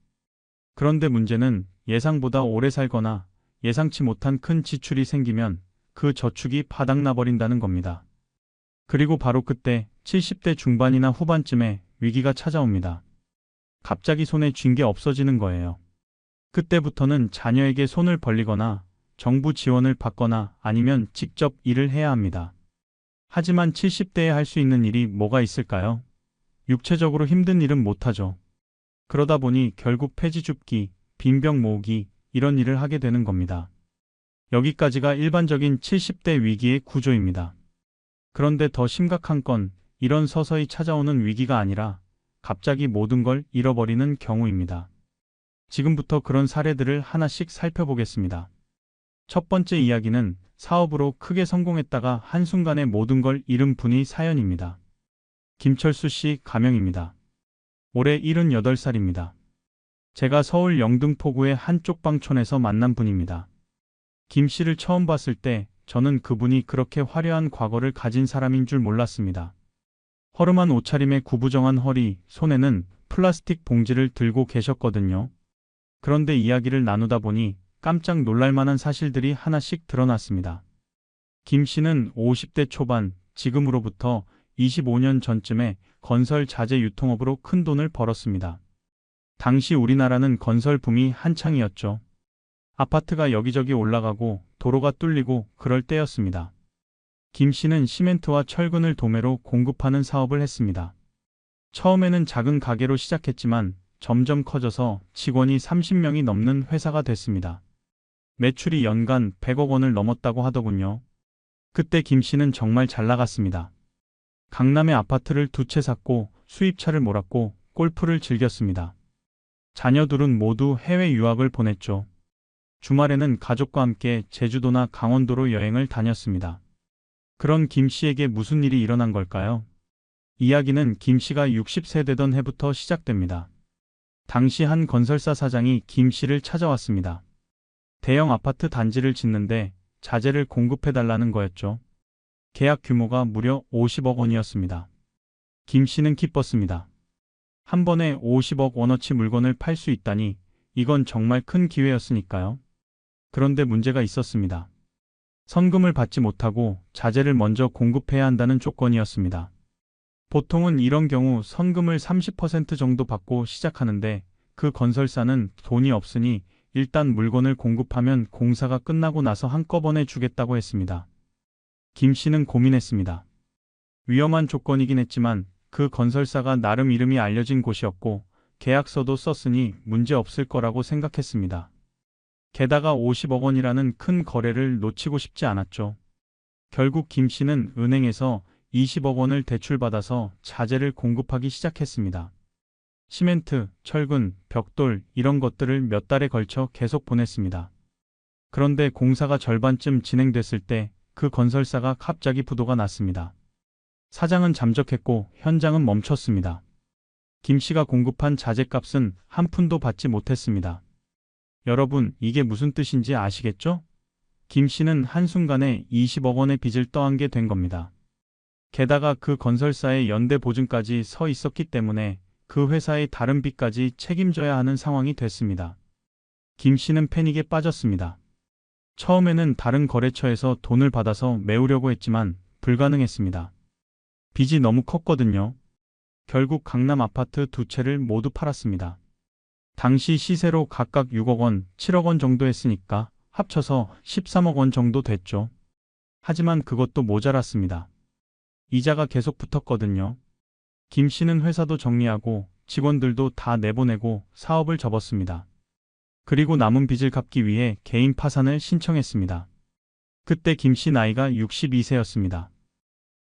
그런데 문제는 예상보다 오래 살거나 예상치 못한 큰 지출이 생기면 그 저축이 바닥나버린다는 겁니다. 그리고 바로 그때 70대 중반이나 후반쯤에 위기가 찾아옵니다. 갑자기 손에 쥔 게 없어지는 거예요. 그때부터는 자녀에게 손을 벌리거나 정부 지원을 받거나 아니면 직접 일을 해야 합니다. 하지만 70대에 할 수 있는 일이 뭐가 있을까요? 육체적으로 힘든 일은 못하죠. 그러다 보니 결국 폐지 줍기, 빈병 모으기 이런 일을 하게 되는 겁니다. 여기까지가 일반적인 70대 위기의 구조입니다. 그런데 더 심각한 건 이런 서서히 찾아오는 위기가 아니라 갑자기 모든 걸 잃어버리는 경우입니다. 지금부터 그런 사례들을 하나씩 살펴보겠습니다. 첫 번째 이야기는 사업으로 크게 성공했다가 한순간에 모든 걸 잃은 분의 사연입니다. 김철수 씨 가명입니다. 올해 78살입니다. 제가 서울 영등포구의 한쪽 방촌에서 만난 분입니다. 김 씨를 처음 봤을 때 저는 그분이 그렇게 화려한 과거를 가진 사람인 줄 몰랐습니다. 허름한 옷차림에 구부정한 허리, 손에는 플라스틱 봉지를 들고 계셨거든요. 그런데 이야기를 나누다 보니 깜짝 놀랄 만한 사실들이 하나씩 드러났습니다. 김 씨는 50대 초반, 지금으로부터 25년 전쯤에 건설 자재 유통업으로 큰 돈을 벌었습니다. 당시 우리나라는 건설 붐이 한창이었죠. 아파트가 여기저기 올라가고 도로가 뚫리고 그럴 때였습니다. 김 씨는 시멘트와 철근을 도매로 공급하는 사업을 했습니다. 처음에는 작은 가게로 시작했지만 점점 커져서 직원이 30명이 넘는 회사가 됐습니다. 매출이 연간 100억 원을 넘었다고 하더군요. 그때 김 씨는 정말 잘 나갔습니다. 강남에 아파트를 2채 샀고 수입차를 몰았고 골프를 즐겼습니다. 자녀들은 모두 해외 유학을 보냈죠. 주말에는 가족과 함께 제주도나 강원도로 여행을 다녔습니다. 그런 김 씨에게 무슨 일이 일어난 걸까요? 이야기는 김 씨가 60세 되던 해부터 시작됩니다. 당시 한 건설사 사장이 김 씨를 찾아왔습니다. 대형 아파트 단지를 짓는데 자재를 공급해달라는 거였죠. 계약 규모가 무려 50억 원이었습니다. 김 씨는 기뻤습니다. 한 번에 50억 원어치 물건을 팔 수 있다니 이건 정말 큰 기회였으니까요. 그런데 문제가 있었습니다. 선금을 받지 못하고 자재를 먼저 공급해야 한다는 조건이었습니다. 보통은 이런 경우 선금을 30% 정도 받고 시작하는데 그 건설사는 돈이 없으니 일단 물건을 공급하면 공사가 끝나고 나서 한꺼번에 주겠다고 했습니다. 김 씨는 고민했습니다. 위험한 조건이긴 했지만 그 건설사가 나름 이름이 알려진 곳이었고 계약서도 썼으니 문제 없을 거라고 생각했습니다. 게다가 50억 원이라는 큰 거래를 놓치고 싶지 않았죠. 결국 김 씨는 은행에서 20억 원을 대출받아서 자재를 공급하기 시작했습니다. 시멘트, 철근, 벽돌 이런 것들을 몇 달에 걸쳐 계속 보냈습니다. 그런데 공사가 절반쯤 진행됐을 때 그 건설사가 갑자기 부도가 났습니다. 사장은 잠적했고 현장은 멈췄습니다. 김 씨가 공급한 자재값은 한 푼도 받지 못했습니다. 여러분, 이게 무슨 뜻인지 아시겠죠? 김 씨는 한순간에 20억 원의 빚을 떠안게 된 겁니다. 게다가 그 건설사의 연대 보증까지 서 있었기 때문에 그 회사의 다른 빚까지 책임져야 하는 상황이 됐습니다. 김 씨는 패닉에 빠졌습니다. 처음에는 다른 거래처에서 돈을 받아서 메우려고 했지만 불가능했습니다. 빚이 너무 컸거든요. 결국 강남 아파트 두 채를 모두 팔았습니다. 당시 시세로 각각 6억 원, 7억 원 정도 했으니까 합쳐서 13억 원 정도 됐죠. 하지만 그것도 모자랐습니다. 이자가 계속 붙었거든요. 김 씨는 회사도 정리하고 직원들도 다 내보내고 사업을 접었습니다. 그리고 남은 빚을 갚기 위해 개인 파산을 신청했습니다. 그때 김 씨 나이가 62세였습니다.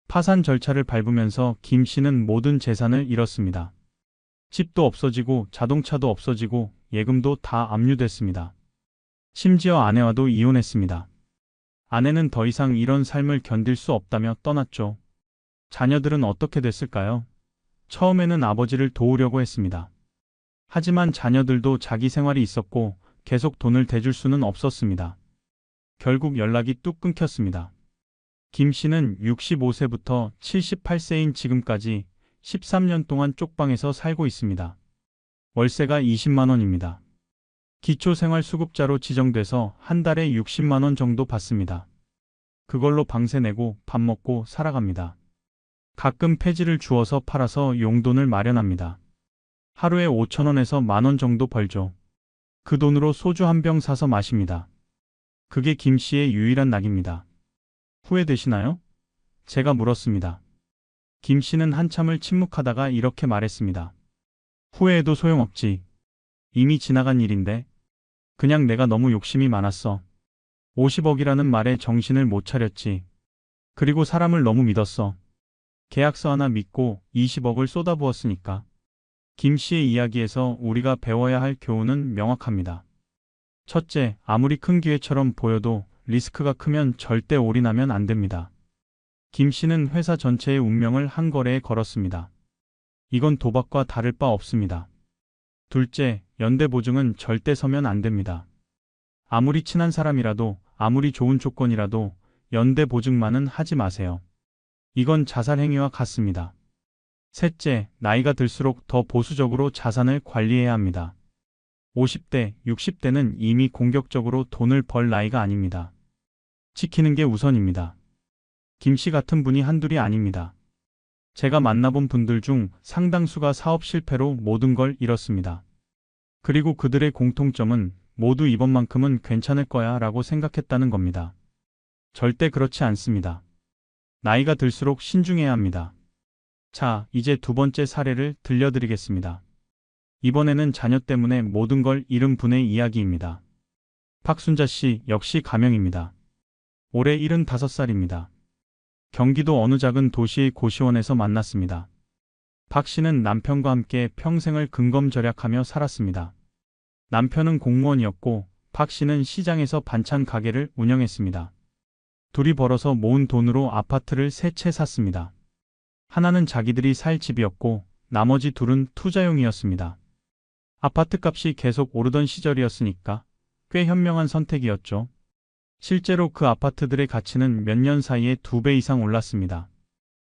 파산 절차를 밟으면서 김 씨는 모든 재산을 잃었습니다. 집도 없어지고 자동차도 없어지고 예금도 다 압류됐습니다. 심지어 아내와도 이혼했습니다. 아내는 더 이상 이런 삶을 견딜 수 없다며 떠났죠. 자녀들은 어떻게 됐을까요? 처음에는 아버지를 도우려고 했습니다. 하지만 자녀들도 자기 생활이 있었고 계속 돈을 대줄 수는 없었습니다. 결국 연락이 뚝 끊겼습니다. 김 씨는 65세부터 78세인 지금까지 13년 동안 쪽방에서 살고 있습니다. 월세가 20만 원입니다. 기초생활수급자로 지정돼서 한 달에 60만 원 정도 받습니다. 그걸로 방세 내고 밥 먹고 살아갑니다. 가끔 폐지를 주워서 팔아서 용돈을 마련합니다. 하루에 5천 원에서 10,000원 정도 벌죠. 그 돈으로 소주 한 병 사서 마십니다. 그게 김 씨의 유일한 낙입니다. 후회되시나요? 제가 물었습니다. 김 씨는 한참을 침묵하다가 이렇게 말했습니다. 후회해도 소용없지. 이미 지나간 일인데. 그냥 내가 너무 욕심이 많았어. 50억이라는 말에 정신을 못 차렸지. 그리고 사람을 너무 믿었어. 계약서 하나 믿고 20억을 쏟아부었으니까. 김 씨의 이야기에서 우리가 배워야 할 교훈은 명확합니다. 첫째, 아무리 큰 기회처럼 보여도 리스크가 크면 절대 올인하면 안 됩니다. 김 씨는 회사 전체의 운명을 한 거래에 걸었습니다. 이건 도박과 다를 바 없습니다. 둘째, 연대 보증은 절대 서면 안 됩니다. 아무리 친한 사람이라도, 아무리 좋은 조건이라도 연대 보증만은 하지 마세요. 이건 자살 행위와 같습니다. 셋째, 나이가 들수록 더 보수적으로 자산을 관리해야 합니다. 50대, 60대는 이미 공격적으로 돈을 벌 나이가 아닙니다. 지키는 게 우선입니다. 김 씨 같은 분이 한둘이 아닙니다. 제가 만나본 분들 중 상당수가 사업 실패로 모든 걸 잃었습니다. 그리고 그들의 공통점은 모두 이번만큼은 괜찮을 거야 라고 생각했다는 겁니다. 절대 그렇지 않습니다. 나이가 들수록 신중해야 합니다. 자, 이제 두 번째 사례를 들려드리겠습니다. 이번에는 자녀 때문에 모든 걸 잃은 분의 이야기입니다. 박순자 씨 역시 가명입니다. 올해 75살입니다. 경기도 어느 작은 도시의 고시원에서 만났습니다. 박 씨는 남편과 함께 평생을 근검절약하며 살았습니다. 남편은 공무원이었고 박 씨는 시장에서 반찬 가게를 운영했습니다. 둘이 벌어서 모은 돈으로 아파트를 3채 샀습니다. 하나는 자기들이 살 집이었고 나머지 둘은 투자용이었습니다. 아파트 값이 계속 오르던 시절이었으니까 꽤 현명한 선택이었죠. 실제로 그 아파트들의 가치는 몇 년 사이에 2배 이상 올랐습니다.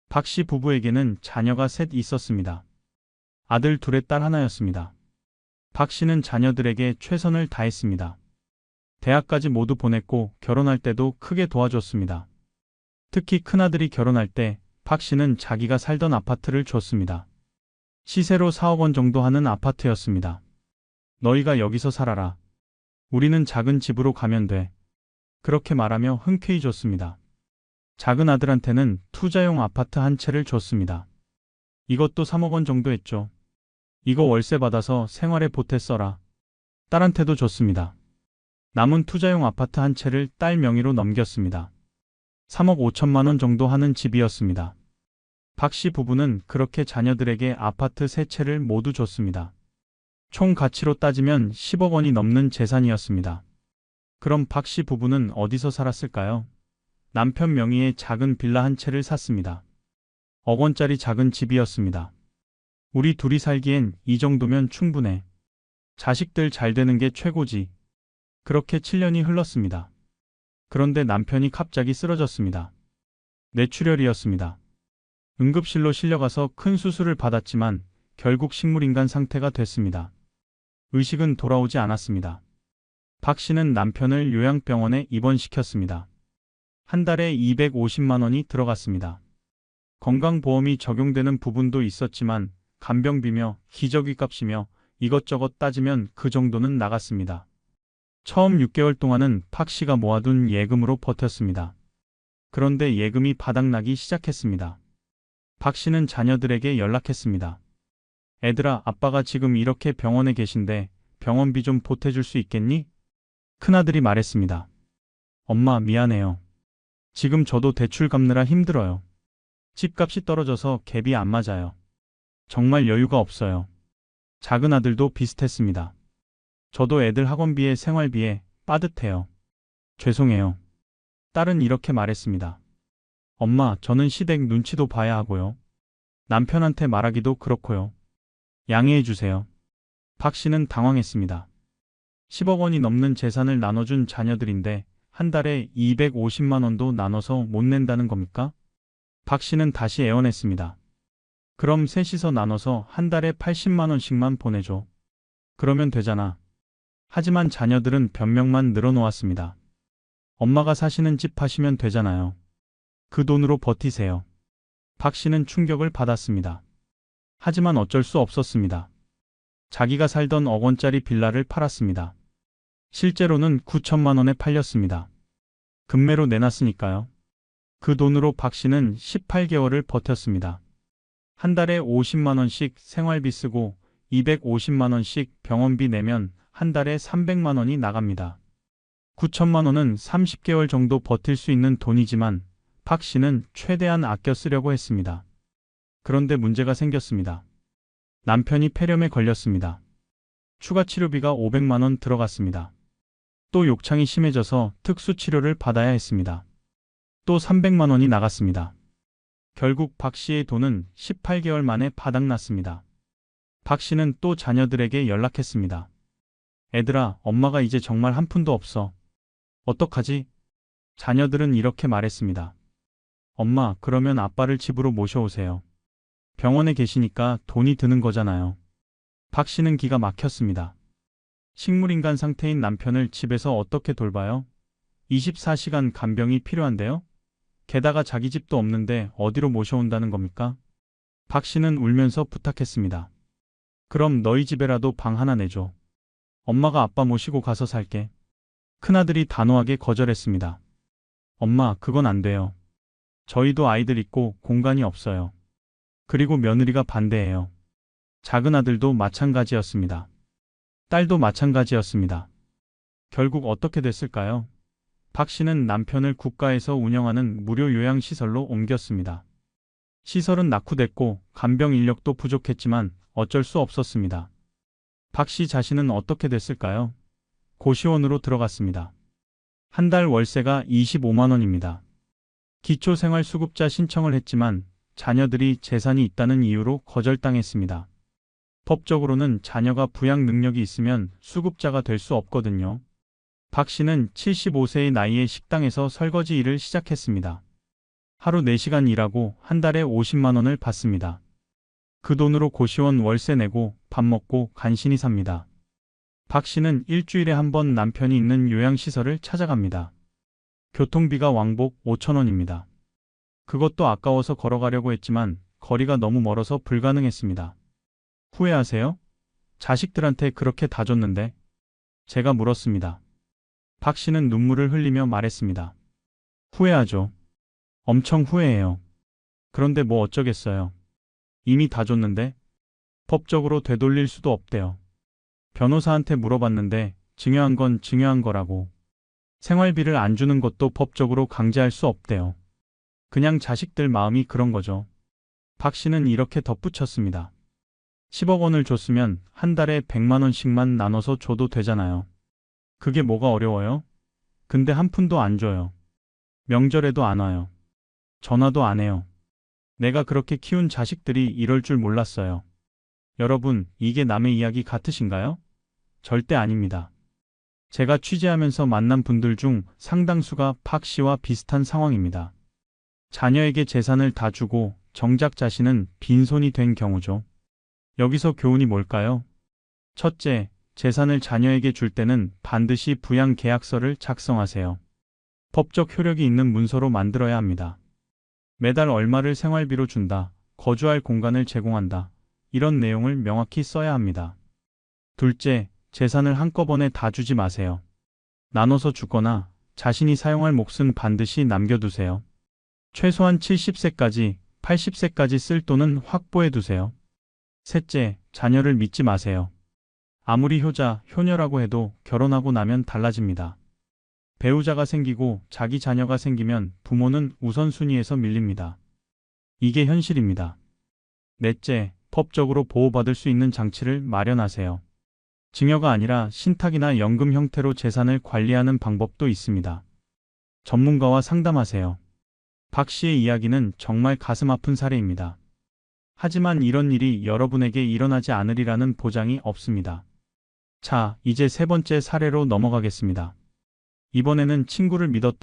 박 씨 부부에게는 자녀가 셋 있었습니다. 아들 둘에 딸 하나였습니다. 박 씨는 자녀들에게 최선을 다했습니다. 대학까지 모두 보냈고 결혼할 때도 크게 도와줬습니다. 특히 큰아들이 결혼할 때 박 씨는 자기가 살던 아파트를 줬습니다. 시세로 4억 원 정도 하는 아파트였습니다. 너희가 여기서 살아라. 우리는 작은 집으로 가면 돼. 그렇게 말하며 흔쾌히 줬습니다. 작은 아들한테는 투자용 아파트 한 채를 줬습니다. 이것도 3억 원 정도 했죠. 이거 월세 받아서 생활에 보태 써라. 딸한테도 줬습니다. 남은 투자용 아파트 한 채를 딸 명의로 넘겼습니다. 3억 5천만 원 정도 하는 집이었습니다. 박 씨 부부는 그렇게 자녀들에게 아파트 3채를 모두 줬습니다. 총 가치로 따지면 10억 원이 넘는 재산이었습니다. 그럼 박 씨 부부는 어디서 살았을까요? 남편 명의의 작은 빌라 한 채를 샀습니다. 억 원짜리 작은 집이었습니다. 우리 둘이 살기엔 이 정도면 충분해. 자식들 잘 되는 게 최고지. 그렇게 7년이 흘렀습니다. 그런데 남편이 갑자기 쓰러졌습니다. 뇌출혈이었습니다. 응급실로 실려가서 큰 수술을 받았지만 결국 식물인간 상태가 됐습니다. 의식은 돌아오지 않았습니다. 박 씨는 남편을 요양병원에 입원시켰습니다. 한 달에 250만 원이 들어갔습니다. 건강보험이 적용되는 부분도 있었지만 간병비며 기저귀 값이며 이것저것 따지면 그 정도는 나갔습니다. 처음 6개월 동안은 박 씨가 모아둔 예금으로 버텼습니다. 그런데 예금이 바닥나기 시작했습니다. 박 씨는 자녀들에게 연락했습니다. 애들아, 아빠가 지금 이렇게 병원에 계신데 병원비 좀 보태줄 수 있겠니? 큰아들이 말했습니다. 엄마, 미안해요. 지금 저도 대출 갚느라 힘들어요. 집값이 떨어져서 갭이 안 맞아요. 정말 여유가 없어요. 작은 아들도 비슷했습니다. 저도 애들 학원비에 생활비에 빠듯해요. 죄송해요. 딸은 이렇게 말했습니다. 엄마, 저는 시댁 눈치도 봐야 하고요. 남편한테 말하기도 그렇고요. 양해해 주세요. 박 씨는 당황했습니다. 10억 원이 넘는 재산을 나눠준 자녀들인데 한 달에 250만 원도 나눠서 못 낸다는 겁니까? 박 씨는 다시 애원했습니다. 그럼 셋이서 나눠서 한 달에 80만 원씩만 보내줘. 그러면 되잖아. 하지만 자녀들은 변명만 늘어놓았습니다. 엄마가 사시는 집 파시면 되잖아요. 그 돈으로 버티세요. 박 씨는 충격을 받았습니다. 하지만 어쩔 수 없었습니다. 자기가 살던 억 원짜리 빌라를 팔았습니다. 실제로는 9천만 원에 팔렸습니다. 금매로 내놨으니까요. 그 돈으로 박 씨는 18개월을 버텼습니다. 한 달에 50만 원씩 생활비 쓰고 250만 원씩 병원비 내면 한 달에 300만 원이 나갑니다. 9천만 원은 30개월 정도 버틸 수 있는 돈이지만 박 씨는 최대한 아껴 쓰려고 했습니다. 그런데 문제가 생겼습니다. 남편이 폐렴에 걸렸습니다. 추가 치료비가 500만 원 들어갔습니다. 또 욕창이 심해져서 특수 치료를 받아야 했습니다. 또 300만 원이 나갔습니다. 결국 박 씨의 돈은 18개월 만에 바닥났습니다. 박 씨는 또 자녀들에게 연락했습니다. 애들아, 엄마가 이제 정말 한 푼도 없어. 어떡하지? 자녀들은 이렇게 말했습니다. 엄마, 그러면 아빠를 집으로 모셔오세요. 병원에 계시니까 돈이 드는 거잖아요. 박 씨는 기가 막혔습니다. 식물인간 상태인 남편을 집에서 어떻게 돌봐요? 24시간 간병이 필요한데요? 게다가 자기 집도 없는데 어디로 모셔온다는 겁니까? 박 씨는 울면서 부탁했습니다. 그럼 너희 집에라도 방 하나 내줘. 엄마가 아빠 모시고 가서 살게. 큰아들이 단호하게 거절했습니다. 엄마, 그건 안 돼요. 저희도 아이들 있고 공간이 없어요. 그리고 며느리가 반대해요. 작은 아들도 마찬가지였습니다. 딸도 마찬가지였습니다. 결국 어떻게 됐을까요? 박 씨는 남편을 국가에서 운영하는 무료 요양시설로 옮겼습니다. 시설은 낙후됐고 간병 인력도 부족했지만 어쩔 수 없었습니다. 박 씨 자신은 어떻게 됐을까요? 고시원으로 들어갔습니다. 한 달 월세가 25만 원입니다. 기초생활수급자 신청을 했지만 자녀들이 재산이 있다는 이유로 거절당했습니다. 법적으로는 자녀가 부양 능력이 있으면 수급자가 될 수 없거든요. 박 씨는 75세의 나이에 식당에서 설거지 일을 시작했습니다. 하루 4시간 일하고 한 달에 50만 원을 받습니다. 그 돈으로 고시원 월세 내고 밥 먹고 간신히 삽니다. 박 씨는 일주일에 한 번 남편이 있는 요양시설을 찾아갑니다. 교통비가 왕복 5천 원입니다. 그것도 아까워서 걸어가려고 했지만 거리가 너무 멀어서 불가능했습니다. 후회하세요? 자식들한테 그렇게 다 줬는데? 제가 물었습니다. 박 씨는 눈물을 흘리며 말했습니다. 후회하죠. 엄청 후회해요. 그런데 뭐 어쩌겠어요. 이미 다 줬는데? 법적으로 되돌릴 수도 없대요. 변호사한테 물어봤는데 증여한 건 증여한 거라고. 생활비를 안 주는 것도 법적으로 강제할 수 없대요. 그냥 자식들 마음이 그런 거죠. 박 씨는 이렇게 덧붙였습니다. 10억 원을 줬으면 한 달에 100만 원씩만 나눠서 줘도 되잖아요. 그게 뭐가 어려워요? 근데 한 푼도 안 줘요. 명절에도 안 와요. 전화도 안 해요. 내가 그렇게 키운 자식들이 이럴 줄 몰랐어요. 여러분, 이게 남의 이야기 같으신가요? 절대 아닙니다. 제가 취재하면서 만난 분들 중 상당수가 박 씨와 비슷한 상황입니다. 자녀에게 재산을 다 주고 정작 자신은 빈손이 된 경우죠. 여기서 교훈이 뭘까요? 첫째, 재산을 자녀에게 줄 때는 반드시 부양 계약서를 작성하세요. 법적 효력이 있는 문서로 만들어야 합니다. 매달 얼마를 생활비로 준다, 거주할 공간을 제공한다, 이런 내용을 명확히 써야 합니다. 둘째, 재산을 한꺼번에 다 주지 마세요. 나눠서 주거나 자신이 사용할 몫은 반드시 남겨두세요. 최소한 70세까지, 80세까지 쓸 돈은 확보해 두세요. 셋째, 자녀를 믿지 마세요. 아무리 효자, 효녀라고 해도 결혼하고 나면 달라집니다. 배우자가 생기고 자기 자녀가 생기면 부모는 우선순위에서 밀립니다. 이게 현실입니다. 넷째, 법적으로 보호받을 수 있는 장치를 마련하세요. 증여가 아니라 신탁이나 연금 형태로 재산을 관리하는 방법도 있습니다. 전문가와 상담하세요. 박 씨의 이야기는 정말 가슴 아픈 사례입니다. 하지만 이런 일이 여러분에게 일어나지 않으리라는 보장이 없습니다. 자, 이제 세 번째 사례로 넘어가겠습니다. 이번에는 친구를 믿었다가